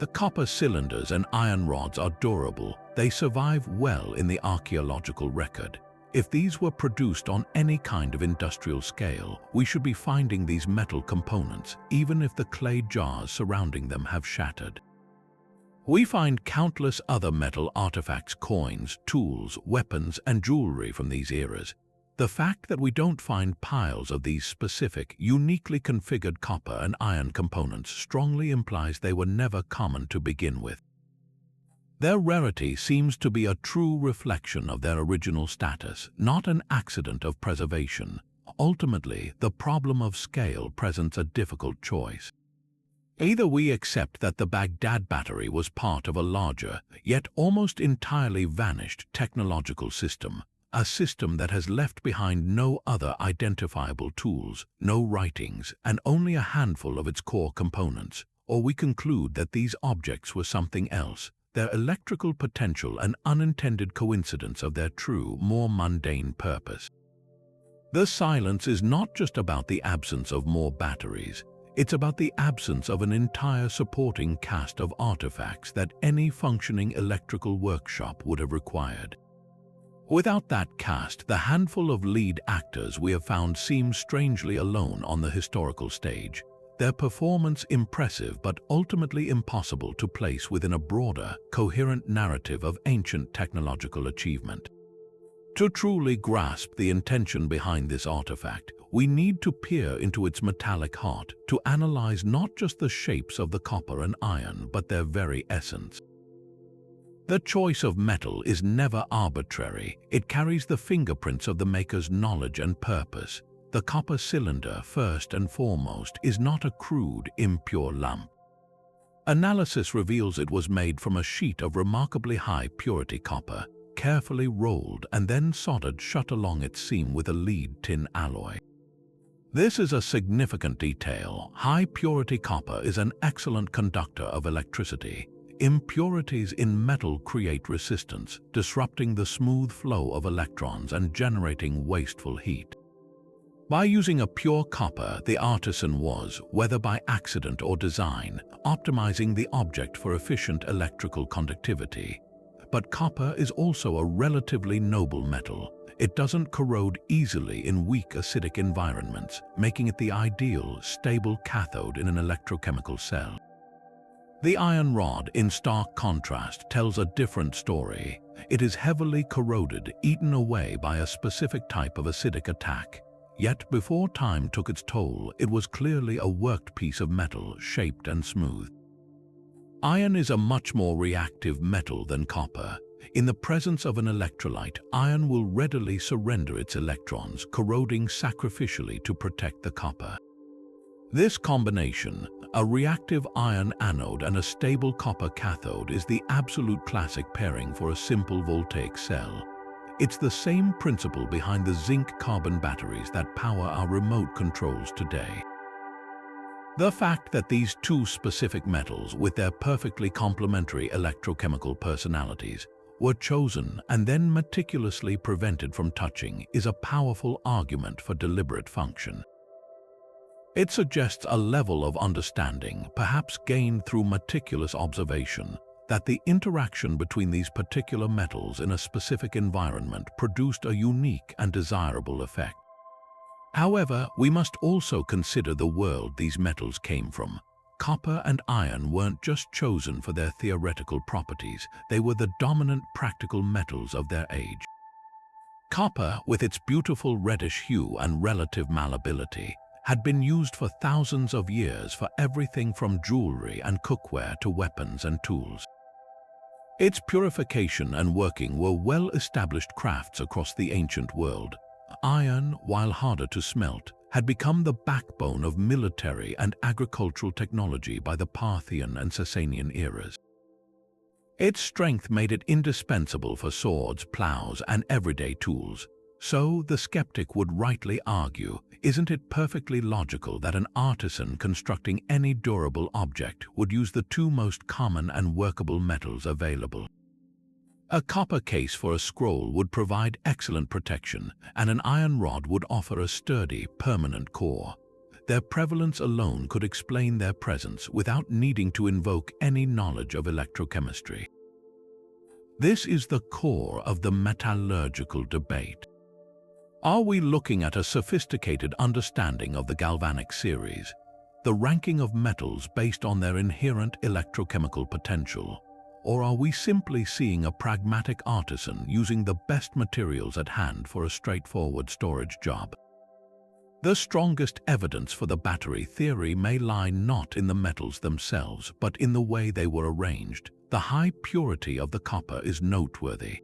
S1: The copper cylinders and iron rods are durable. They survive well in the archaeological record. If these were produced on any kind of industrial scale, we should be finding these metal components, even if the clay jars surrounding them have shattered. We find countless other metal artifacts, coins, tools, weapons, and jewelry from these eras. The fact that we don't find piles of these specific, uniquely configured copper and iron components strongly implies they were never common to begin with. Their rarity seems to be a true reflection of their original status, not an accident of preservation. Ultimately, the problem of scale presents a difficult choice. Either we accept that the Baghdad Battery was part of a larger, yet almost entirely vanished technological system, a system that has left behind no other identifiable tools, no writings, and only a handful of its core components, or we conclude that these objects were something else, their electrical potential an unintended coincidence of their true, more mundane purpose. The silence is not just about the absence of more batteries. It's about the absence of an entire supporting cast of artifacts that any functioning electrical workshop would have required. Without that cast, the handful of lead actors we have found seem strangely alone on the historical stage, their performance impressive but ultimately impossible to place within a broader, coherent narrative of ancient technological achievement. To truly grasp the intention behind this artifact, we need to peer into its metallic heart to analyze not just the shapes of the copper and iron, but their very essence. The choice of metal is never arbitrary. It carries the fingerprints of the maker's knowledge and purpose. The copper cylinder, first and foremost, is not a crude, impure lump. Analysis reveals it was made from a sheet of remarkably high purity copper, carefully rolled and then soldered shut along its seam with a lead tin alloy. This is a significant detail. High purity copper is an excellent conductor of electricity. Impurities in metal create resistance, disrupting the smooth flow of electrons and generating wasteful heat. By using a pure copper, the artisan was, whether by accident or design, optimizing the object for efficient electrical conductivity. But copper is also a relatively noble metal. it doesn't corrode easily in weak acidic environments, making it the ideal, stable cathode in an electrochemical cell. The iron rod, in stark contrast, tells a different story. It is heavily corroded, eaten away by a specific type of acidic attack. Yet before time took its toll, it was clearly a worked piece of metal, shaped and smooth. Iron is a much more reactive metal than copper. In the presence of an electrolyte, iron will readily surrender its electrons, corroding sacrificially to protect the copper. This combination, a reactive iron anode and a stable copper cathode, is the absolute classic pairing for a simple voltaic cell. It's the same principle behind the zinc-carbon batteries that power our remote controls today. The fact that these two specific metals, with their perfectly complementary electrochemical personalities, were chosen and then meticulously prevented from touching is a powerful argument for deliberate function. It suggests a level of understanding, perhaps gained through meticulous observation, that the interaction between these particular metals in a specific environment produced a unique and desirable effect. However, we must also consider the world these metals came from. Copper and iron weren't just chosen for their theoretical properties, they were the dominant practical metals of their age. Copper, with its beautiful reddish hue and relative malleability, had been used for thousands of years for everything from jewelry and cookware to weapons and tools. Its purification and working were well-established crafts across the ancient world. Iron, while harder to smelt, had become the backbone of military and agricultural technology by the Parthian and Sasanian eras. Its strength made it indispensable for swords, plows, and everyday tools. So, the skeptic would rightly argue, isn't it perfectly logical that an artisan constructing any durable object would use the two most common and workable metals available? A copper case for a scroll would provide excellent protection, and an iron rod would offer a sturdy, permanent core. Their prevalence alone could explain their presence without needing to invoke any knowledge of electrochemistry. This is the core of the metallurgical debate. Are we looking at a sophisticated understanding of the galvanic series, the ranking of metals based on their inherent electrochemical potential, or are we simply seeing a pragmatic artisan using the best materials at hand for a straightforward storage job? The strongest evidence for the battery theory may lie not in the metals themselves, but in the way they were arranged. The high purity of the copper is noteworthy.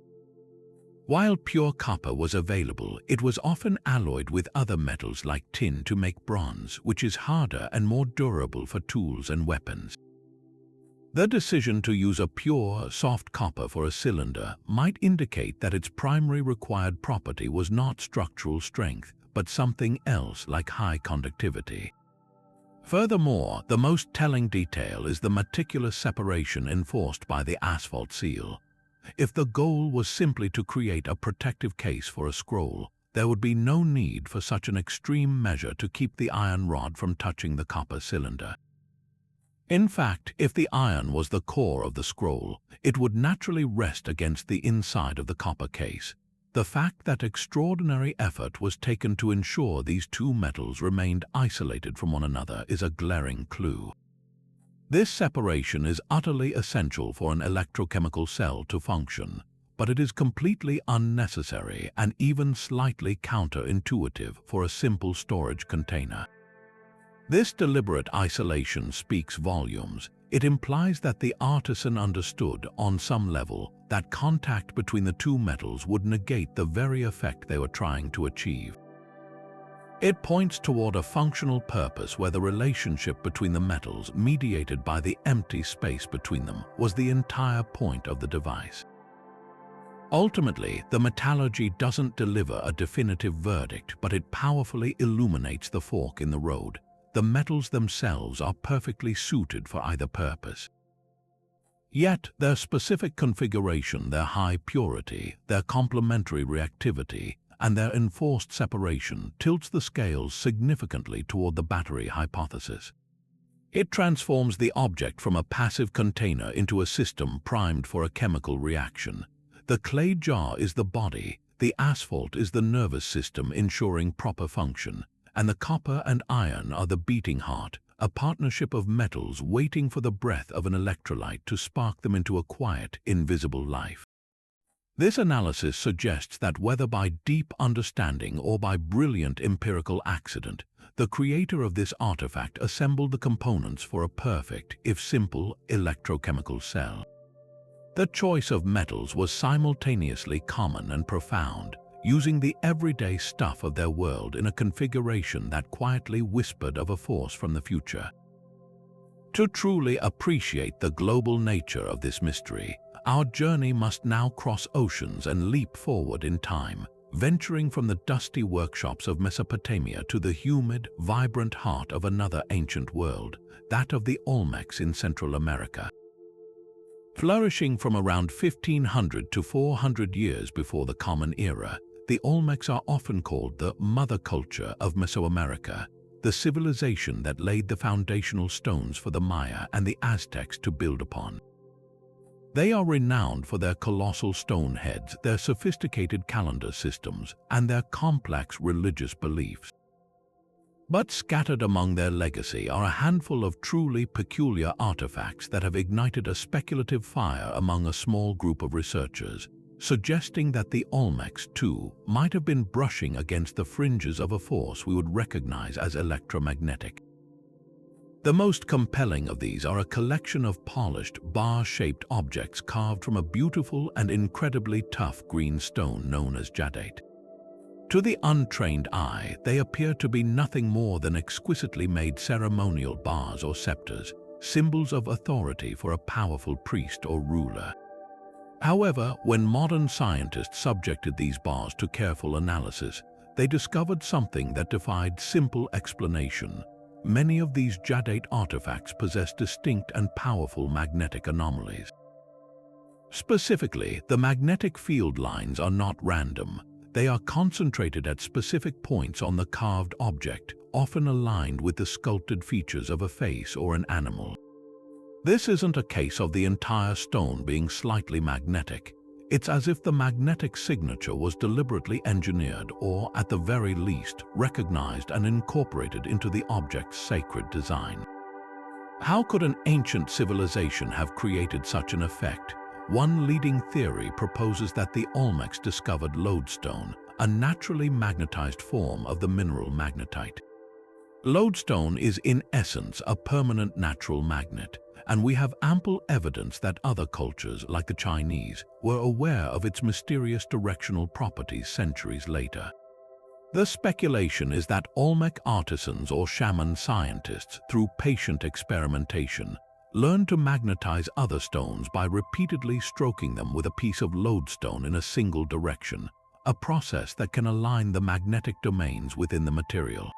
S1: While pure copper was available, it was often alloyed with other metals like tin to make bronze, which is harder and more durable for tools and weapons. The decision to use a pure, soft copper for a cylinder might indicate that its primary required property was not structural strength, but something else like high conductivity. Furthermore, the most telling detail is the meticulous separation enforced by the asphalt seal. If the goal was simply to create a protective case for a scroll, there would be no need for such an extreme measure to keep the iron rod from touching the copper cylinder. In fact, if the iron was the core of the scroll, it would naturally rest against the inside of the copper case. The fact that extraordinary effort was taken to ensure these two metals remained isolated from one another is a glaring clue. This separation is utterly essential for an electrochemical cell to function, but it is completely unnecessary and even slightly counterintuitive for a simple storage container. This deliberate isolation speaks volumes. It implies that the artisan understood, on some level, that contact between the two metals would negate the very effect they were trying to achieve. It points toward a functional purpose where the relationship between the metals, mediated by the empty space between them, was the entire point of the device. Ultimately, the metallurgy doesn't deliver a definitive verdict, but it powerfully illuminates the fork in the road. The metals themselves are perfectly suited for either purpose. Yet, their specific configuration, their high purity, their complementary reactivity, and their enforced separation tilts the scales significantly toward the battery hypothesis. It transforms the object from a passive container into a system primed for a chemical reaction. The clay jar is the body, The asphalt is the nervous system ensuring proper function, and the copper and iron are the beating heart, a partnership of metals waiting for the breath of an electrolyte to spark them into a quiet, invisible life. This analysis suggests that whether by deep understanding or by brilliant empirical accident, the creator of this artifact assembled the components for a perfect, if simple, electrochemical cell. The choice of metals was simultaneously common and profound, using the everyday stuff of their world in a configuration that quietly whispered of a force from the future. To truly appreciate the global nature of this mystery, our journey must now cross oceans and leap forward in time, venturing from the dusty workshops of Mesopotamia to the humid, vibrant heart of another ancient world, that of the Olmecs in Central America. Flourishing from around 1500 to 400 years before the Common Era, the Olmecs are often called the mother culture of Mesoamerica, the civilization that laid the foundational stones for the Maya and the Aztecs to build upon. They are renowned for their colossal stone heads, their sophisticated calendar systems, and their complex religious beliefs. But scattered among their legacy are a handful of truly peculiar artifacts that have ignited a speculative fire among a small group of researchers, suggesting that the Olmecs, too, might have been brushing against the fringes of a force we would recognize as electromagnetic. The most compelling of these are a collection of polished, bar-shaped objects carved from a beautiful and incredibly tough green stone known as jadate. To the untrained eye, they appear to be nothing more than exquisitely made ceremonial bars or scepters, symbols of authority for a powerful priest or ruler. However, when modern scientists subjected these bars to careful analysis, they discovered something that defied simple explanation. Many of these jadate artifacts possess distinct and powerful magnetic anomalies. Specifically, the magnetic field lines are not random. They are concentrated at specific points on the carved object, often aligned with the sculpted features of a face or an animal. This isn't a case of the entire stone being slightly magnetic. It's as if the magnetic signature was deliberately engineered or, at the very least, recognized and incorporated into the object's sacred design. How could an ancient civilization have created such an effect? One leading theory proposes that the Olmecs discovered lodestone, a naturally magnetized form of the mineral magnetite. Lodestone is in essence a permanent natural magnet, and we have ample evidence that other cultures, like the Chinese, were aware of its mysterious directional properties centuries later. The speculation is that Olmec artisans or shaman scientists, through patient experimentation, learned to magnetize other stones by repeatedly stroking them with a piece of lodestone in a single direction, a process that can align the magnetic domains within the material.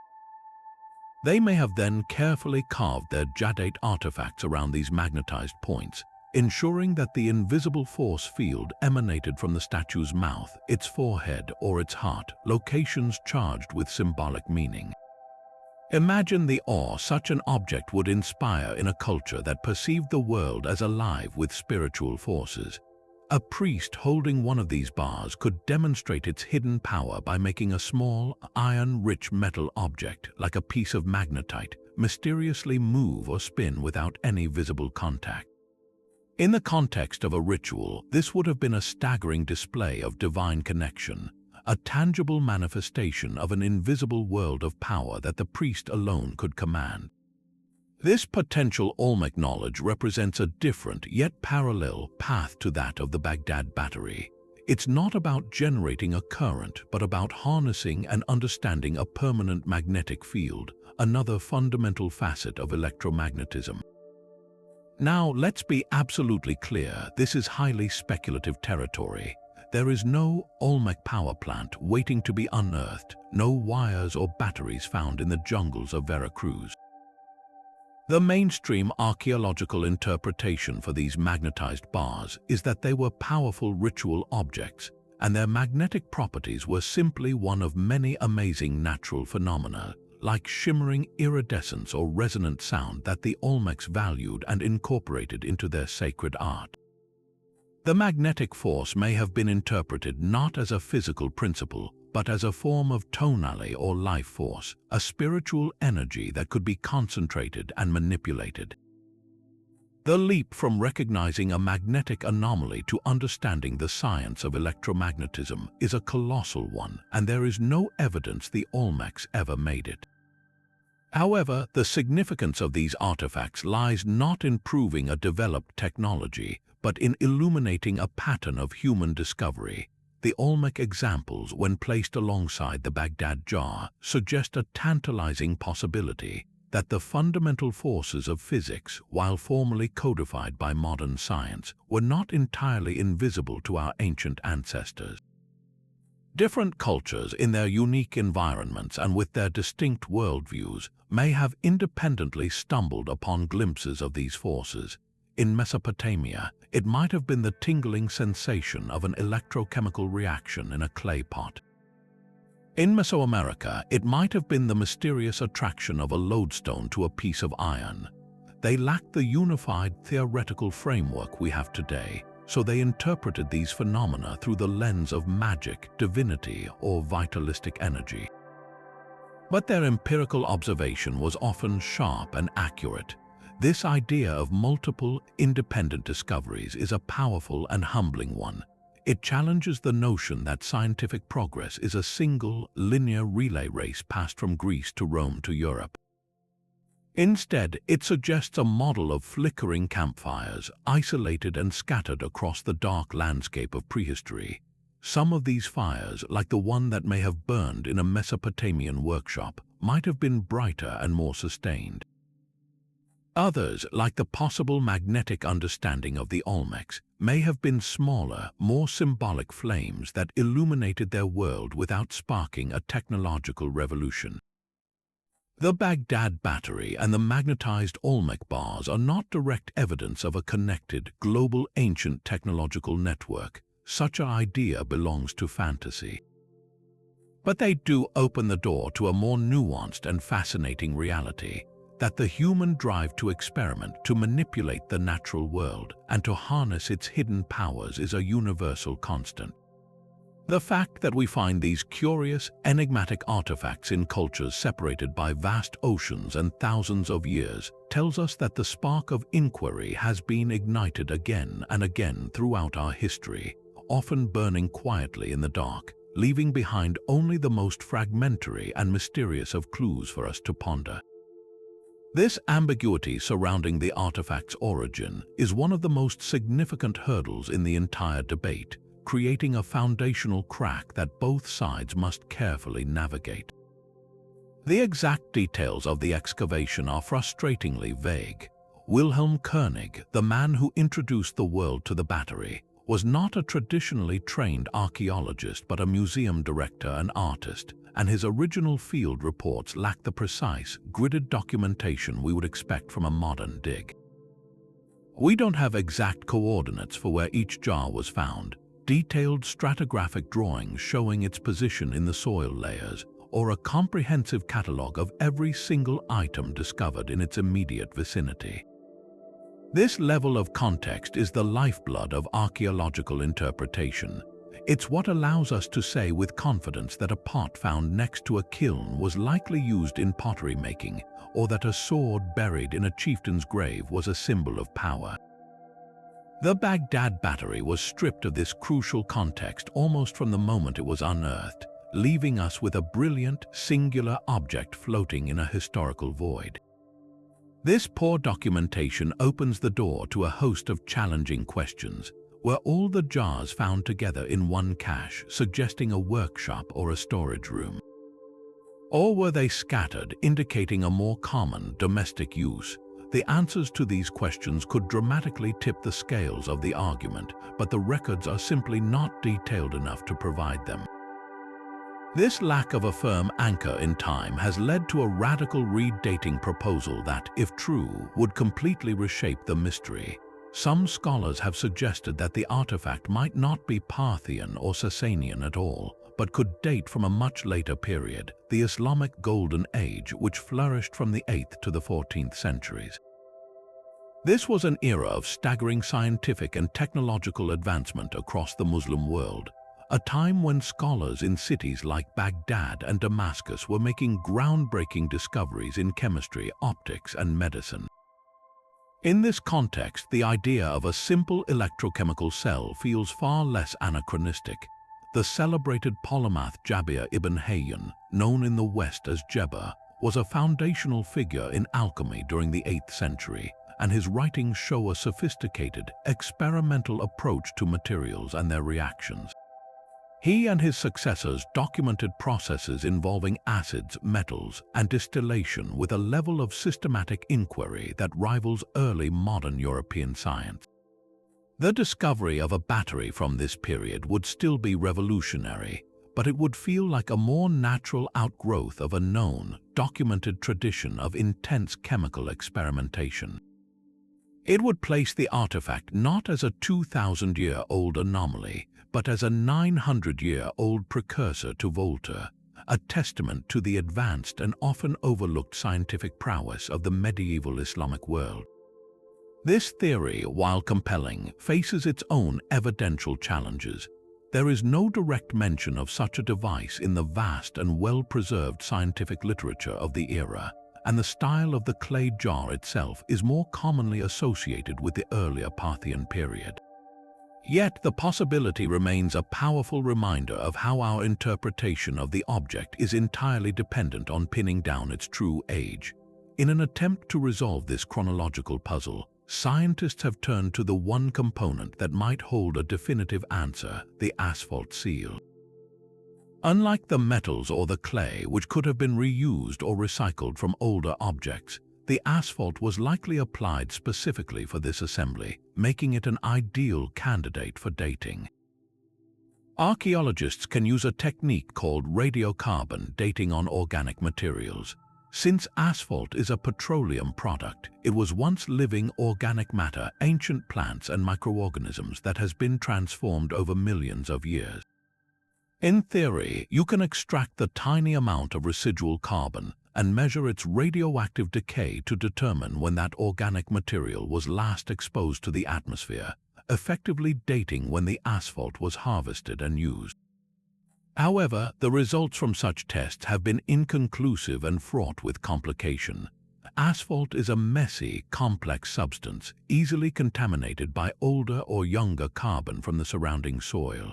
S1: They may have then carefully carved their jadate artifacts around these magnetized points, ensuring that the invisible force field emanated from the statue's mouth, its forehead, or its heart, locations charged with symbolic meaning. Imagine the awe such an object would inspire in a culture that perceived the world as alive with spiritual forces. A priest holding one of these bars could demonstrate its hidden power by making a small, iron-rich metal object, like a piece of magnetite, mysteriously move or spin without any visible contact. In the context of a ritual, this would have been a staggering display of divine connection, a tangible manifestation of an invisible world of power that the priest alone could command. This potential Olmec knowledge represents a different yet parallel path to that of the Baghdad Battery. It's not about generating a current, but about harnessing and understanding a permanent magnetic field, another fundamental facet of electromagnetism. Now, let's be absolutely clear, this is highly speculative territory. There is no Olmec power plant waiting to be unearthed, no wires or batteries found in the jungles of Veracruz. The mainstream archaeological interpretation for these magnetized bars is that they were powerful ritual objects, and their magnetic properties were simply one of many amazing natural phenomena, like shimmering iridescence or resonant sound that the Olmecs valued and incorporated into their sacred art. The magnetic force may have been interpreted not as a physical principle, but as a form of tonality or life force, a spiritual energy that could be concentrated and manipulated. The leap from recognizing a magnetic anomaly to understanding the science of electromagnetism is a colossal one, and there is no evidence the Olmecs ever made it. However, the significance of these artifacts lies not in proving a developed technology, but in illuminating a pattern of human discovery. The Olmec examples, when placed alongside the Baghdad jar, suggest a tantalizing possibility that the fundamental forces of physics, while formally codified by modern science, were not entirely invisible to our ancient ancestors. Different cultures, in their unique environments and with their distinct worldviews, may have independently stumbled upon glimpses of these forces. In Mesopotamia, it might have been the tingling sensation of an electrochemical reaction in a clay pot. In Mesoamerica, it might have been the mysterious attraction of a lodestone to a piece of iron. They lacked the unified theoretical framework we have today, so they interpreted these phenomena through the lens of magic, divinity, or vitalistic energy. But their empirical observation was often sharp and accurate. This idea of multiple, independent discoveries is a powerful and humbling one. It challenges the notion that scientific progress is a single, linear relay race passed from Greece to Rome to Europe. Instead, it suggests a model of flickering campfires, isolated and scattered across the dark landscape of prehistory. Some of these fires, like the one that may have burned in a Mesopotamian workshop, might have been brighter and more sustained. Others, like the possible magnetic understanding of the Olmecs, may have been smaller, more symbolic flames that illuminated their world without sparking a technological revolution. The Baghdad Battery and the magnetized Olmec bars are not direct evidence of a connected, global ancient technological network. Such an idea belongs to fantasy. But they do open the door to a more nuanced and fascinating reality, that the human drive to experiment, to manipulate the natural world, and to harness its hidden powers is a universal constant. The fact that we find these curious, enigmatic artifacts in cultures separated by vast oceans and thousands of years tells us that the spark of inquiry has been ignited again and again throughout our history, often burning quietly in the dark, leaving behind only the most fragmentary and mysterious of clues for us to ponder. This ambiguity surrounding the artifact's origin is one of the most significant hurdles in the entire debate, creating a foundational crack that both sides must carefully navigate. The exact details of the excavation are frustratingly vague. Wilhelm König, the man who introduced the world to the battery, was not a traditionally trained archaeologist but a museum director and artist, and his original field reports lack the precise, gridded documentation we would expect from a modern dig. We don't have exact coordinates for where each jar was found, detailed stratigraphic drawings showing its position in the soil layers, or a comprehensive catalogue of every single item discovered in its immediate vicinity. This level of context is the lifeblood of archaeological interpretation. It's what allows us to say with confidence that a pot found next to a kiln was likely used in pottery making, or that a sword buried in a chieftain's grave was a symbol of power. The Baghdad Battery was stripped of this crucial context almost from the moment it was unearthed, leaving us with a brilliant, singular object floating in a historical void. This poor documentation opens the door to a host of challenging questions. Were all the jars found together in one cache, suggesting a workshop or a storage room? Or were they scattered, indicating a more common domestic use? The answers to these questions could dramatically tip the scales of the argument, but the records are simply not detailed enough to provide them. This lack of a firm anchor in time has led to a radical redating proposal that, if true, would completely reshape the mystery. Some scholars have suggested that the artifact might not be Parthian or Sasanian at all, but could date from a much later period, the Islamic Golden Age, which flourished from the 8th to the 14th centuries. This was an era of staggering scientific and technological advancement across the Muslim world, a time when scholars in cities like Baghdad and Damascus were making groundbreaking discoveries in chemistry, optics, and medicine. In this context, the idea of a simple electrochemical cell feels far less anachronistic. The celebrated polymath Jabir ibn Hayyan, known in the West as Geber, was a foundational figure in alchemy during the 8th century, and his writings show a sophisticated, experimental approach to materials and their reactions. He and his successors documented processes involving acids, metals, and distillation with a level of systematic inquiry that rivals early modern European science. The discovery of a battery from this period would still be revolutionary, but it would feel like a more natural outgrowth of a known, documented tradition of intense chemical experimentation. It would place the artifact not as a 2,000-year-old anomaly, but as a 900-year-old precursor to Volta, a testament to the advanced and often overlooked scientific prowess of the medieval Islamic world. This theory, while compelling, faces its own evidential challenges. There is no direct mention of such a device in the vast and well-preserved scientific literature of the era, and the style of the clay jar itself is more commonly associated with the earlier Parthian period. Yet the possibility remains a powerful reminder of how our interpretation of the object is entirely dependent on pinning down its true age. In an attempt to resolve this chronological puzzle, scientists have turned to the one component that might hold a definitive answer: the asphalt seal. Unlike the metals or the clay, which could have been reused or recycled from older objects, the asphalt was likely applied specifically for this assembly, making it an ideal candidate for dating. Archaeologists can use a technique called radiocarbon dating on organic materials. Since asphalt is a petroleum product, it was once living organic matter, ancient plants and microorganisms that has been transformed over millions of years. In theory, you can extract the tiny amount of residual carbon and measure its radioactive decay to determine when that organic material was last exposed to the atmosphere, effectively dating when the asphalt was harvested and used. However, the results from such tests have been inconclusive and fraught with complication. Asphalt is a messy, complex substance, easily contaminated by older or younger carbon from the surrounding soil.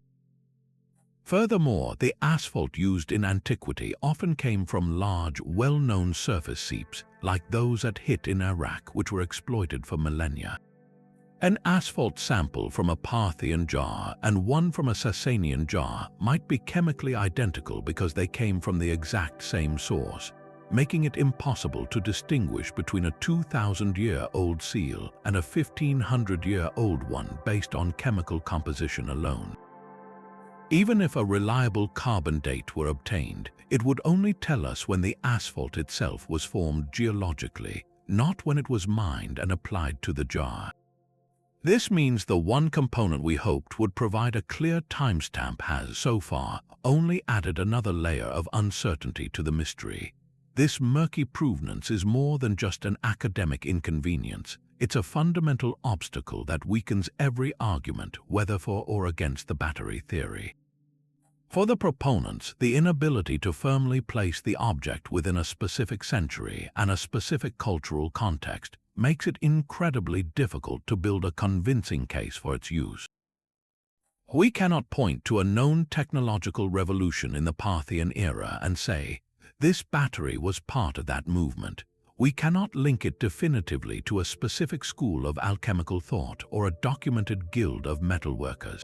S1: Furthermore, the asphalt used in antiquity often came from large, well-known surface seeps, like those at Hit in Iraq, which were exploited for millennia. An asphalt sample from a Parthian jar and one from a Sasanian jar might be chemically identical because they came from the exact same source, making it impossible to distinguish between a 2,000-year-old seal and a 1,500-year-old one based on chemical composition alone. Even if a reliable carbon date were obtained, it would only tell us when the asphalt itself was formed geologically, not when it was mined and applied to the jar. This means the one component we hoped would provide a clear timestamp has, so far, only added another layer of uncertainty to the mystery. This murky provenance is more than just an academic inconvenience. It's a fundamental obstacle that weakens every argument, whether for or against the battery theory. For the proponents, the inability to firmly place the object within a specific century and a specific cultural context makes it incredibly difficult to build a convincing case for its use. We cannot point to a known technological revolution in the Parthian era and say, this battery was part of that movement. We cannot link it definitively to a specific school of alchemical thought or a documented guild of metalworkers.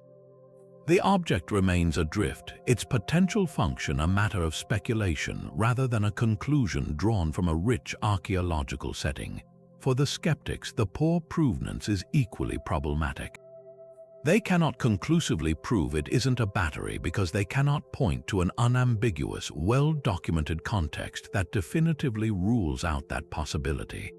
S1: The object remains adrift, its potential function a matter of speculation rather than a conclusion drawn from a rich archaeological setting. For the skeptics, the poor provenance is equally problematic. They cannot conclusively prove it isn't a battery because they cannot point to an unambiguous, well-documented context that definitively rules out that possibility.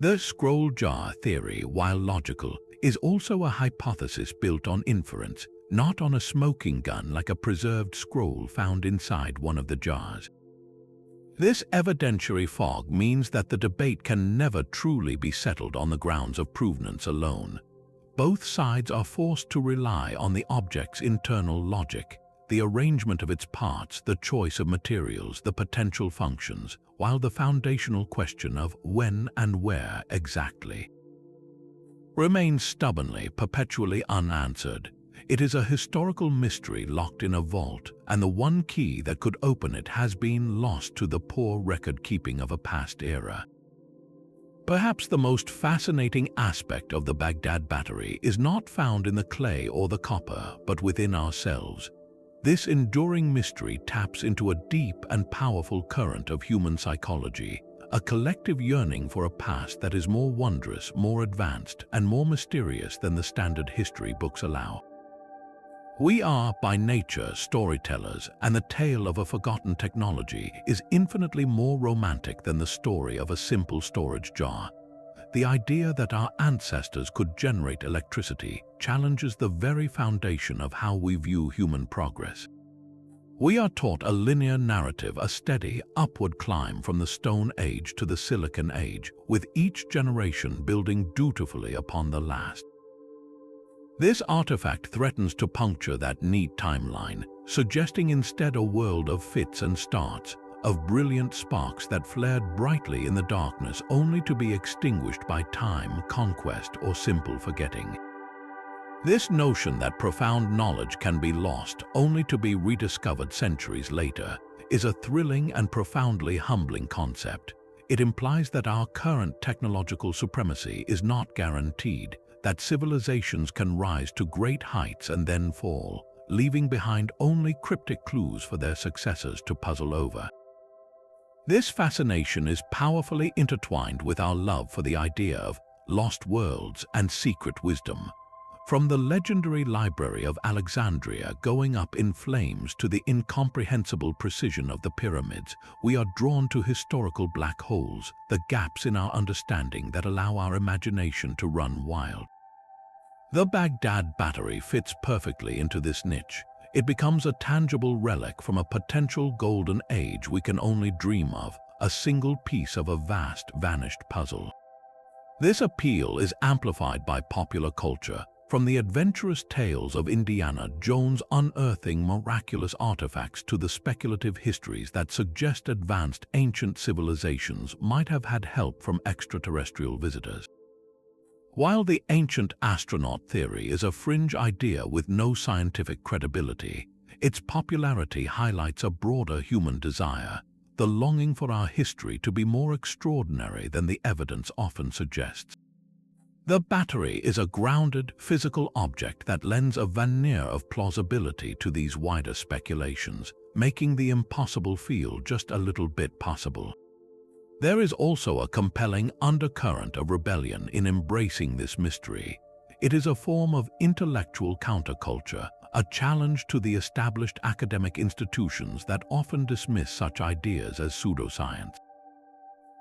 S1: The scroll jar theory, while logical, is also a hypothesis built on inference, not on a smoking gun like a preserved scroll found inside one of the jars. This evidentiary fog means that the debate can never truly be settled on the grounds of provenance alone. Both sides are forced to rely on the object's internal logic, the arrangement of its parts, the choice of materials, the potential functions, while the foundational question of when and where exactly remains stubbornly, perpetually unanswered. It is a historical mystery locked in a vault, and the one key that could open it has been lost to the poor record-keeping of a past era. Perhaps the most fascinating aspect of the Baghdad Battery is not found in the clay or the copper, but within ourselves. This enduring mystery taps into a deep and powerful current of human psychology, a collective yearning for a past that is more wondrous, more advanced, and more mysterious than the standard history books allow. We are, by nature, storytellers, and the tale of a forgotten technology is infinitely more romantic than the story of a simple storage jar. The idea that our ancestors could generate electricity challenges the very foundation of how we view human progress. We are taught a linear narrative, a steady, upward climb from the Stone Age to the Silicon Age, with each generation building dutifully upon the last. This artifact threatens to puncture that neat timeline, suggesting instead a world of fits and starts, of brilliant sparks that flared brightly in the darkness only to be extinguished by time, conquest, or simple forgetting. This notion that profound knowledge can be lost only to be rediscovered centuries later is a thrilling and profoundly humbling concept. It implies that our current technological supremacy is not guaranteed, that civilizations can rise to great heights and then fall, leaving behind only cryptic clues for their successors to puzzle over. This fascination is powerfully intertwined with our love for the idea of lost worlds and secret wisdom. From the legendary Library of Alexandria going up in flames to the incomprehensible precision of the pyramids, we are drawn to historical black holes, the gaps in our understanding that allow our imagination to run wild. The Baghdad Battery fits perfectly into this niche. It becomes a tangible relic from a potential golden age we can only dream of, a single piece of a vast, vanished puzzle. This appeal is amplified by popular culture, from the adventurous tales of Indiana Jones unearthing miraculous artifacts to the speculative histories that suggest advanced ancient civilizations might have had help from extraterrestrial visitors. While the ancient astronaut theory is a fringe idea with no scientific credibility, its popularity highlights a broader human desire, the longing for our history to be more extraordinary than the evidence often suggests. The battery is a grounded, physical object that lends a veneer of plausibility to these wider speculations, making the impossible feel just a little bit possible. There is also a compelling undercurrent of rebellion in embracing this mystery. It is a form of intellectual counterculture, a challenge to the established academic institutions that often dismiss such ideas as pseudoscience.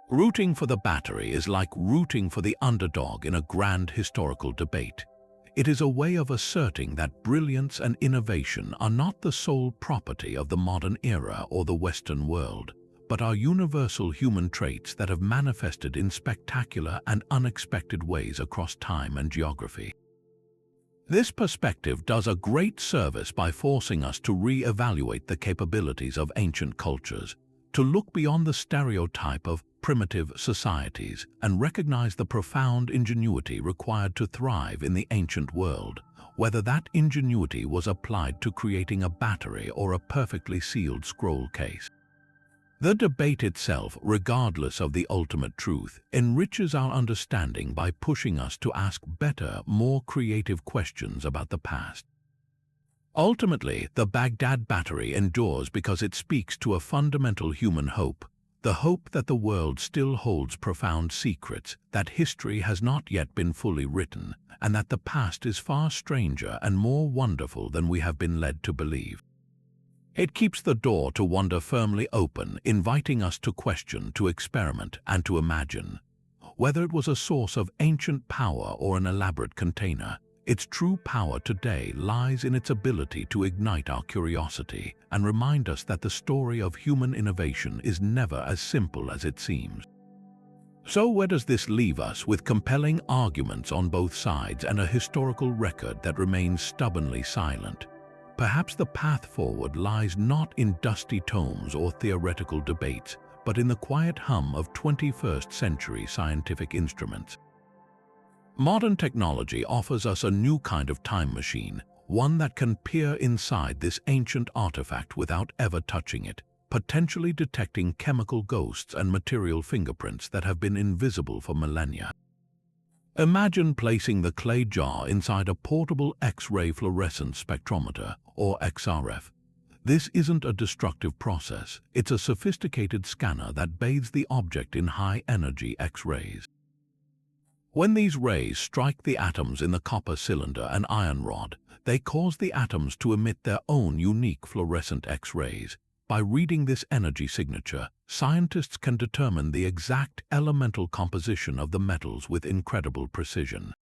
S1: Rooting for the battery is like rooting for the underdog in a grand historical debate. It is a way of asserting that brilliance and innovation are not the sole property of the modern era or the Western world, but are universal human traits that have manifested in spectacular and unexpected ways across time and geography. This perspective does a great service by forcing us to re-evaluate the capabilities of ancient cultures, to look beyond the stereotype of primitive societies and recognize the profound ingenuity required to thrive in the ancient world, whether that ingenuity was applied to creating a battery or a perfectly sealed scroll case. The debate itself, regardless of the ultimate truth, enriches our understanding by pushing us to ask better, more creative questions about the past. Ultimately, the Baghdad Battery endures because it speaks to a fundamental human hope, the hope that the world still holds profound secrets, that history has not yet been fully written, and that the past is far stranger and more wonderful than we have been led to believe. It keeps the door to wonder firmly open, inviting us to question, to experiment, and to imagine. Whether it was a source of ancient power or an elaborate container, Its true power today lies in its ability to ignite our curiosity and remind us that the story of human innovation is never as simple as it seems. So where does this leave us? With compelling arguments on both sides and a historical record that remains stubbornly silent? Perhaps the path forward lies not in dusty tomes or theoretical debates, but in the quiet hum of 21st century scientific instruments. Modern technology offers us a new kind of time machine, one that can peer inside this ancient artifact without ever touching it, potentially detecting chemical ghosts and material fingerprints that have been invisible for millennia. Imagine placing the clay jar inside a portable X-ray fluorescence spectrometer, or XRF. This isn't a destructive process, it's a sophisticated scanner that bathes the object in high-energy X-rays. When these rays strike the atoms in the copper cylinder and iron rod, they cause the atoms to emit their own unique fluorescent X-rays. By reading this energy signature, scientists can determine the exact elemental composition of the metals with incredible precision.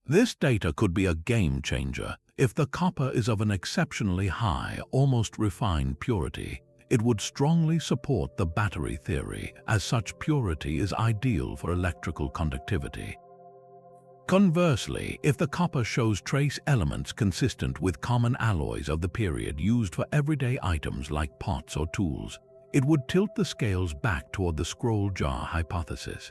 S1: This data could be a game changer. If the copper is of an exceptionally high, almost refined purity, it would strongly support the battery theory, as such purity is ideal for electrical conductivity. Conversely, if the copper shows trace elements consistent with common alloys of the period used for everyday items like pots or tools, it would tilt the scales back toward the scroll jar hypothesis.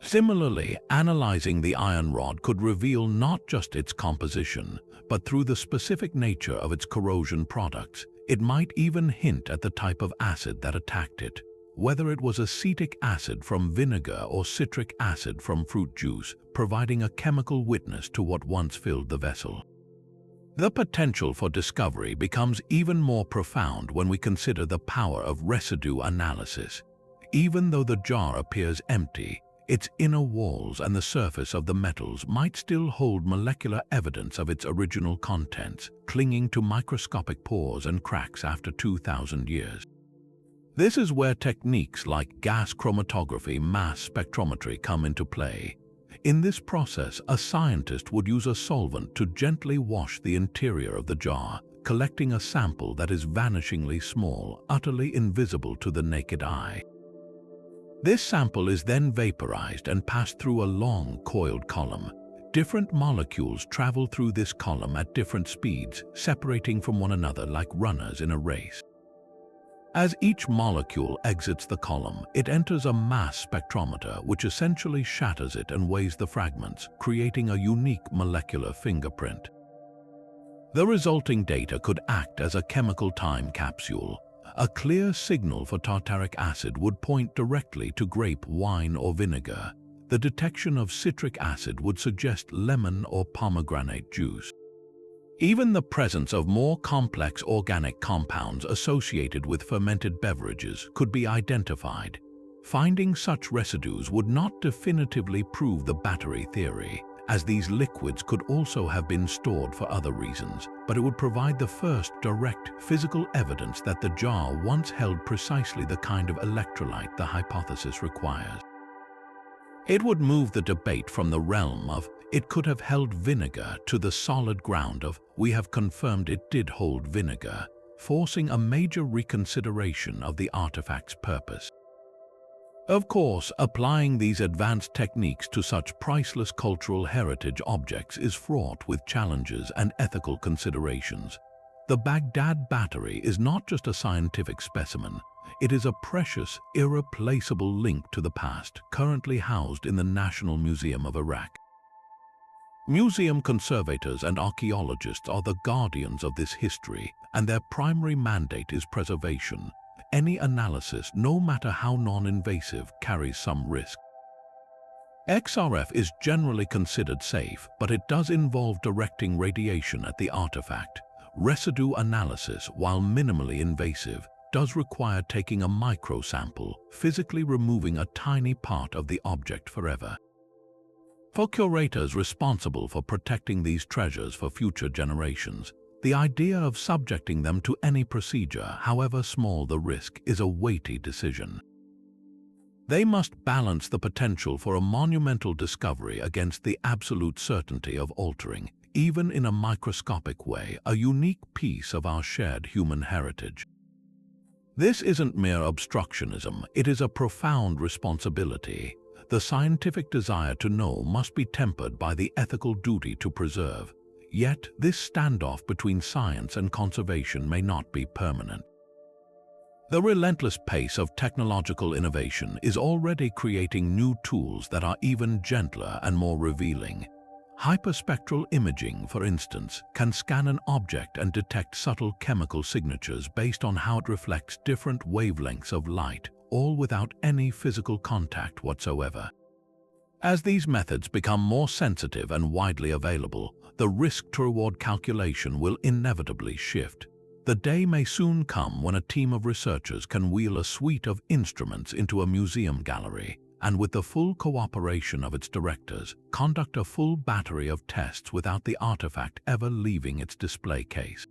S1: Similarly, analyzing the iron rod could reveal not just its composition, but through the specific nature of its corrosion products, it might even hint at the type of acid that attacked it, whether it was acetic acid from vinegar or citric acid from fruit juice, providing a chemical witness to what once filled the vessel. The potential for discovery becomes even more profound when we consider the power of residue analysis. Even though the jar appears empty, its inner walls and the surface of the metals might still hold molecular evidence of its original contents, clinging to microscopic pores and cracks after 2,000 years. This is where techniques like gas chromatography, mass spectrometry come into play. In this process, a scientist would use a solvent to gently wash the interior of the jar, collecting a sample that is vanishingly small, utterly invisible to the naked eye. This sample is then vaporized and passed through a long, coiled column. Different molecules travel through this column at different speeds, separating from one another like runners in a race. As each molecule exits the column, it enters a mass spectrometer, which essentially shatters it and weighs the fragments, creating a unique molecular fingerprint. The resulting data could act as a chemical time capsule. A clear signal for tartaric acid would point directly to grape, wine, or vinegar. The detection of citric acid would suggest lemon or pomegranate juice. Even the presence of more complex organic compounds associated with fermented beverages could be identified. Finding such residues would not definitively prove the battery theory, as these liquids could also have been stored for other reasons, but it would provide the first direct physical evidence that the jar once held precisely the kind of electrolyte the hypothesis requires. It would move the debate from the realm of "it could have held vinegar" to the solid ground of "we have confirmed it did hold vinegar," forcing a major reconsideration of the artifact's purpose. Of course, applying these advanced techniques to such priceless cultural heritage objects is fraught with challenges and ethical considerations. The Baghdad Battery is not just a scientific specimen. It is a precious, irreplaceable link to the past, currently housed in the National Museum of Iraq. Museum conservators and archaeologists are the guardians of this history, and their primary mandate is preservation. Any analysis, no matter how non-invasive, carries some risk. XRF is generally considered safe, but it does involve directing radiation at the artifact. Residue analysis, while minimally invasive, does require taking a microsample, physically removing a tiny part of the object forever. For curators responsible for protecting these treasures for future generations, the idea of subjecting them to any procedure, however small the risk, is a weighty decision. They must balance the potential for a monumental discovery against the absolute certainty of altering, even in a microscopic way, a unique piece of our shared human heritage. This isn't mere obstructionism, it is a profound responsibility. The scientific desire to know must be tempered by the ethical duty to preserve. Yet, this standoff between science and conservation may not be permanent. The relentless pace of technological innovation is already creating new tools that are even gentler and more revealing. Hyperspectral imaging, for instance, can scan an object and detect subtle chemical signatures based on how it reflects different wavelengths of light, all without any physical contact whatsoever. As these methods become more sensitive and widely available, the risk-to-reward calculation will inevitably shift. The day may soon come when a team of researchers can wheel a suite of instruments into a museum gallery, and with the full cooperation of its directors, conduct a full battery of tests without the artifact ever leaving its display case.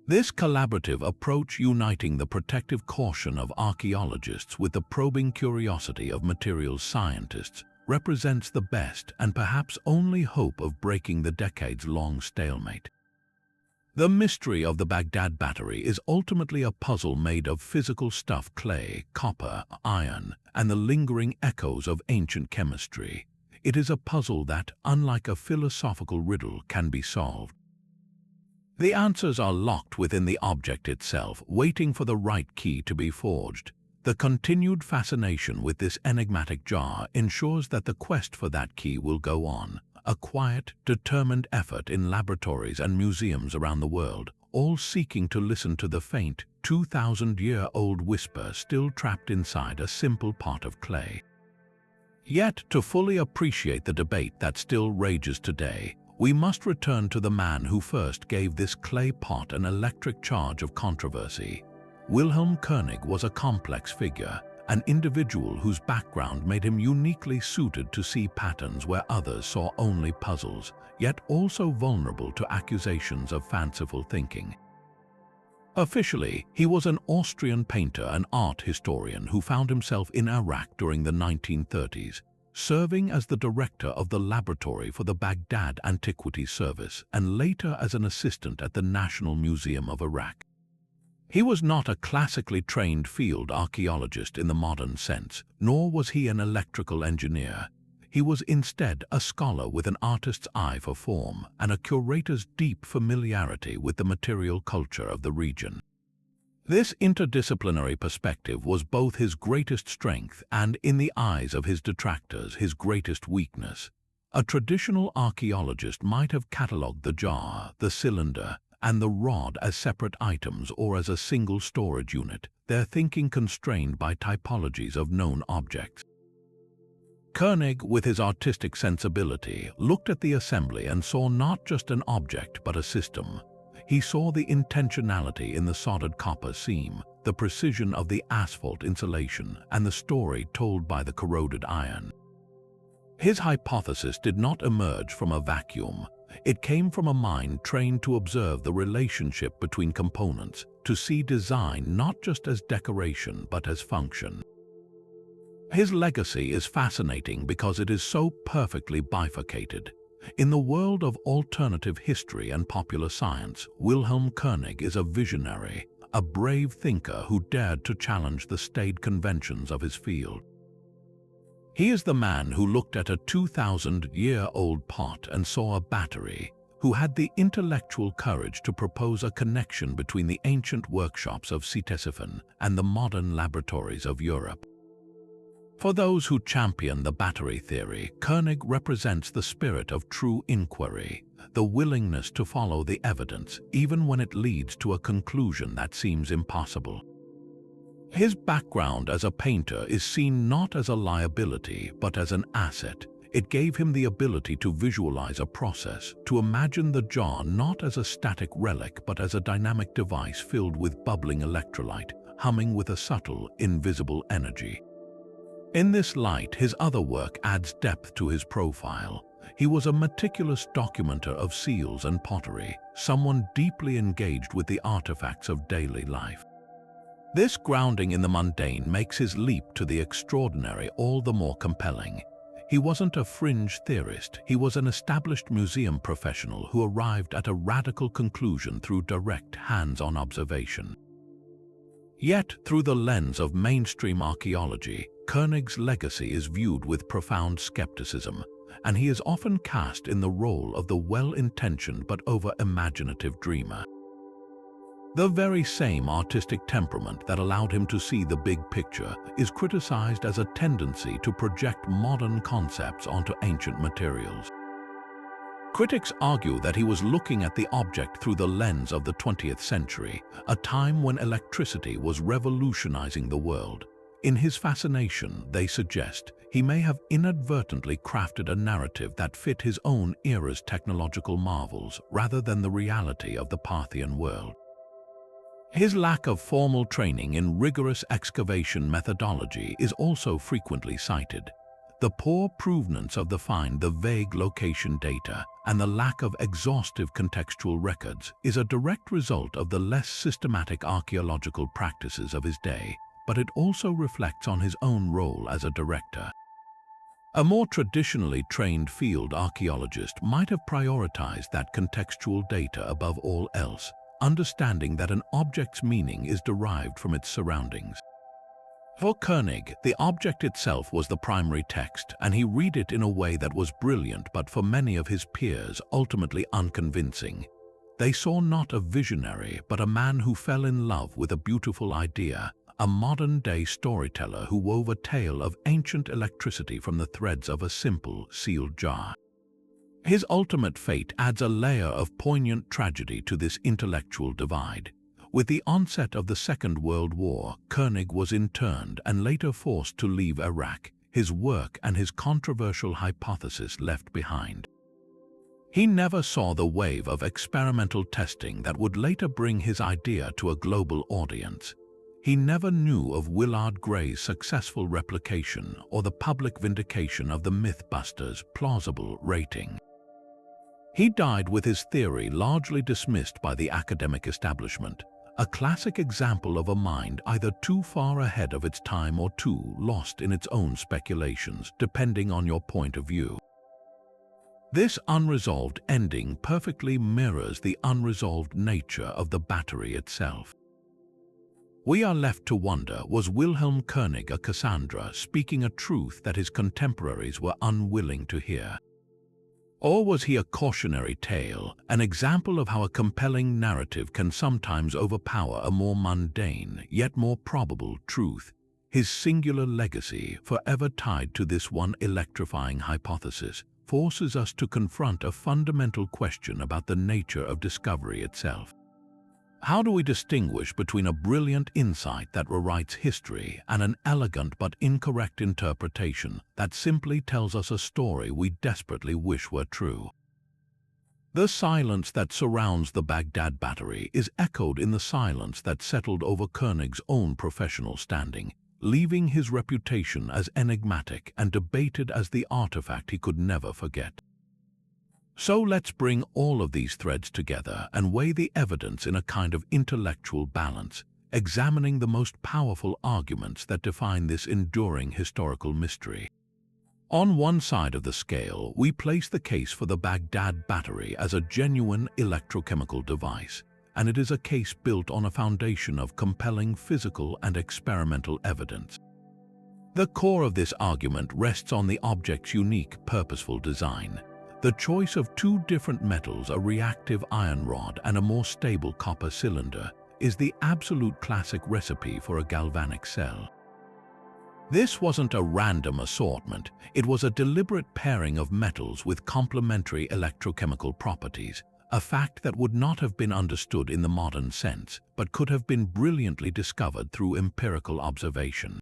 S1: This collaborative approach, uniting the protective caution of archaeologists with the probing curiosity of materials scientists, represents the best and perhaps only hope of breaking the decades-long stalemate. The mystery of the Baghdad Battery is ultimately a puzzle made of physical stuff: clay, copper, iron, and the lingering echoes of ancient chemistry. It is a puzzle that, unlike a philosophical riddle, can be solved. The answers are locked within the object itself, waiting for the right key to be forged. The continued fascination with this enigmatic jar ensures that the quest for that key will go on. A quiet, determined effort in laboratories and museums around the world, all seeking to listen to the faint, 2,000-year-old whisper still trapped inside a simple pot of clay. Yet, to fully appreciate the debate that still rages today, we must return to the man who first gave this clay pot an electric charge of controversy. Wilhelm König was a complex figure, an individual whose background made him uniquely suited to see patterns where others saw only puzzles, yet also vulnerable to accusations of fanciful thinking. Officially, he was an Austrian painter and art historian who found himself in Iraq during the 1930s, serving as the director of the laboratory for the Baghdad Antiquities Service and later as an assistant at the National Museum of Iraq. He was not a classically trained field archaeologist in the modern sense, nor was he an electrical engineer. He was instead a scholar with an artist's eye for form and a curator's deep familiarity with the material culture of the region. This interdisciplinary perspective was both his greatest strength and, in the eyes of his detractors, his greatest weakness. A traditional archaeologist might have catalogued the jar, the cylinder, and the rod as separate items or as a single storage unit, their thinking constrained by typologies of known objects. König, with his artistic sensibility, looked at the assembly and saw not just an object but a system. He saw the intentionality in the soldered copper seam, the precision of the asphalt insulation, and the story told by the corroded iron. His hypothesis did not emerge from a vacuum. It came from a mind trained to observe the relationship between components, to see design not just as decoration but as function. His legacy is fascinating because it is so perfectly bifurcated. In the world of alternative history and popular science, Wilhelm König is a visionary, a brave thinker who dared to challenge the staid conventions of his field. He is the man who looked at a 2,000-year-old pot and saw a battery, who had the intellectual courage to propose a connection between the ancient workshops of Ctesiphon and the modern laboratories of Europe. For those who champion the battery theory, König represents the spirit of true inquiry, the willingness to follow the evidence, even when it leads to a conclusion that seems impossible. His background as a painter is seen not as a liability, but as an asset. It gave him the ability to visualize a process, to imagine the jar not as a static relic, but as a dynamic device filled with bubbling electrolyte, humming with a subtle, invisible energy. In this light, his other work adds depth to his profile. He was a meticulous documenter of seals and pottery, someone deeply engaged with the artifacts of daily life. This grounding in the mundane makes his leap to the extraordinary all the more compelling. He wasn't a fringe theorist, he was an established museum professional who arrived at a radical conclusion through direct hands-on observation. Yet, through the lens of mainstream archaeology, König's legacy is viewed with profound skepticism, and he is often cast in the role of the well-intentioned but over-imaginative dreamer. The very same artistic temperament that allowed him to see the big picture is criticized as a tendency to project modern concepts onto ancient materials. Critics argue that he was looking at the object through the lens of the 20th century, a time when electricity was revolutionizing the world. In his fascination, they suggest, he may have inadvertently crafted a narrative that fit his own era's technological marvels rather than the reality of the Parthian world. His lack of formal training in rigorous excavation methodology is also frequently cited. The poor provenance of the find, the vague location data, and the lack of exhaustive contextual records is a direct result of the less systematic archaeological practices of his day, but it also reflects on his own role as a director. A more traditionally trained field archaeologist might have prioritized that contextual data above all else, understanding that an object's meaning is derived from its surroundings. For König, the object itself was the primary text, and he read it in a way that was brilliant but for many of his peers ultimately unconvincing. They saw not a visionary but a man who fell in love with a beautiful idea, a modern-day storyteller who wove a tale of ancient electricity from the threads of a simple, sealed jar. His ultimate fate adds a layer of poignant tragedy to this intellectual divide. With the onset of the Second World War, König was interned and later forced to leave Iraq, his work and his controversial hypothesis left behind. He never saw the wave of experimental testing that would later bring his idea to a global audience. He never knew of Willard Gray's successful replication or the public vindication of the Mythbusters' plausible rating. He died with his theory largely dismissed by the academic establishment, a classic example of a mind either too far ahead of its time or too lost in its own speculations, depending on your point of view. This unresolved ending perfectly mirrors the unresolved nature of the battery itself. We are left to wonder, was Wilhelm König a Cassandra speaking a truth that his contemporaries were unwilling to hear? Or was he a cautionary tale, an example of how a compelling narrative can sometimes overpower a more mundane, yet more probable truth? His singular legacy, forever tied to this one electrifying hypothesis, forces us to confront a fundamental question about the nature of discovery itself. How do we distinguish between a brilliant insight that rewrites history and an elegant but incorrect interpretation that simply tells us a story we desperately wish were true? The silence that surrounds the Baghdad Battery is echoed in the silence that settled over König's own professional standing, leaving his reputation as enigmatic and debated as the artifact he could never forget. So let's bring all of these threads together and weigh the evidence in a kind of intellectual balance, examining the most powerful arguments that define this enduring historical mystery. On one side of the scale, we place the case for the Baghdad Battery as a genuine electrochemical device, and it is a case built on a foundation of compelling physical and experimental evidence. The core of this argument rests on the object's unique, purposeful design. The choice of two different metals, a reactive iron rod and a more stable copper cylinder, is the absolute classic recipe for a galvanic cell. This wasn't a random assortment, it was a deliberate pairing of metals with complementary electrochemical properties, a fact that would not have been understood in the modern sense, but could have been brilliantly discovered through empirical observation.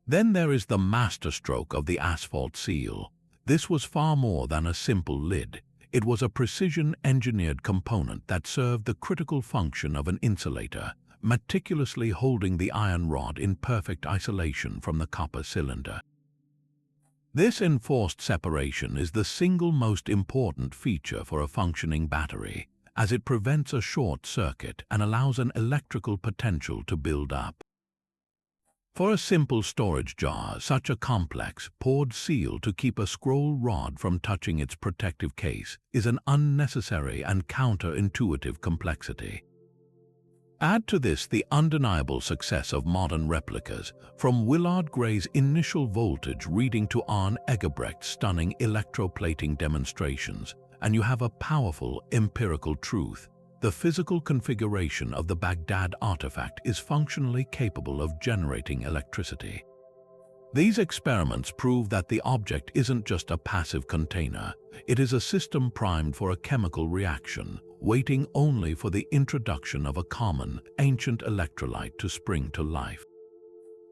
S1: Then there is the masterstroke of the asphalt seal. This was far more than a simple lid. It was a precision-engineered component that served the critical function of an insulator, meticulously holding the iron rod in perfect isolation from the copper cylinder. This enforced separation is the single most important feature for a functioning battery, as it prevents a short circuit and allows an electrical potential to build up. For a simple storage jar, such a complex, poured seal to keep a scroll rod from touching its protective case is an unnecessary and counterintuitive complexity. Add to this the undeniable success of modern replicas, from Willard Gray's initial voltage reading to Arne Egebrecht's stunning electroplating demonstrations, and you have a powerful empirical truth. The physical configuration of the Baghdad artifact is functionally capable of generating electricity. These experiments prove that the object isn't just a passive container, it is a system primed for a chemical reaction, waiting only for the introduction of a common, ancient electrolyte to spring to life.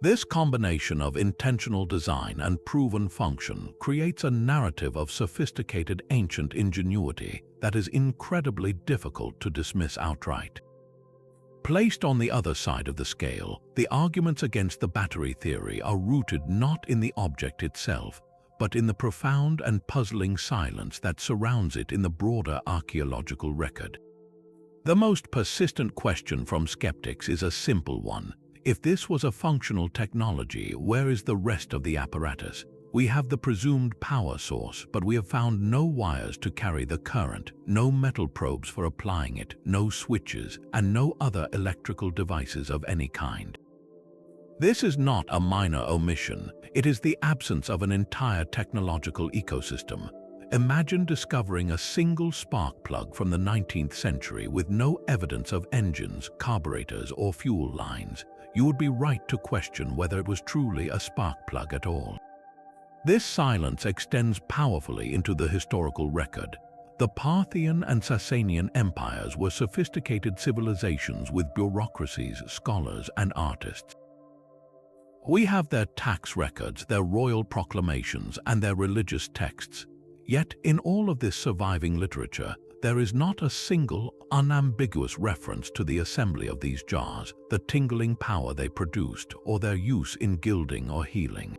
S1: This combination of intentional design and proven function creates a narrative of sophisticated ancient ingenuity that is incredibly difficult to dismiss outright. Placed on the other side of the scale, the arguments against the battery theory are rooted not in the object itself, but in the profound and puzzling silence that surrounds it in the broader archaeological record. The most persistent question from skeptics is a simple one. If this was a functional technology, where is the rest of the apparatus? We have the presumed power source, but we have found no wires to carry the current, no metal probes for applying it, no switches, and no other electrical devices of any kind. This is not a minor omission, it is the absence of an entire technological ecosystem. Imagine discovering a single spark plug from the 19th century with no evidence of engines, carburetors, or fuel lines. You would be right to question whether it was truly a spark plug at all. This silence extends powerfully into the historical record. The Parthian and Sasanian empires were sophisticated civilizations with bureaucracies, scholars, and artists. We have their tax records, their royal proclamations, and their religious texts. Yet, in all of this surviving literature, there is not a single, unambiguous reference to the assembly of these jars, the tingling power they produced, or their use in gilding or healing.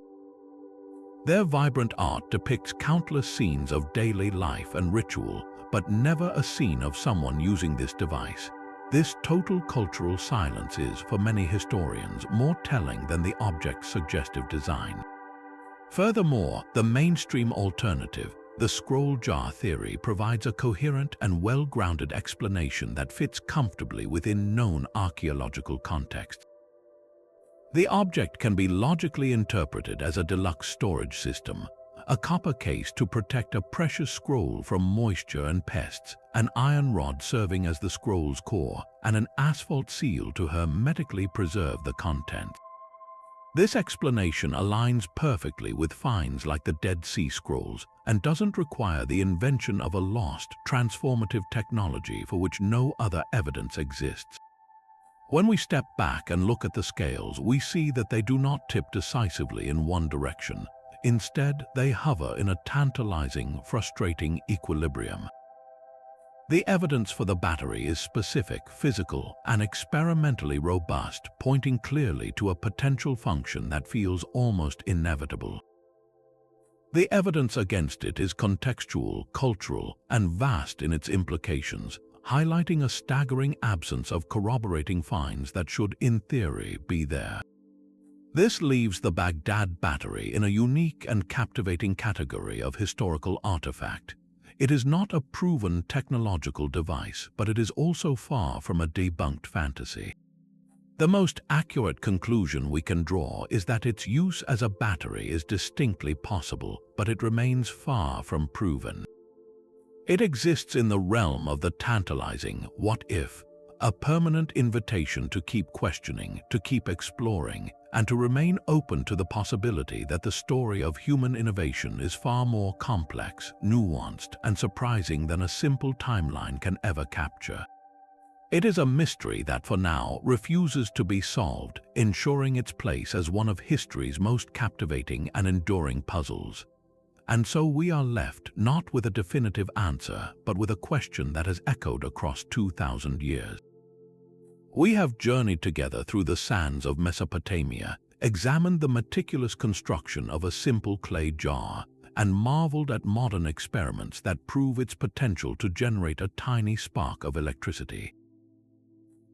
S1: Their vibrant art depicts countless scenes of daily life and ritual, but never a scene of someone using this device. This total cultural silence is, for many historians, more telling than the object's suggestive design. Furthermore, the mainstream alternative, the scroll jar theory, provides a coherent and well-grounded explanation that fits comfortably within known archaeological contexts. The object can be logically interpreted as a deluxe storage system, a copper case to protect a precious scroll from moisture and pests, an iron rod serving as the scroll's core, and an asphalt seal to hermetically preserve the contents. This explanation aligns perfectly with finds like the Dead Sea Scrolls and doesn't require the invention of a lost, transformative technology for which no other evidence exists. When we step back and look at the scales, we see that they do not tip decisively in one direction. Instead, they hover in a tantalizing, frustrating equilibrium. The evidence for the battery is specific, physical, and experimentally robust, pointing clearly to a potential function that feels almost inevitable. The evidence against it is contextual, cultural, and vast in its implications, highlighting a staggering absence of corroborating finds that should, in theory, be there. This leaves the Baghdad Battery in a unique and captivating category of historical artifact. It is not a proven technological device, but it is also far from a debunked fantasy. The most accurate conclusion we can draw is that its use as a battery is distinctly possible, but it remains far from proven. It exists in the realm of the tantalizing what if, a permanent invitation to keep questioning, to keep exploring, and to remain open to the possibility that the story of human innovation is far more complex, nuanced, and surprising than a simple timeline can ever capture. It is a mystery that, for now, refuses to be solved, ensuring its place as one of history's most captivating and enduring puzzles. And so we are left not with a definitive answer, but with a question that has echoed across 2,000 years. We have journeyed together through the sands of Mesopotamia, examined the meticulous construction of a simple clay jar, and marveled at modern experiments that prove its potential to generate a tiny spark of electricity.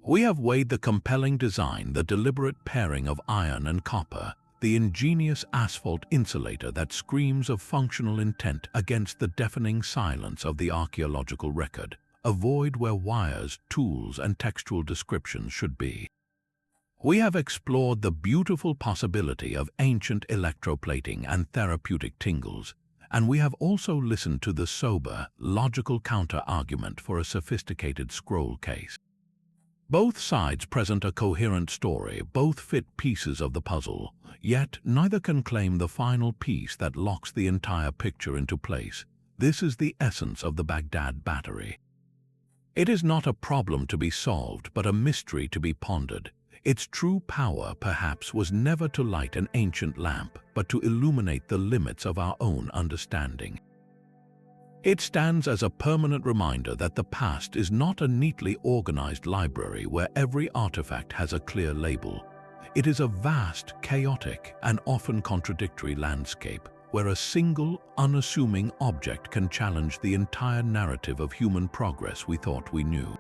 S1: We have weighed the compelling design, the deliberate pairing of iron and copper, the ingenious asphalt insulator that screams of functional intent against the deafening silence of the archaeological record, a void where wires, tools, and textual descriptions should be. We have explored the beautiful possibility of ancient electroplating and therapeutic tingles, and we have also listened to the sober, logical counter-argument for a sophisticated scroll case. Both sides present a coherent story, both fit pieces of the puzzle, yet neither can claim the final piece that locks the entire picture into place. This is the essence of the Baghdad Battery. It is not a problem to be solved, but a mystery to be pondered. Its true power, perhaps, was never to light an ancient lamp, but to illuminate the limits of our own understanding. It stands as a permanent reminder that the past is not a neatly organized library where every artifact has a clear label. It is a vast, chaotic, and often contradictory landscape where a single, unassuming object can challenge the entire narrative of human progress we thought we knew.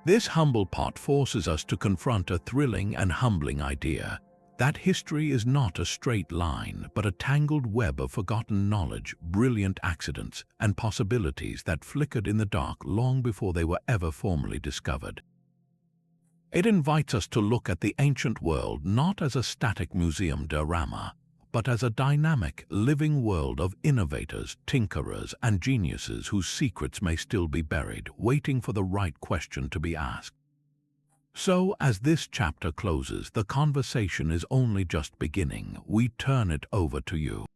S1: This humble pot forces us to confront a thrilling and humbling idea: that history is not a straight line, but a tangled web of forgotten knowledge, brilliant accidents, and possibilities that flickered in the dark long before they were ever formally discovered. It invites us to look at the ancient world not as a static museum diorama, but as a dynamic, living world of innovators, tinkerers, and geniuses whose secrets may still be buried, waiting for the right question to be asked. So, as this chapter closes, the conversation is only just beginning. We turn it over to you.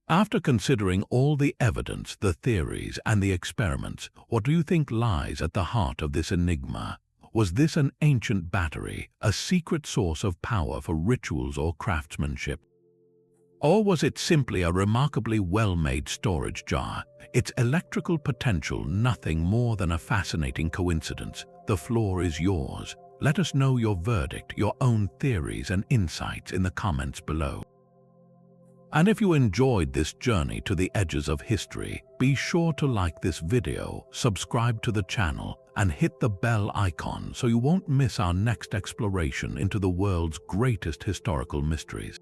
S1: After considering all the evidence, the theories, and the experiments, what do you think lies at the heart of this enigma? Was this an ancient battery, a secret source of power for rituals or craftsmanship? Or was it simply a remarkably well-made storage jar, its electrical potential nothing more than a fascinating coincidence? The floor is yours. Let us know your verdict, your own theories and insights in the comments below. And if you enjoyed this journey to the edges of history, be sure to like this video, subscribe to the channel, and hit the bell icon so you won't miss our next exploration into the world's greatest historical mysteries.